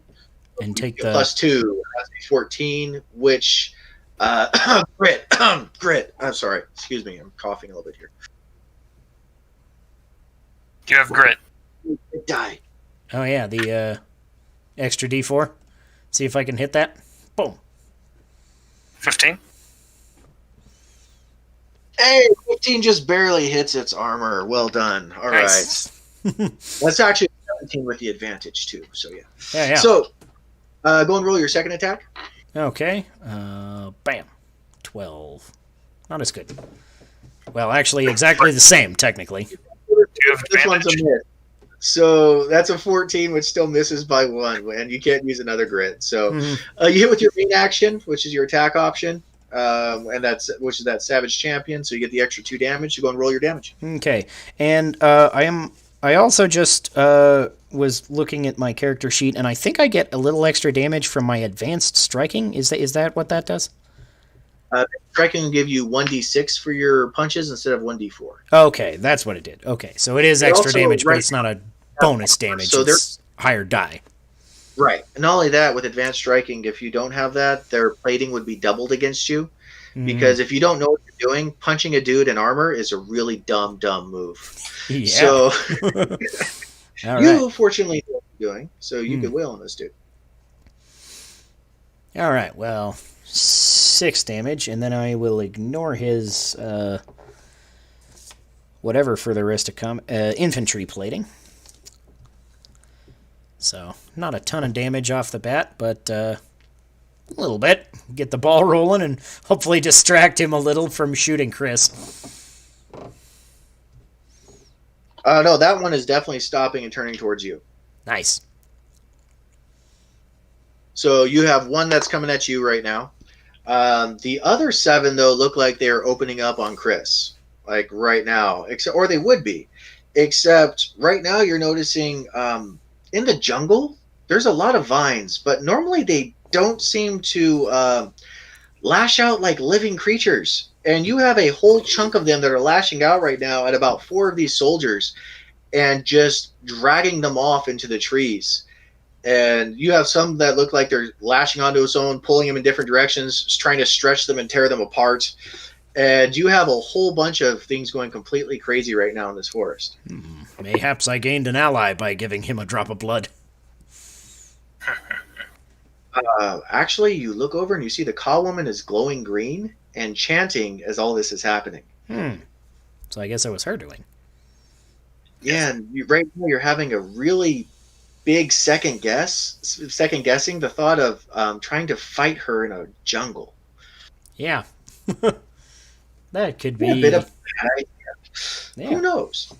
and take the +2. That's a 14, which grit. Grit. I'm sorry. Excuse me. I'm coughing a little bit here. You have grit. Die. Oh yeah, the extra d4. See if I can hit that. Boom. 15. Hey, 15 just barely hits its armor. Well done. All Nice. right. That's actually 17 with the advantage too. So yeah. Yeah. So go and roll your second attack. Okay. Bam. 12. Not as good. Well, actually, exactly the same, technically. You have This one's a advantage. miss. So that's a 14, which still misses by 1, and you can't use another grit. So you hit with your main action, which is your attack option, which is that Savage Champion. So you get the extra 2 damage. You go and roll your damage. Okay. And I also just was looking at my character sheet, and I think I get a little extra damage from my advanced striking. Is that what that does? Striking will give you 1d6 for your punches instead of 1d4. Okay, that's what it did. Okay, so it is extra damage, but it's not a bonus damage. So it's higher die. Right. And not only that, with advanced striking, if you don't have that, their plating would be doubled against you. Because if you don't know what you're doing, punching a dude in armor is a really dumb move. Yeah. So All you right. fortunately know what you're doing, so you could will on this dude. All right, well, 6 damage, and then I will ignore his whatever for the rest of infantry plating. So, not a ton of damage off the bat, but a little bit. Get the ball rolling and hopefully distract him a little from shooting Chris. No, that one is definitely stopping and turning towards you. Nice. So you have one that's coming at you right now. The other 7, though, look like they're opening up on Chris, like right now. Or they would be. Except right now you're noticing in the jungle, there's a lot of vines, but normally they don't seem to lash out like living creatures. And you have a whole chunk of them that are lashing out right now at about 4 of these soldiers and just dragging them off into the trees. And you have some that look like they're lashing onto its own, pulling them in different directions, trying to stretch them and tear them apart. And you have a whole bunch of things going completely crazy right now in this forest. Mayhaps I gained an ally by giving him a drop of blood. Actually, you look over and you see the Ka woman is glowing green and chanting as all this is happening. So I guess it was her doing. Yeah, and right now you're having a really big second guessing the thought of trying to fight her in a jungle. Yeah. That could be... Yeah, a bit of... Yeah. Who knows?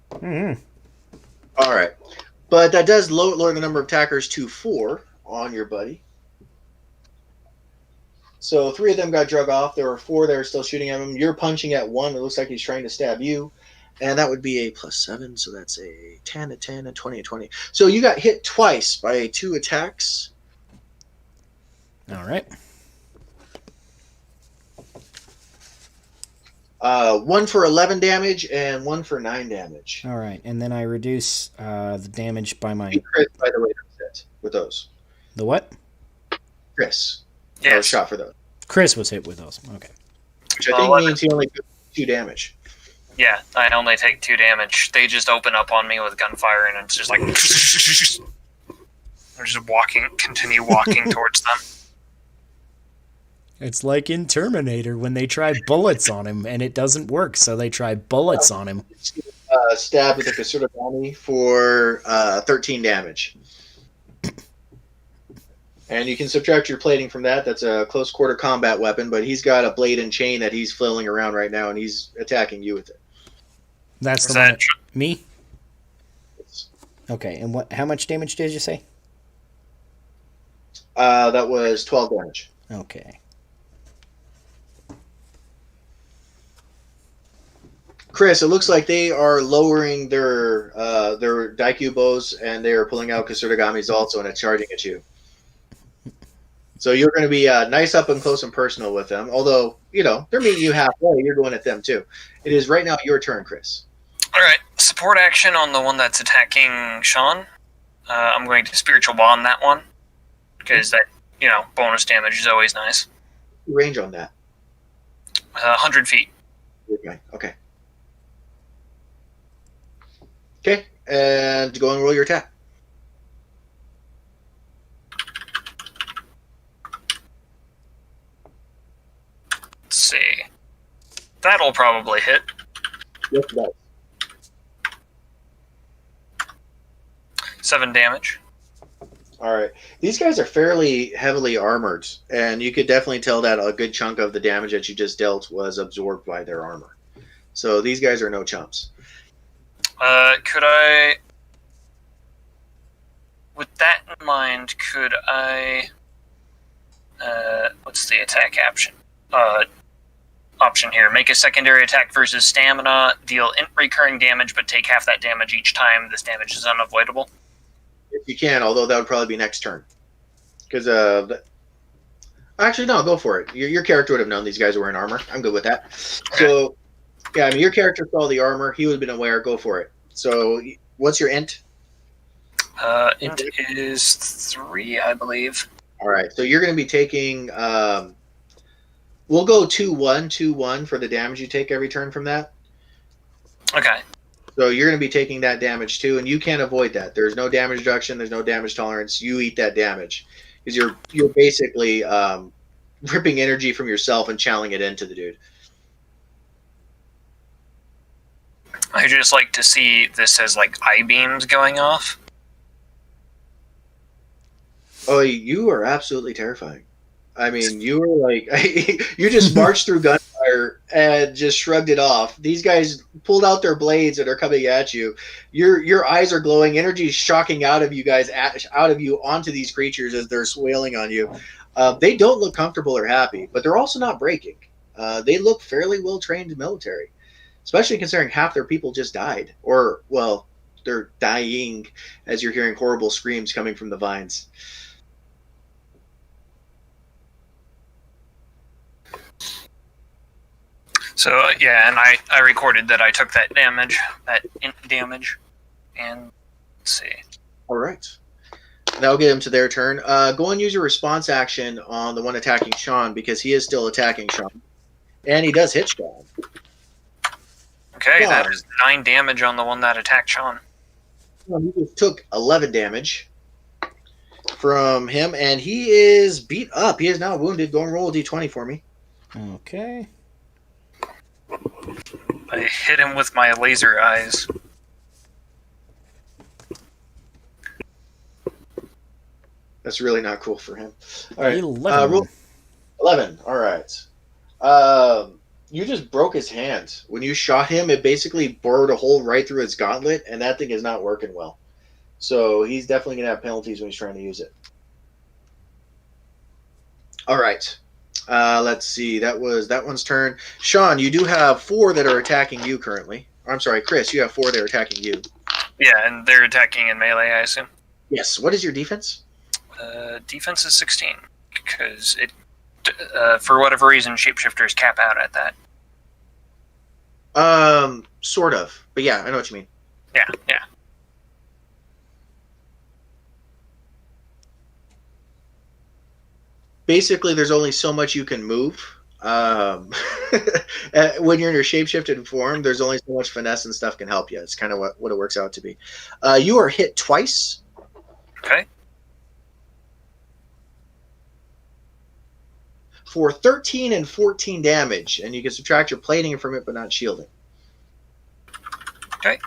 Mm-hmm. All right. But that does lower the number of attackers to 4 on your buddy. So 3 of them got drug off. There were 4 that are still shooting at him. You're punching at 1. It looks like he's trying to stab you. And that would be a +7. So that's a 10, a 10, a 20, a 20. So you got hit twice by 2 attacks. All right. 1 for 11 damage and 1 for 9 damage. All right. And then I reduce the damage by my... Chris, by the way, that's it with those. The what? Chris. Yes. Shot for those. Chris was hit with those. Okay. Which I think means he only took 2 damage. Yeah, I only take 2 damage. They just open up on me with gunfire, and it's just like... I'm just continue walking towards them. It's like in Terminator when they try bullets on him and it doesn't work, so they try bullets on him. Stabbed with a Caserta Bounty for 13 damage. And you can subtract your plating from that. That's a close quarter combat weapon, but he's got a blade and chain that he's flailing around right now, and he's attacking you with it. That's the one. Me? Okay, and how much damage did you say? That was 12 damage. Okay. Chris, it looks like they are lowering their Daikyu bows, and they are pulling out Kasuragami's also, and it's charging at you. So you're going to be nice up and close and personal with them. Although, they're meeting you halfway. You're going at them, too. It is right now your turn, Chris. All right. Support action on the one that's attacking Sean. I'm going to Spiritual Bond that one. Because that, bonus damage is always nice. Range on that? 100 feet. Okay. Okay, and go and roll your attack. Let's see. That'll probably hit. Yes, it does. 7 damage. All right. These guys are fairly heavily armored, and you could definitely tell that a good chunk of the damage that you just dealt was absorbed by their armor. So these guys are no chumps. Could I... With that in mind, could I... what's the attack option? Option here. Make a secondary attack versus stamina. Deal recurring damage, but take half that damage each time. This damage is unavoidable. If you can, although that would probably be next turn. Because, actually, no, go for it. Your character would have known these guys were in armor. I'm good with that. Okay. So, yeah, your character saw the armor. He would have been aware. Go for it. So, what's your int? Int is 3, I believe. All right. So, you're going to be taking... we'll go 2-1, 2-1 for the damage you take every turn from that. Okay. So you're going to be taking that damage too, and you can't avoid that. There's no damage reduction. There's no damage tolerance. You eat that damage because you're basically ripping energy from yourself and channeling it into the dude. I just like to see this as like eye beams going off. Oh, you are absolutely terrifying. I mean, you were like you just marched through gunfire and just shrugged it off. These guys pulled out their blades and are coming at you. Your eyes are glowing. Energy is shocking out of you guys, out of you onto these creatures as they're swailing on you. They don't look comfortable or happy, but they're also not breaking. They look fairly well trained military, especially considering half their people just died, or well, they're dying as you're hearing horrible screams coming from the vines. So, yeah, and I recorded that I took that damage, that int damage, and let's see. All right. That'll get him to their turn. Go and use your response action on the one attacking Sean, because he is still attacking Sean. And he does hit Sean. Okay, that is 9 damage on the one that attacked Sean. He just took 11 damage from him, and he is beat up. He is now wounded. Go and roll a d20 for me. Okay. I hit him with my laser eyes. That's really not cool for him. All right. 11. 11. All right. You just broke his hand. When you shot him, it basically bored a hole right through his gauntlet, and that thing is not working well. So he's definitely going to have penalties when he's trying to use it. All right. Let's see. That one's turn. Sean, you do have 4 that are attacking you currently. I'm sorry, Chris, you have 4 that are attacking you. Yeah, and they're attacking in melee, I assume. Yes. What is your defense? Defense is 16, because it, for whatever reason, shapeshifters cap out at that. Sort of. But yeah, I know what you mean. Yeah. Basically, there's only so much you can move. When you're in your shapeshifted form, there's only so much finesse and stuff can help you. It's kind of what it works out to be. You are hit twice. Okay. For 13 and 14 damage, and you can subtract your plating from it, but not shielding. Okay.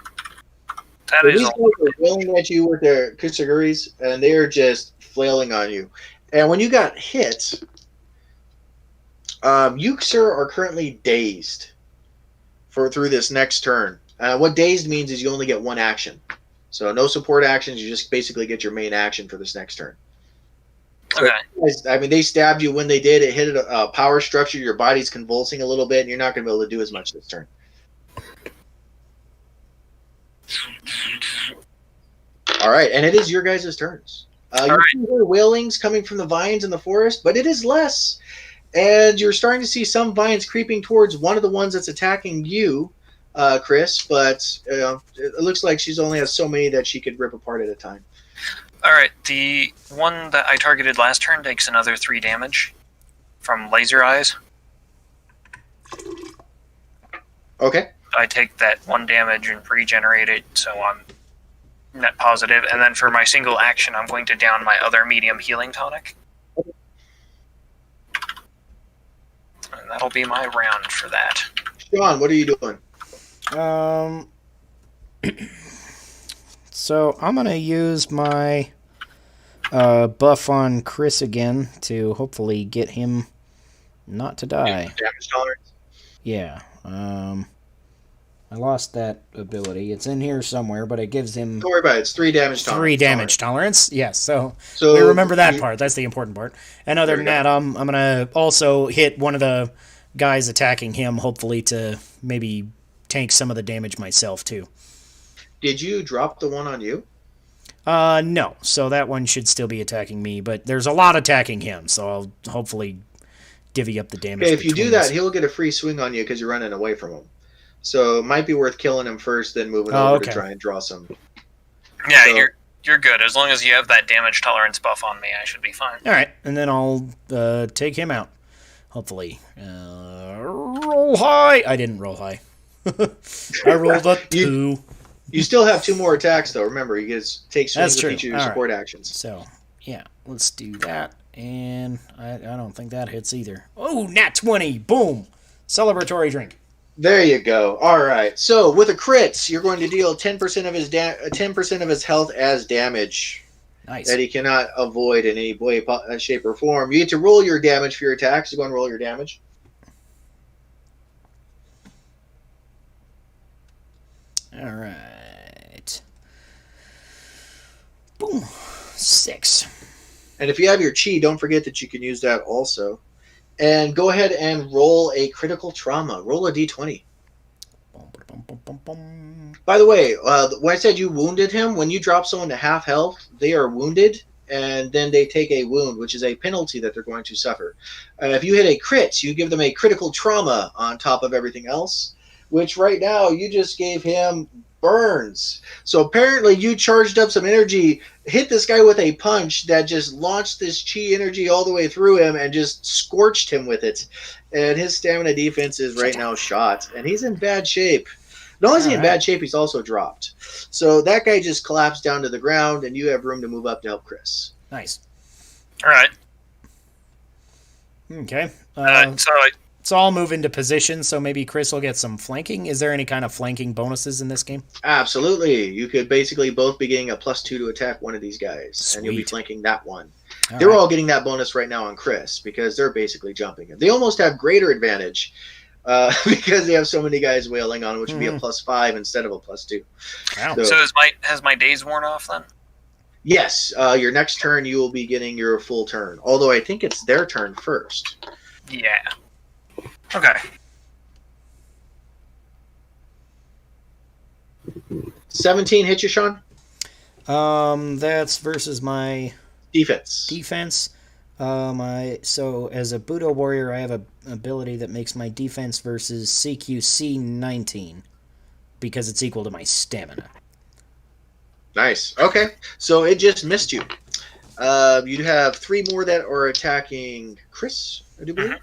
So these guys are wailing at you with their kusaguris, and they are just flailing on you. And when you got hit, you, sir, are currently dazed through this next turn. What dazed means is you only get 1 action. So no support actions, you just basically get your main action for this next turn. Okay. I mean, they stabbed you when they did. It hit a power structure. Your body's convulsing a little bit, and you're not going to be able to do as much this turn. All right, and it is your guys' turns. You see hear wailings coming from the vines in the forest, but it is less. And you're starting to see some vines creeping towards one of the ones that's attacking you, Chris, but it looks like she's only has so many that she could rip apart at a time. Alright, the one that I targeted last turn takes another 3 damage from laser eyes. Okay. I take that 1 damage and regenerate it, so I'm net positive. And then for my single action, I'm going to down my other medium healing tonic. And that'll be my round for that. Sean, what are you doing? So I'm going to use my buff on Chris again to hopefully get him not to die. Damage tolerance? Yeah. I lost that ability. It's in here somewhere, but it gives him... Don't worry about it. It's 3 damage tolerance. 3 damage tolerance. Yes, so we remember that part. That's the important part. And other than that, I'm going to also hit one of the guys attacking him, hopefully to maybe tank some of the damage myself, too. Did you drop the one on you? No. So that one should still be attacking me, but there's a lot attacking him, so I'll hopefully divvy up the damage. Okay, if you do that, he'll get a free swing on you because you're running away from him. So it might be worth killing him first, then moving over to try and draw some. Yeah, so, you're good. As long as you have that damage tolerance buff on me, I should be fine. All right, and then I'll take him out, hopefully. Roll high! I didn't roll high. I rolled a 2. You still have 2 more attacks, though. Remember, you guys take swings with each of your support actions. So, yeah, let's do that. And I don't think that hits either. Oh, nat 20! Boom! Celebratory drink. There you go. All right. So with a crit, you're going to deal 10% of his 10% of his health as damage. Nice. That he cannot avoid in any way, shape, or form. You get to roll your damage for your attacks. So go and roll your damage. All right. Boom. 6. And if you have your chi, don't forget that you can use that also. And go ahead and roll a critical trauma. Roll a d20. By the way, when I said you wounded him, when you drop someone to half health, they are wounded, and then they take a wound, which is a penalty that they're going to suffer. If you hit a crit, you give them a critical trauma on top of everything else, which right now you just gave him burns. So apparently you charged up some energy, hit this guy with a punch that just launched this chi energy all the way through him and just scorched him with it. And his stamina defense is right now shot, and he's in bad shape. Not only is he in bad shape, he's also dropped. So that guy just collapsed down to the ground, and you have room to move up to help Chris. Nice. All right. Okay. So I'll move into position, so maybe Chris will get some flanking. Is there any kind of flanking bonuses in this game? Absolutely. You could basically both be getting a +2 to attack one of these guys, Sweet. and you'll be flanking that one. They're all getting that bonus right now on Chris because they're basically jumping him. They almost have greater advantage because they have so many guys wailing on, which would be a +5 instead of a +2. Wow. So has my days worn off then? Yes. Your next turn, you will be getting your full turn. Although I think it's their turn first. Yeah. Okay. 17 hit you, Sean? That's versus my defense. So as a Budo warrior, I have an ability that makes my defense versus CQC 19 because it's equal to my stamina. Nice. Okay. So it just missed you. You have 3 more that are attacking Chris, I do believe.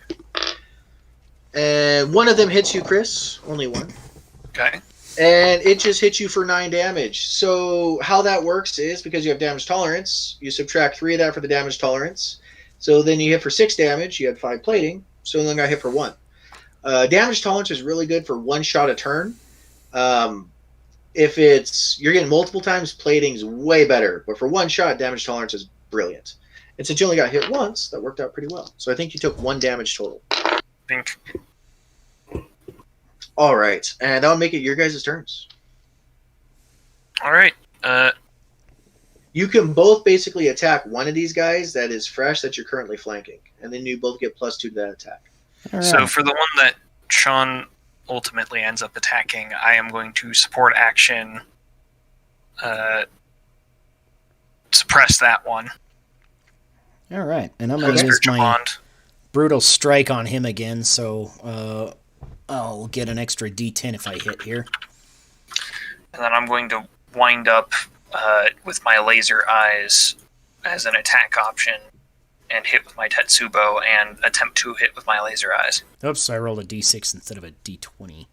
And one of them hits you, Chris. Only one. Okay. And it just hits you for 9 damage. So how that works is because you have damage tolerance, you subtract 3 of that for the damage tolerance. So then you hit for 6 damage. You had 5 plating. So you only got hit for 1. Damage tolerance is really good for 1 shot a turn. If you're getting multiple times, plating's way better. But for 1 shot, damage tolerance is brilliant. And since you only got hit once, that worked out pretty well. So I think you took 1 damage total. Think. All right, and that'll make it your guys' turns. All right. You can both basically attack one of these guys that is fresh that you're currently flanking, and then you both get +2 to that attack. All right. So for the one that Sean ultimately ends up attacking, I am going to support action, suppress that one. All right, and I'm going to use my Bond. brutal strike on him again, so I'll get an extra D10 if I hit here. And then I'm going to wind up with my laser eyes as an attack option and hit with my Tetsubo and attempt to hit with my laser eyes. Oops, I rolled a D6 instead of a D20.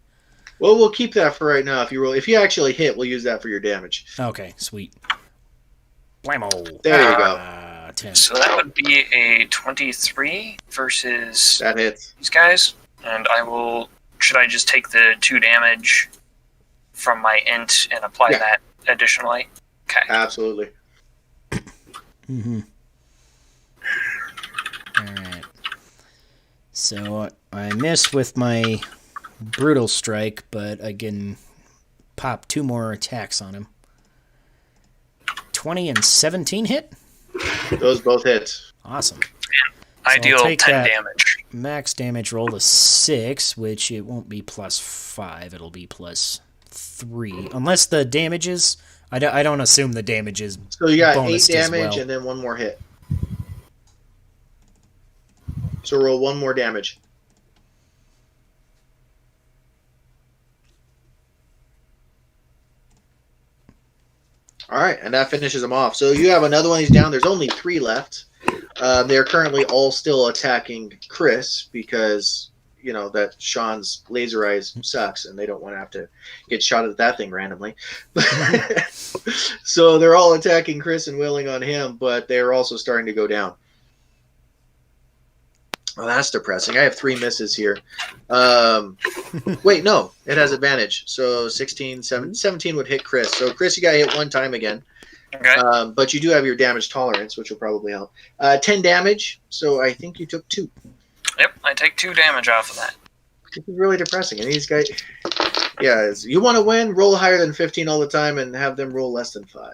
Well, we'll keep that for right now. If you actually hit, we'll use that for your damage. Okay, sweet. Blammo. There you go. 10. So that would be a 23 versus That hits. these guys. And should I just take the 2 damage from my int and apply that additionally? Okay. Absolutely. Mm-hmm. Alright. So I miss with my brutal strike, but I can pop 2 more attacks on him. 20 and 17 hit? Those both hit. Awesome. I So deal I'll take 10 that damage. max damage roll of 6, which it won't be +5, it'll be +3. Unless the damage is... I don't assume the damage is So you got 8 bonused as damage well. and then 1 more hit. So roll 1 more damage. All right, and that finishes him off. So you have another one. He's down. There's only 3 left. They're currently all still attacking Chris because that Sean's laser eyes sucks, and they don't want to have to get shot at that thing randomly. So they're all attacking Chris and willing on him, but they're also starting to go down. Oh, that's depressing. I have 3 misses here. Wait, no. It has advantage. So 16, 17 would hit Chris. So, Chris, you got to hit 1 time again. Okay. But you do have your damage tolerance, which will probably help. 10 damage. So, I think you took 2. Yep, I take 2 damage off of that. This is really depressing. And these guys... Yeah, you want to win? Roll higher than 15 all the time and have them roll less than 5.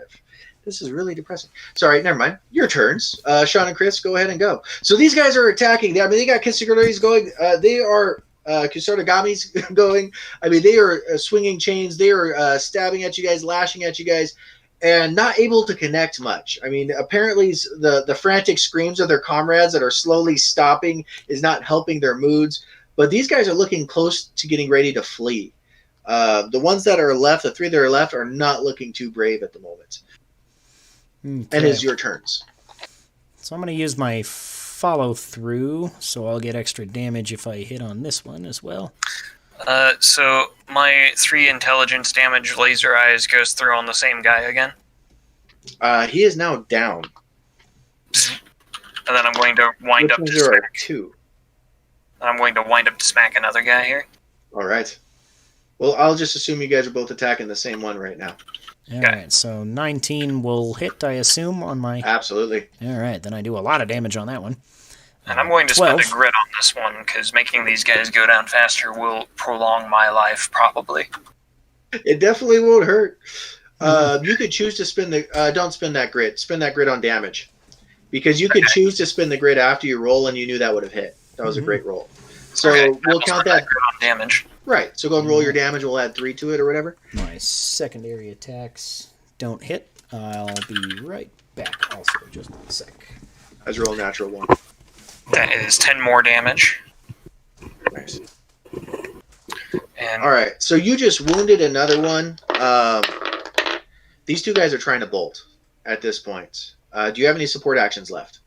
This is really depressing. Sorry, never mind. Your turns. Sean and Chris, go ahead and go. So these guys are attacking. They got Kisaguraris going. They are Kusaragamis going. They are swinging chains. They are stabbing at you guys, lashing at you guys, and not able to connect much. Apparently the frantic screams of their comrades that are slowly stopping is not helping their moods. But these guys are looking close to getting ready to flee. The ones that are left, the 3 that are left, are not looking too brave at the moment. Okay. And it's your turns. So I'm going to use my follow through, so I'll get extra damage if I hit on this one as well. So my 3 intelligence damage laser eyes goes through on the same guy again. He is now down. And then I'm going to wind up to smack. 2. I'm going to wind up to smack another guy here. All right. Well, I'll just assume you guys are both attacking the same one right now. All right, so 19 will hit, I assume, on my... Absolutely. All right, then I do a lot of damage on that one. And I'm going to 12. spend a grit on this one, because making these guys go down faster will prolong my life, probably. It definitely won't hurt. You could choose to spin the... don't spin that grit. Spin that grit on damage. Because you could choose to spin the grit after you roll, and you knew that would have hit. That was a great roll. So we'll count that... Grit on damage. Right. So go and roll your damage. We'll add 3 to it or whatever. My secondary attacks don't hit. I'll be right back also, just a sec. As roll a natural 1. That is 10 more damage. Nice. And All right. So you just wounded another one. These 2 guys are trying to bolt at this point. Do you have any support actions left?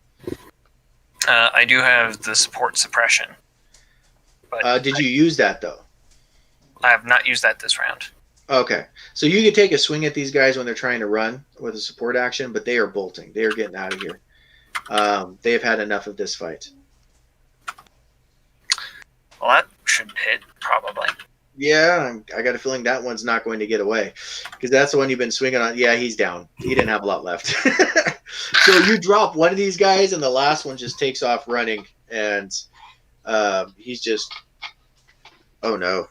I do have the support suppression. But Did you use that, though? I have not used that this round. Okay. So you can take a swing at these guys when they're trying to run with a support action, but they are bolting. They are getting out of here. They have had enough of this fight. Well, that should hit, probably. Yeah, I got a feeling that one's not going to get away. Because that's the one you've been swinging on. Yeah, he's down. He didn't have a lot left. So you drop one of these guys, and the last one just takes off running. And he's just... Oh, no.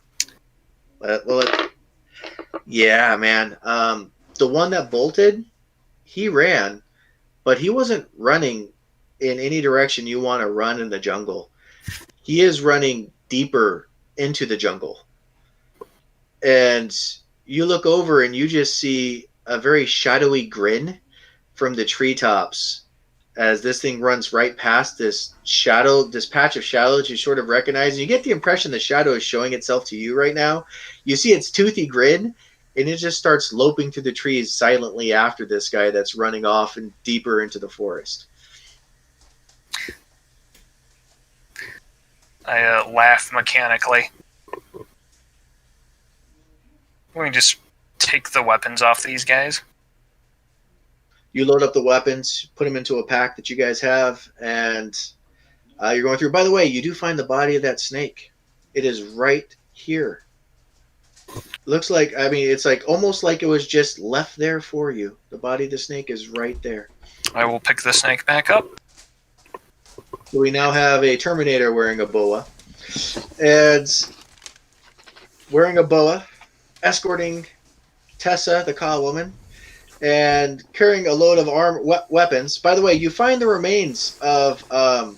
Yeah, man. The one that bolted, he ran, but he wasn't running in any direction you want to run in the jungle. He is running deeper into the jungle. And you look over and you just see a very shadowy grin from the treetops as this thing runs right past this patch of shadow that you sort of recognize. And you get the impression the shadow is showing itself to you right now. You see its toothy grin, and it just starts loping through the trees silently after this guy that's running off and deeper into the forest. I laugh mechanically. We can just take the weapons off these guys. You load up the weapons, put them into a pack that you guys have, and you're going through. By the way, you do find the body of that snake. It is right here. Looks like, it's like almost like it was just left there for you. The body of the snake is right there. I will pick the snake back up. So we now have a Terminator wearing a boa. And wearing a boa, escorting Tessa, the Ka woman, and carrying a load of weapons. By the way, you find the remains of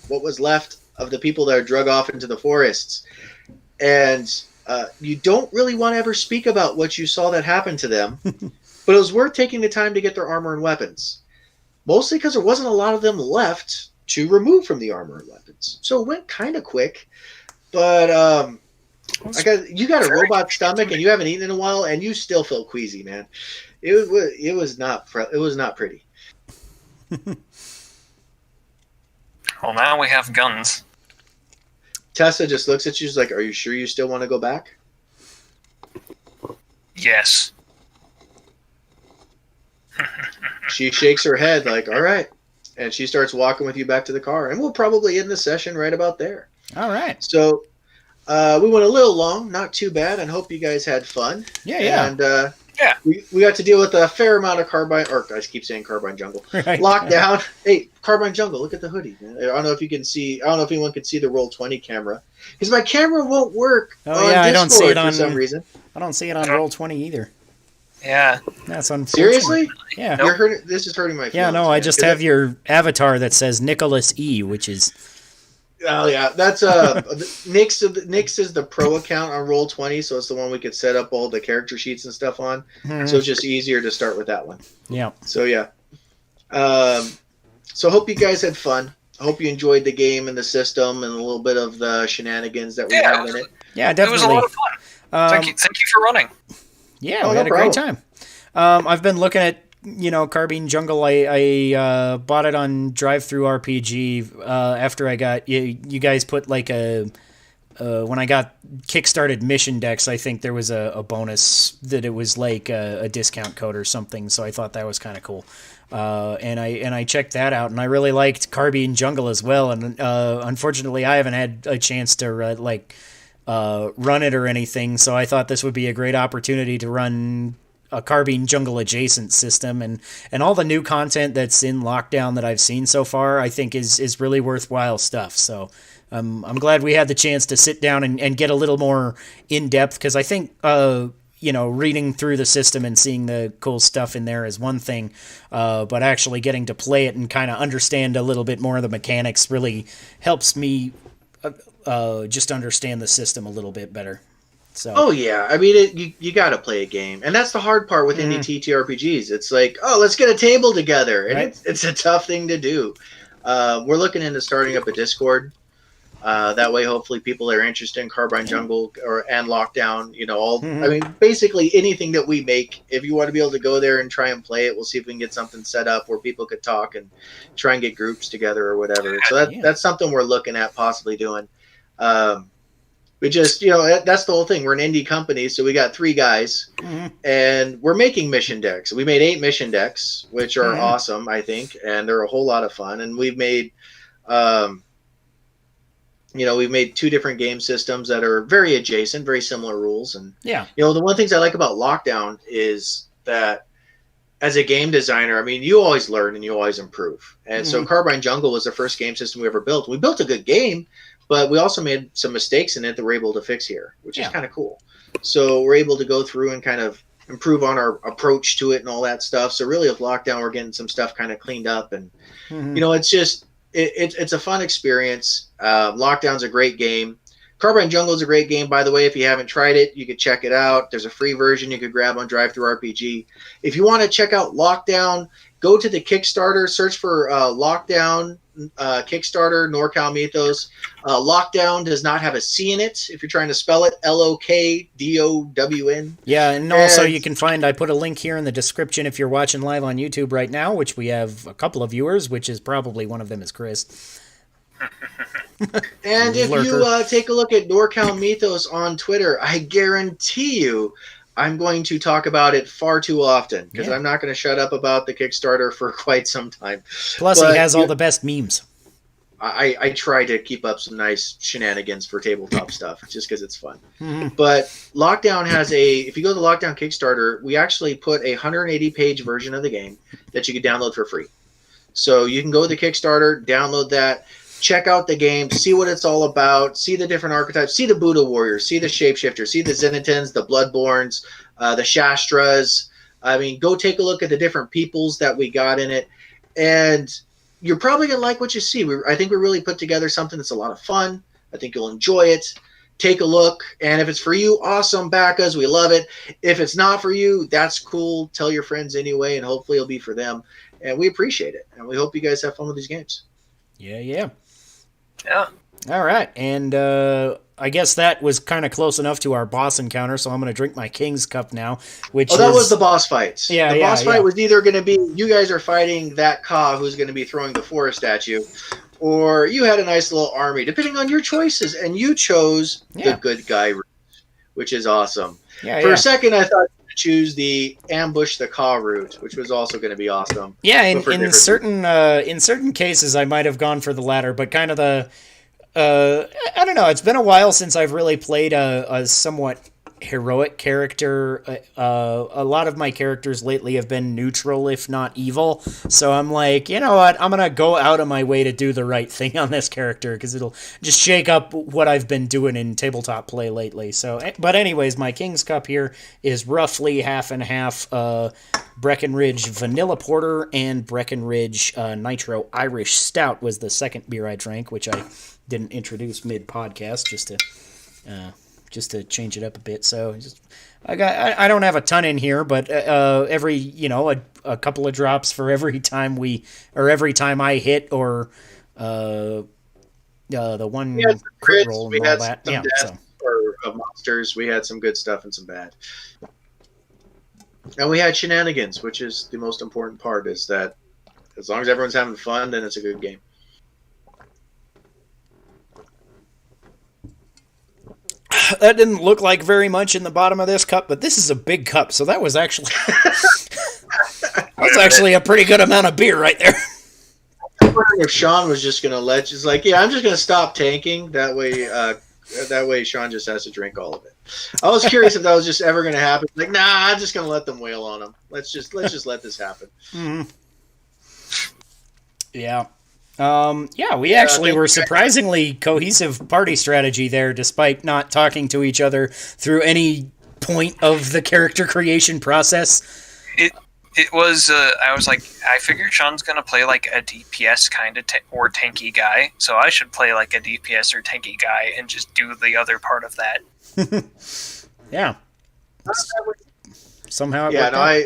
what was left of the people that are drug off into the forests. And you don't really want to ever speak about what you saw that happened to them, but it was worth taking the time to get their armor and weapons. Mostly because there wasn't a lot of them left to remove from the armor and weapons. So it went kind of quick, but you got a robot stomach and you haven't eaten in a while, and you still feel queasy, man. It was not pretty. Well, now we have guns. Tessa just looks at you. She's like, "Are you sure you still want to go back?" Yes. She shakes her head like, "All right," and she starts walking with you back to the car. And we'll probably end the session right about there. All right. So we went a little long, not too bad, and hope you guys had fun. Yeah. And we got to deal with a fair amount of Carbine, or I keep saying Carbine Jungle. Right. Lockdown. Hey, Carbine Jungle, look at the hoodie, man. I don't know if you can see. I don't know if anyone can see the Roll20 camera, because my camera won't work on Discord I don't see it on for some reason. I don't see it on Roll20 either. Yeah. That's unfortunate. Seriously? Yeah. Nope. This is hurting my feelings. Yeah, no, I just have your avatar that says Nicholas E, which is... Oh, yeah. That's Nick's is the pro account on Roll20, so it's the one we could set up all the character sheets and stuff on. Mm-hmm. So it's just easier to start with that one. Yeah. So, yeah. So hope you guys had fun. I hope you enjoyed the game and the system and a little bit of the shenanigans that we had in it. Yeah, definitely. It was a lot of fun. Thank you for running. Yeah, we had a great time. I've been looking at, Carbine Jungle. I bought it on Drive-Thru RPG after I got you guys put like when I got kickstarted mission decks. I think there was a bonus that it was like a discount code or something. So I thought that was kind of cool. And I checked that out, and I really liked Carbine Jungle as well. And unfortunately, I haven't had a chance to run it or anything, so I thought this would be a great opportunity to run a Carbine Jungle adjacent system, and all the new content that's in Lockdown that I've seen so far, I think is really worthwhile stuff. So I'm glad we had the chance to sit down and get a little more in depth, because I think reading through the system and seeing the cool stuff in there is one thing, but actually getting to play it and kind of understand a little bit more of the mechanics really helps me just understand the system a little bit better. So. Oh yeah, I mean, you got to play a game, and that's the hard part with indie TTRPGs. It's like, oh, let's get a table together, and right. it's a tough thing to do. We're looking into starting up a Discord. That way, hopefully, people that are interested in Carbine Jungle and Lockdown, I mean, basically anything that we make. If you want to be able to go there and try and play it, we'll see if we can get something set up where people could talk and try and get groups together or whatever. So that's something we're looking at possibly doing. We just, that's the whole thing. We're an indie company, so we got 3 guys, and we're making mission decks. We made 8 mission decks, which are awesome, I think, and they're a whole lot of fun. And we've made, we've made 2 different game systems that are very adjacent, very similar rules. And the one things I like about Lockdown is that as a game designer, I mean, you always learn and you always improve. And so Carbine Jungle was the first game system we ever built. We built a good game, but we also made some mistakes in it that we're able to fix here, which is kind of cool. So we're able to go through and kind of improve on our approach to it and all that stuff. So really with Lockdown, we're getting some stuff kind of cleaned up, and it's just it's a fun experience. Lockdown's a great game. Carbine Jungle is a great game, by the way. If you haven't tried it, you could check it out. There's a free version you could grab on Drive-Thru-RPG. If you want to check out Lockdown, go to the Kickstarter, search for Lockdown Kickstarter, NorCal Mythos. Lockdown does not have a C in it if you're trying to spell it, Lokdown. Yeah, and also you can find, I put a link here in the description if you're watching live on YouTube right now, which we have a couple of viewers, which is probably one of them is Chris. And if you take a look at NorCal Mythos on Twitter, I guarantee you I'm going to talk about it far too often, because I'm not going to shut up about the Kickstarter for quite some time. Plus, he has all the best memes. I try to keep up some nice shenanigans for tabletop stuff, just because it's fun. But Lockdown has if you go to the Lockdown Kickstarter, we actually put a 180-page version of the game that you can download for free. So you can go to the Kickstarter, download that, check out the game, see what it's all about, see the different archetypes, see the Buddha Warriors, see the Shapeshifters, see the Zenitons, the Bloodborns, the Shastras. I mean, go take a look at the different peoples that we got in it, and you're probably going to like what you see. I think we really put together something that's a lot of fun. I think you'll enjoy it. Take a look, and if it's for you, awesome, back us. We love it. If it's not for you, that's cool. Tell your friends anyway, and hopefully it'll be for them. And we appreciate it, and we hope you guys have fun with these games. Yeah. Yeah. All right, and I guess that was kind of close enough to our boss encounter, so I'm going to drink my King's Cup now, that was the boss fights. Yeah, the boss fight was either going to be you guys are fighting that Ka who's going to be throwing the forest at you, or you had a nice little army, depending on your choices, and you chose the good guy route, which is awesome. For a second, I thought choose the ambush the Ka route, which was also going to be awesome. Yeah, in certain cases, I might have gone for the latter, but kind of the I don't know. It's been a while since I've really played a somewhat heroic character. A lot of my characters lately have been neutral, if not evil. So I'm like, you know what? I'm going to go out of my way to do the right thing on this character, because it'll just shake up what I've been doing in tabletop play lately. So, but anyways, my King's Cup here is roughly half and half Breckenridge Vanilla Porter and Breckenridge Nitro Irish Stout was the second beer I drank, which I didn't introduce mid-podcast just to change it up a bit. So I don't have a ton in here, but every a couple of drops for every time I hit or the one crit roll and all that. Yeah, so of monsters, we had some good stuff and some bad, and we had shenanigans, which is the most important part. Is that as long as everyone's having fun, then it's a good game. That didn't look like very much in the bottom of this cup, but this is a big cup, so that was actually a pretty good amount of beer right there. I'm wondering if Sean was just going to she's like, I'm just going to stop tanking. That way Sean just has to drink all of it. I was curious if that was just ever going to happen. Like, nah, I'm just going to let them wail on him. Let's just let this happen. Mm-hmm. Yeah. We actually were surprisingly cohesive party strategy there, despite not talking to each other through any point of the character creation process. It was, I was like, I figured Sean's going to play like a DPS kind of or tanky guy, so I should play like a DPS or tanky guy and just do the other part of that. Yeah. Somehow it worked out.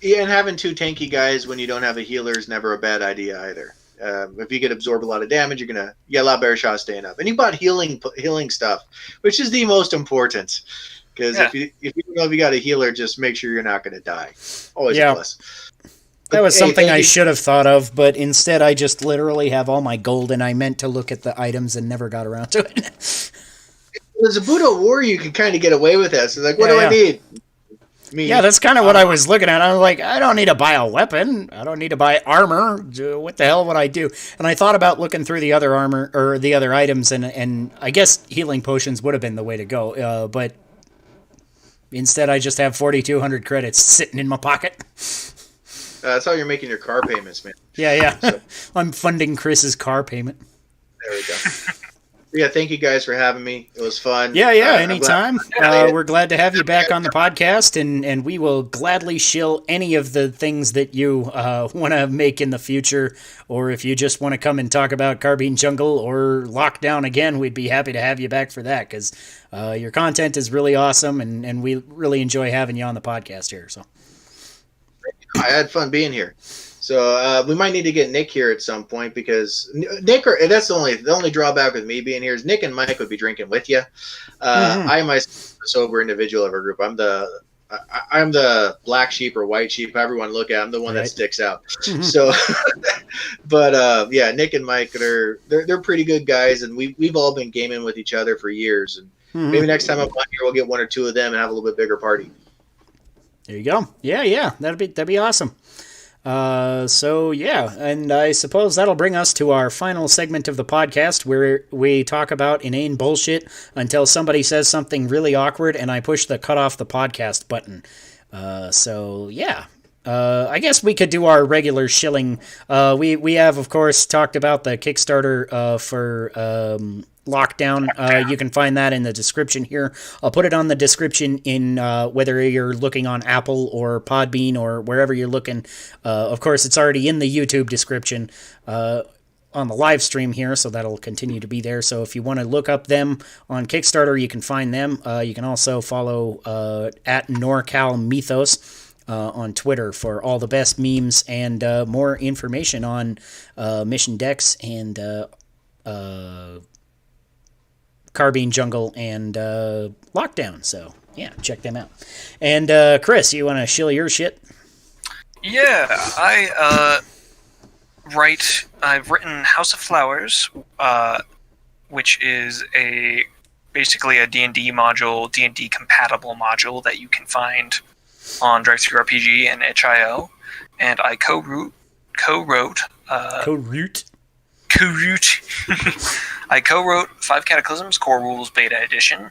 And having two tanky guys when you don't have a healer is never a bad idea either. If you could absorb a lot of damage, you get a lot better shot staying up. And you bought healing stuff, which is the most important. Because if you know if you got a healer, just make sure you're not going to die. Always a plus. That was something I should have thought of, but instead I just literally have all my gold, and I meant to look at the items and never got around to it. As a Buddha warrior, you can kind of get away with that. So like, what do I need? Yeah, that's kind of what I was looking at. I was like, I don't need to buy a weapon. I don't need to buy armor. What the hell would I do? And I thought about looking through the other armor or the other items, and I guess healing potions would have been the way to go. But instead, I just have 4,200 credits sitting in my pocket. That's how you're making your car payments, man. Yeah. So. I'm funding Chris's car payment. There we go. Yeah, thank you guys for having me. It was fun. Yeah, anytime. We're glad to have you back on the podcast, and we will gladly shill any of the things that you want to make in the future, or if you just want to come and talk about Carbine Jungle or Lockdown again, we'd be happy to have you back for that, because your content is really awesome, and we really enjoy having you on the podcast here. So I had fun being here. So we might need to get Nick here at some point, because Nick, that's the only drawback with me being here is Nick and Mike would be drinking with you. I myself am a sober individual of our group. I'm the black sheep or white sheep, however you want to look at it. I'm the one that sticks out. So, but yeah, Nick and Mike they're pretty good guys, and we've all been gaming with each other for years. And maybe next time I'm on here, we'll get one or two of them and have a little bit bigger party. There you go. Yeah, that'd be awesome. So yeah, and I suppose that'll bring us to our final segment of the podcast, where we talk about inane bullshit until somebody says something really awkward and I push the cut off the podcast button. So yeah. I guess we could do our regular shilling. We have, of course, talked about the Kickstarter for Lockdown. You can find that in the description here. I'll put it on the description in whether you're looking on Apple or Podbean or wherever you're looking. Of course, it's already in the YouTube description on the live stream here, so that'll continue to be there. So if you want to look up them on Kickstarter, you can find them. You can also follow at NorCal Mythos on Twitter for all the best memes and more information on Mission Decks and Carbine Jungle and Lockdown. So yeah, check them out. And Chris, you want to shill your shit? Yeah, I've written House of Flowers, which is basically a D&D module, D&D compatible module that you can find on Direct3RPG and itch.io, and I co-wrote I co-wrote 5 Cataclysms Core Rules Beta Edition,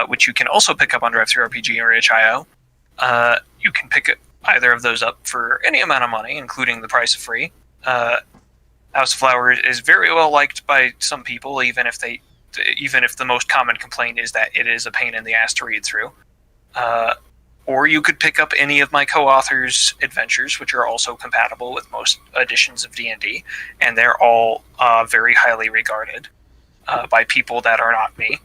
which you can also pick up on Direct3RPG or itch.io. You can pick either of those up for any amount of money, including the price of free. House of Flowers is very well liked by some people, even if the most common complaint is that it is a pain in the ass to read through. Or you could pick up any of my co-authors' adventures, which are also compatible with most editions of D&D, and they're all very highly regarded by people that are not me.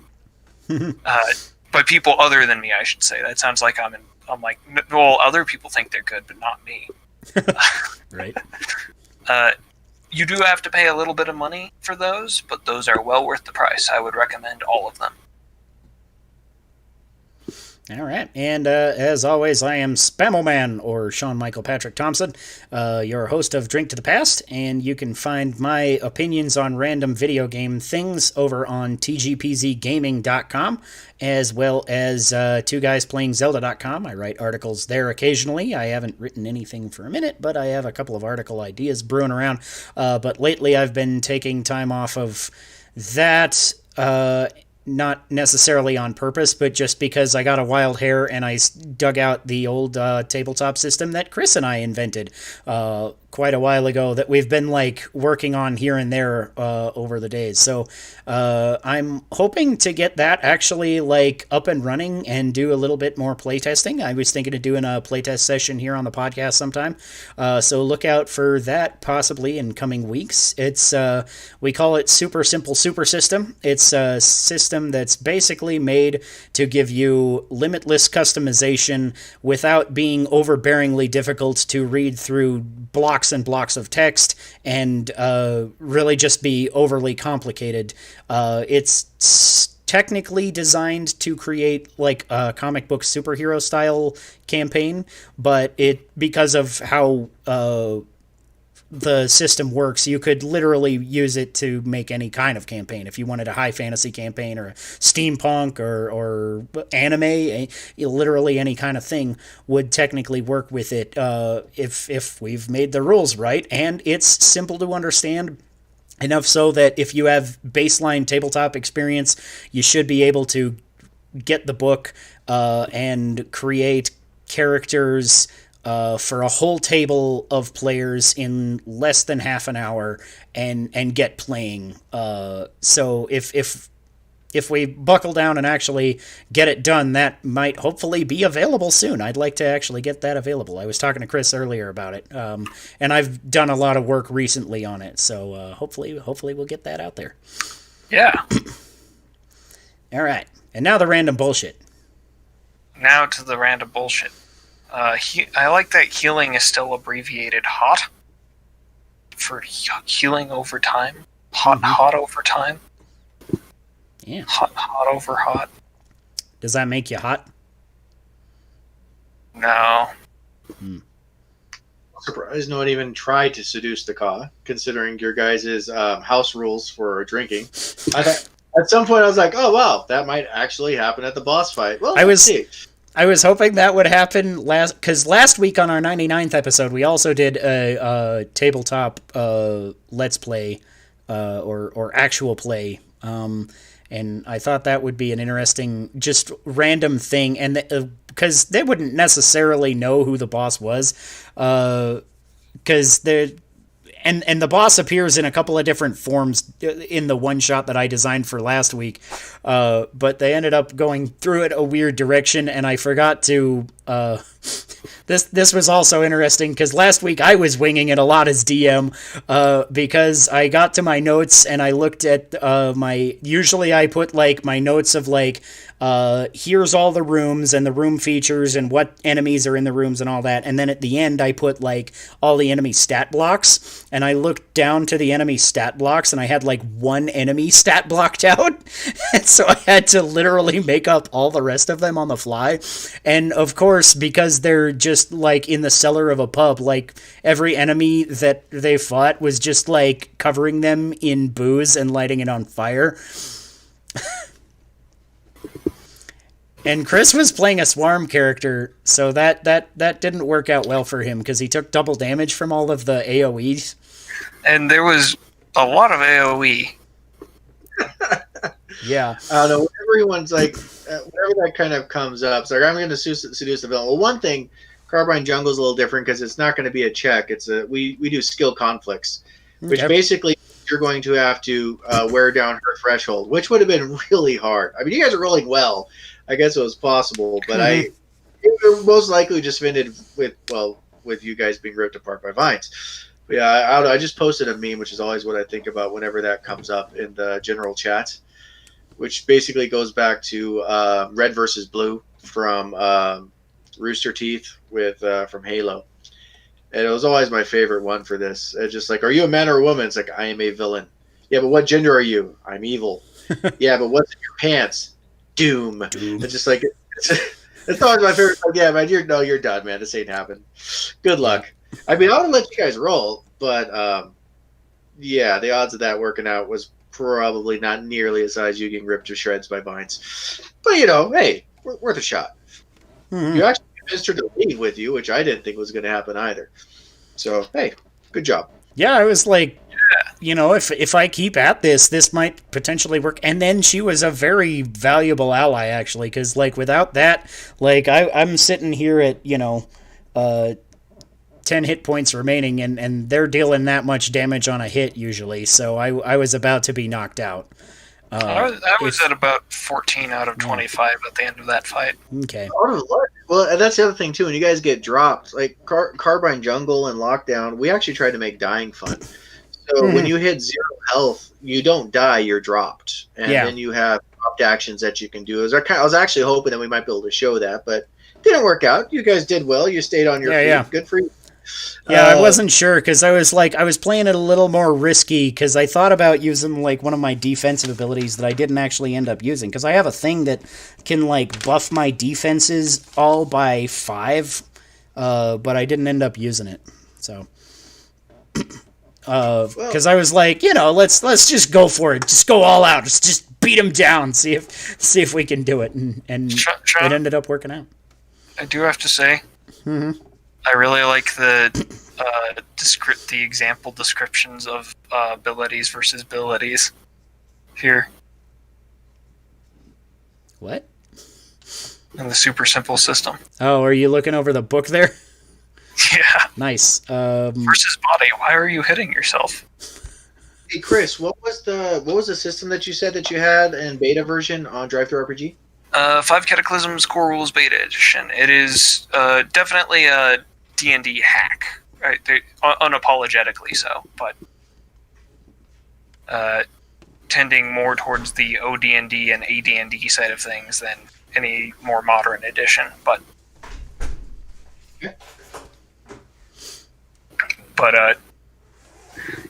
By people other than me, I should say. That sounds like I'm like, well, other people think they're good, but not me. Right. You do have to pay a little bit of money for those, but those are well worth the price. I would recommend all of them. All right, and as always, I am Spamoman, or Sean Michael Patrick Thompson, your host of Drink to the Past, and you can find my opinions on random video game things over on tgpzgaming.com, as well as twoguysPlayingZelda.com. I write articles there occasionally. I haven't written anything for a minute, but I have a couple of article ideas brewing around. But lately I've been taking time off of that, not necessarily on purpose, but just because I got a wild hair and I dug out the old tabletop system that Chris and I invented quite a while ago that we've been like working on here and there over the days. So I'm hoping to get that actually like up and running and do a little bit more playtesting. I was thinking of doing a playtest session here on the podcast sometime. So look out for that possibly in coming weeks. It's we call it Super Simple Super System. It's a system that's basically made to give you limitless customization without being overbearingly difficult to read through blocks and blocks of text and really just be overly complicated. It's technically designed to create like a comic book superhero style campaign, but because of how the system works, you could literally use it to make any kind of campaign. If you wanted a high fantasy campaign or a steampunk or anime, literally any kind of thing would technically work with it if we've made the rules right. And it's simple to understand enough so that if you have baseline tabletop experience, you should be able to get the book and create characters for a whole table of players in less than half an hour and get playing. So if we buckle down and actually get it done, that might hopefully be available soon. I'd like to actually get that available. I was talking to Chris earlier about it, and I've done a lot of work recently on it. So hopefully we'll get that out there. Yeah. All right, and now the random bullshit. Now to the random bullshit. I like that healing is still abbreviated HOT for healing over time. Hot over time. Yeah. Hot over hot. Does that make you hot? No. Surprised no one even tried to seduce the Ka, considering your guys' house rules for drinking. I thought, at some point I was like, oh wow, that might actually happen at the boss fight. Well, let's see. I was hoping that would happen because last week on our 99th episode, we also did a tabletop let's play or actual play. And I thought that would be an interesting, just random thing. And because they wouldn't necessarily know who the boss was, because they're. And the boss appears in a couple of different forms in the one shot that I designed for last week, but they ended up going through it a weird direction, and I forgot to. This was also interesting because last week I was winging it a lot as DM because I got to my notes and I looked at my. Usually I put like my notes of like. Here's all the rooms and the room features and what enemies are in the rooms and all that. And then at the end, I put like all the enemy stat blocks, and I looked down to the enemy stat blocks and I had like one enemy stat blocked out. And so I had to literally make up all the rest of them on the fly. And of course, because they're just like in the cellar of a pub, like every enemy that they fought was just like covering them in booze and lighting it on fire. And Chris was playing a swarm character, so that didn't work out well for him because he took double damage from all of the AoEs. And there was a lot of AoE. Yeah. I don't know. Everyone's like, whenever that kind of comes up, it's like, I'm going to seduce the villain. Well, one thing, Carbine Jungle is a little different because it's not going to be a check. It's we do skill conflicts, which basically you're going to have to wear down her threshold, which would have been really hard. I mean, you guys are rolling well. I guess it was possible, but it most likely just ended with you guys being ripped apart by vines. But yeah, I just posted a meme, which is always what I think about whenever that comes up in the general chat, which basically goes back to Red versus Blue from Rooster Teeth from Halo. And it was always my favorite one for this. It's just like, are you a man or a woman? It's like, I am a villain. Yeah, but what gender are you? I'm evil. Yeah, but what's in your pants? Doom. It's just like it's always my favorite. Like, yeah, man, you're done, man. This ain't happened. Good luck. I mean, I would let you guys roll, but yeah, the odds of that working out was probably not nearly as high as you getting ripped to shreds by vines. But hey, worth a shot. Mm-hmm. You actually convinced her to leave with you, which I didn't think was going to happen either. So hey, good job. Yeah, I was like, if I keep at this might potentially work. And then she was a very valuable ally, actually, because, like, without that, like, I'm sitting here at, 10 hit points remaining, and they're dealing that much damage on a hit, usually, so I was about to be knocked out. I was at about 14 out of 25 at the end of that fight. Okay. Well, and that's the other thing, too. When you guys get dropped, like Carbine Jungle and Lockdown, we actually tried to make dying fun. So when you hit 0 health, you don't die, you're dropped. And then you have dropped actions that you can do. I was actually hoping that we might be able to show that, but it didn't work out. You guys did well. You stayed on your feet. Yeah. Good for you. Yeah, I wasn't sure because I was playing it a little more risky because I thought about using like one of my defensive abilities that I didn't actually end up using because I have a thing that can like buff my defenses all by 5, but I didn't end up using it. So, because I was like, let's just go for it, just go all out, just beat him down, see if we can do it, and it ended up working out. I do have to say. Mm-hmm. I really like the example descriptions of abilities versus abilities here. What? In the super simple system. Oh, are you looking over the book there? Yeah. Nice. Versus body. Why are you hitting yourself? Hey Chris, what was the system that you said that you had in beta version on Drive-Thru RPG? 5 Cataclysms Core Rules Beta Edition. It is definitely a D&D hack, right? Unapologetically so, but tending more towards the OD&D and AD&D side of things than any more modern edition. But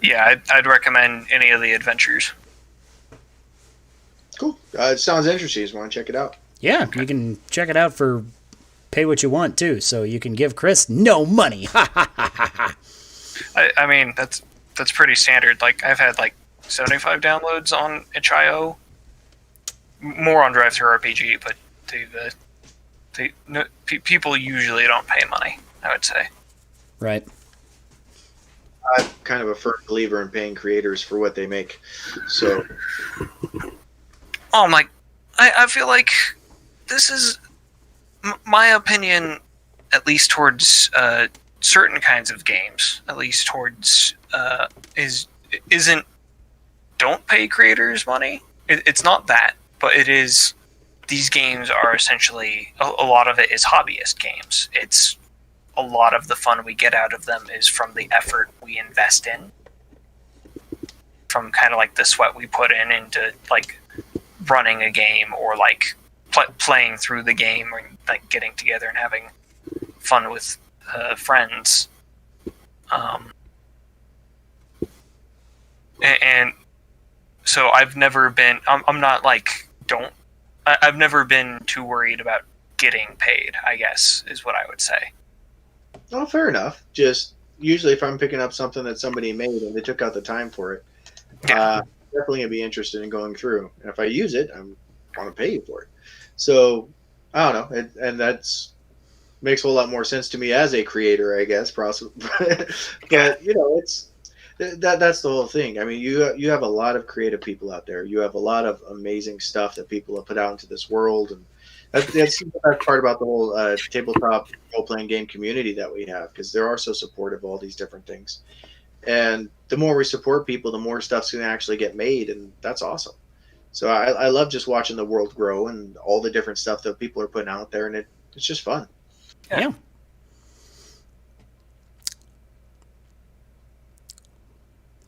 yeah, I'd recommend any of the adventures. Cool. It sounds interesting. Just want to check it out. Yeah, you can check it out for pay what you want too, so you can give Chris no money. I mean, that's pretty standard. Like, I've had like 75 downloads on itch.io, more on Drive-Thru RPG, but people usually don't pay money, I would say. Right. I'm kind of a firm believer in paying creators for what they make. So, I feel like this is my opinion, at least towards certain kinds of games. At least towards isn't don't pay creators money. It's not that, but it is. These games are essentially a lot of it is hobbyist games. It's a lot of the fun we get out of them is from the effort we invest in, from kind of like the sweat we put in into like running a game or like playing through the game or like getting together and having fun with friends. And so I've never been. I'm not like I've never been too worried about getting paid, I guess, is what I would say. Oh, fair enough. Just usually if I'm picking up something that somebody made and they took out the time for it, definitely gonna be interested in going through. And if I use it, I want to pay you for it. So I don't know, and that's makes a whole lot more sense to me as a creator, I guess. Possibly, but you know, it's that's the whole thing. I mean, you have a lot of creative people out there. You have a lot of amazing stuff that people have put out into this world, and that's the best part about the whole tabletop role-playing game community that we have, because they are so supportive of all these different things. And the more we support people, the more stuff's going to actually get made, and that's awesome. So I love just watching the world grow and all the different stuff that people are putting out there, and it's just fun. Yeah.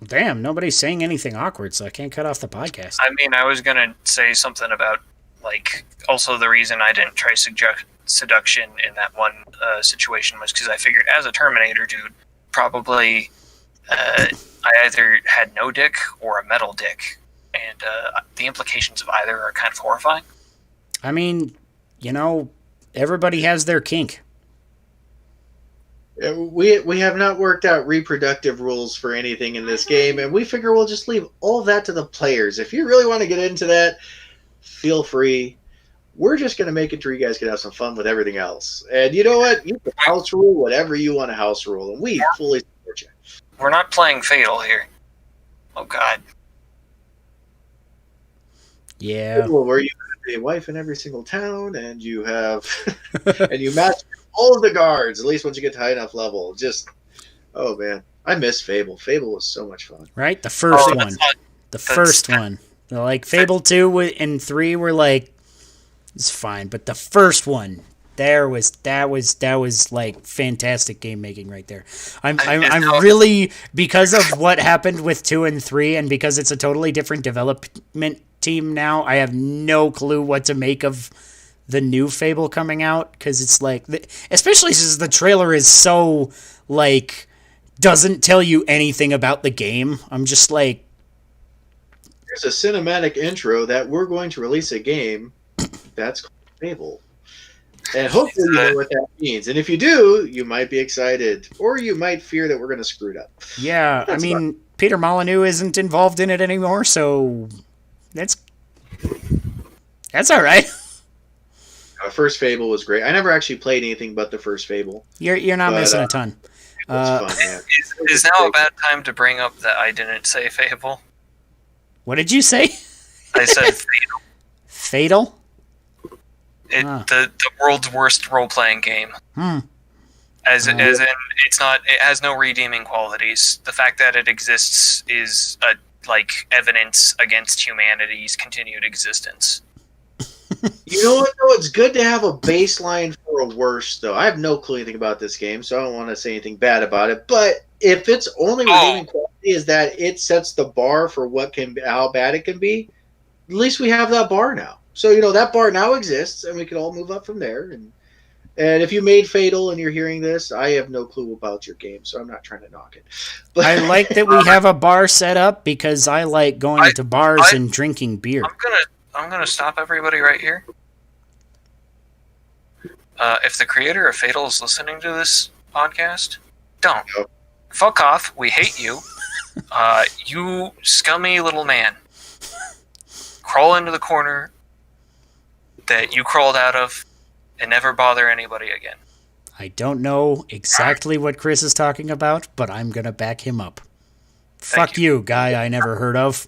Damn, nobody's saying anything awkward, so I can't cut off the podcast. I mean, I was gonna say something about like also the reason I didn't try seduction in that one situation was because I figured as a Terminator dude, probably I either had no dick or a metal dick, and the implications of either are kind of horrifying. I mean, you know, everybody has their kink. We have not worked out reproductive rules for anything in this game, and we figure we'll just leave all of that to the players. If you really want to get into that, feel free. We're just going to make it so you guys can have some fun with everything else. And you know what? You can house rule whatever you want to house rule, and we fully support you. We're not playing Fatal here. Oh, God. Yeah. Where you have a wife in every single town, and you have and you match all of the guards, at least once you get to high enough level. Just, oh man, I miss Fable. Fable was so much fun. Right? The first one. The first one. Like, Fable 2 and 3 were like, it's fine, but the first one, that was like fantastic game making right there. I'm really, because of what happened with 2 and 3, and because it's a totally different development team now, I have no clue what to make of the new Fable coming out, because it's like, especially since the trailer is so like doesn't tell you anything about the game. I'm just like, there's a cinematic intro that we're going to release a game that's called Fable, and hopefully you know what that means. And if you do, you might be excited, or you might fear that we're going to screw it up. Yeah, I mean, Peter Molyneux isn't involved in it anymore, so that's all right. First Fable was great. I never actually played anything but the first Fable. You're not missing a ton. Fun, yeah. Is now a bad time to bring up that I didn't say Fable? What did you say? I said Fatal. Fatal? The world's worst role-playing game. As in, it's not. It has no redeeming qualities. The fact that it exists is like evidence against humanity's continued existence. You know what, though? It's good to have a baseline for a worse, though. I have no clue anything about this game, so I don't want to say anything bad about it. But if its only redeeming quality is that it sets the bar for how bad it can be, at least we have that bar now. So, that bar now exists, and we can all move up from there. And if you made Fatal and you're hearing this, I have no clue about your game, so I'm not trying to knock it. But I like that we have a bar set up because I like going to bars and drinking beer. I'm gonna stop everybody right here. If the creator of Fatal is listening to this podcast, don't. Nope. Fuck off. We hate you. You scummy little man. Crawl into the corner that you crawled out of and never bother anybody again. I don't know exactly what Chris is talking about, but I'm going to back him up. Fuck you, guy I never heard of.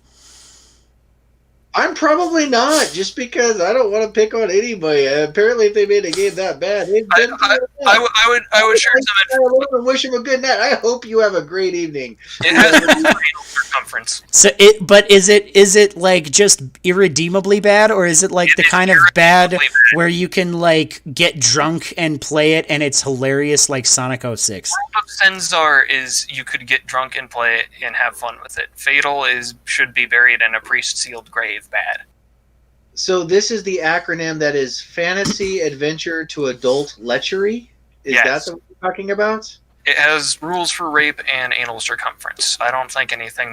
I'm probably not, just because I don't want to pick on anybody. Apparently, if they made a game that bad, I would share some and wish him a good night. I hope you have a great evening. It has a circumference. So but is it like just irredeemably bad, or is it like the kind of bad where you can like get drunk and play it and it's hilarious, like Sonic 06? Senzar is you could get drunk and play it and have fun with it. Fatal should be buried in a priest-sealed grave. Bad. So this is the acronym that is Fantasy Adventure to Adult Lechery? Is that what you're talking about? It has rules for rape and anal circumference. I don't think anything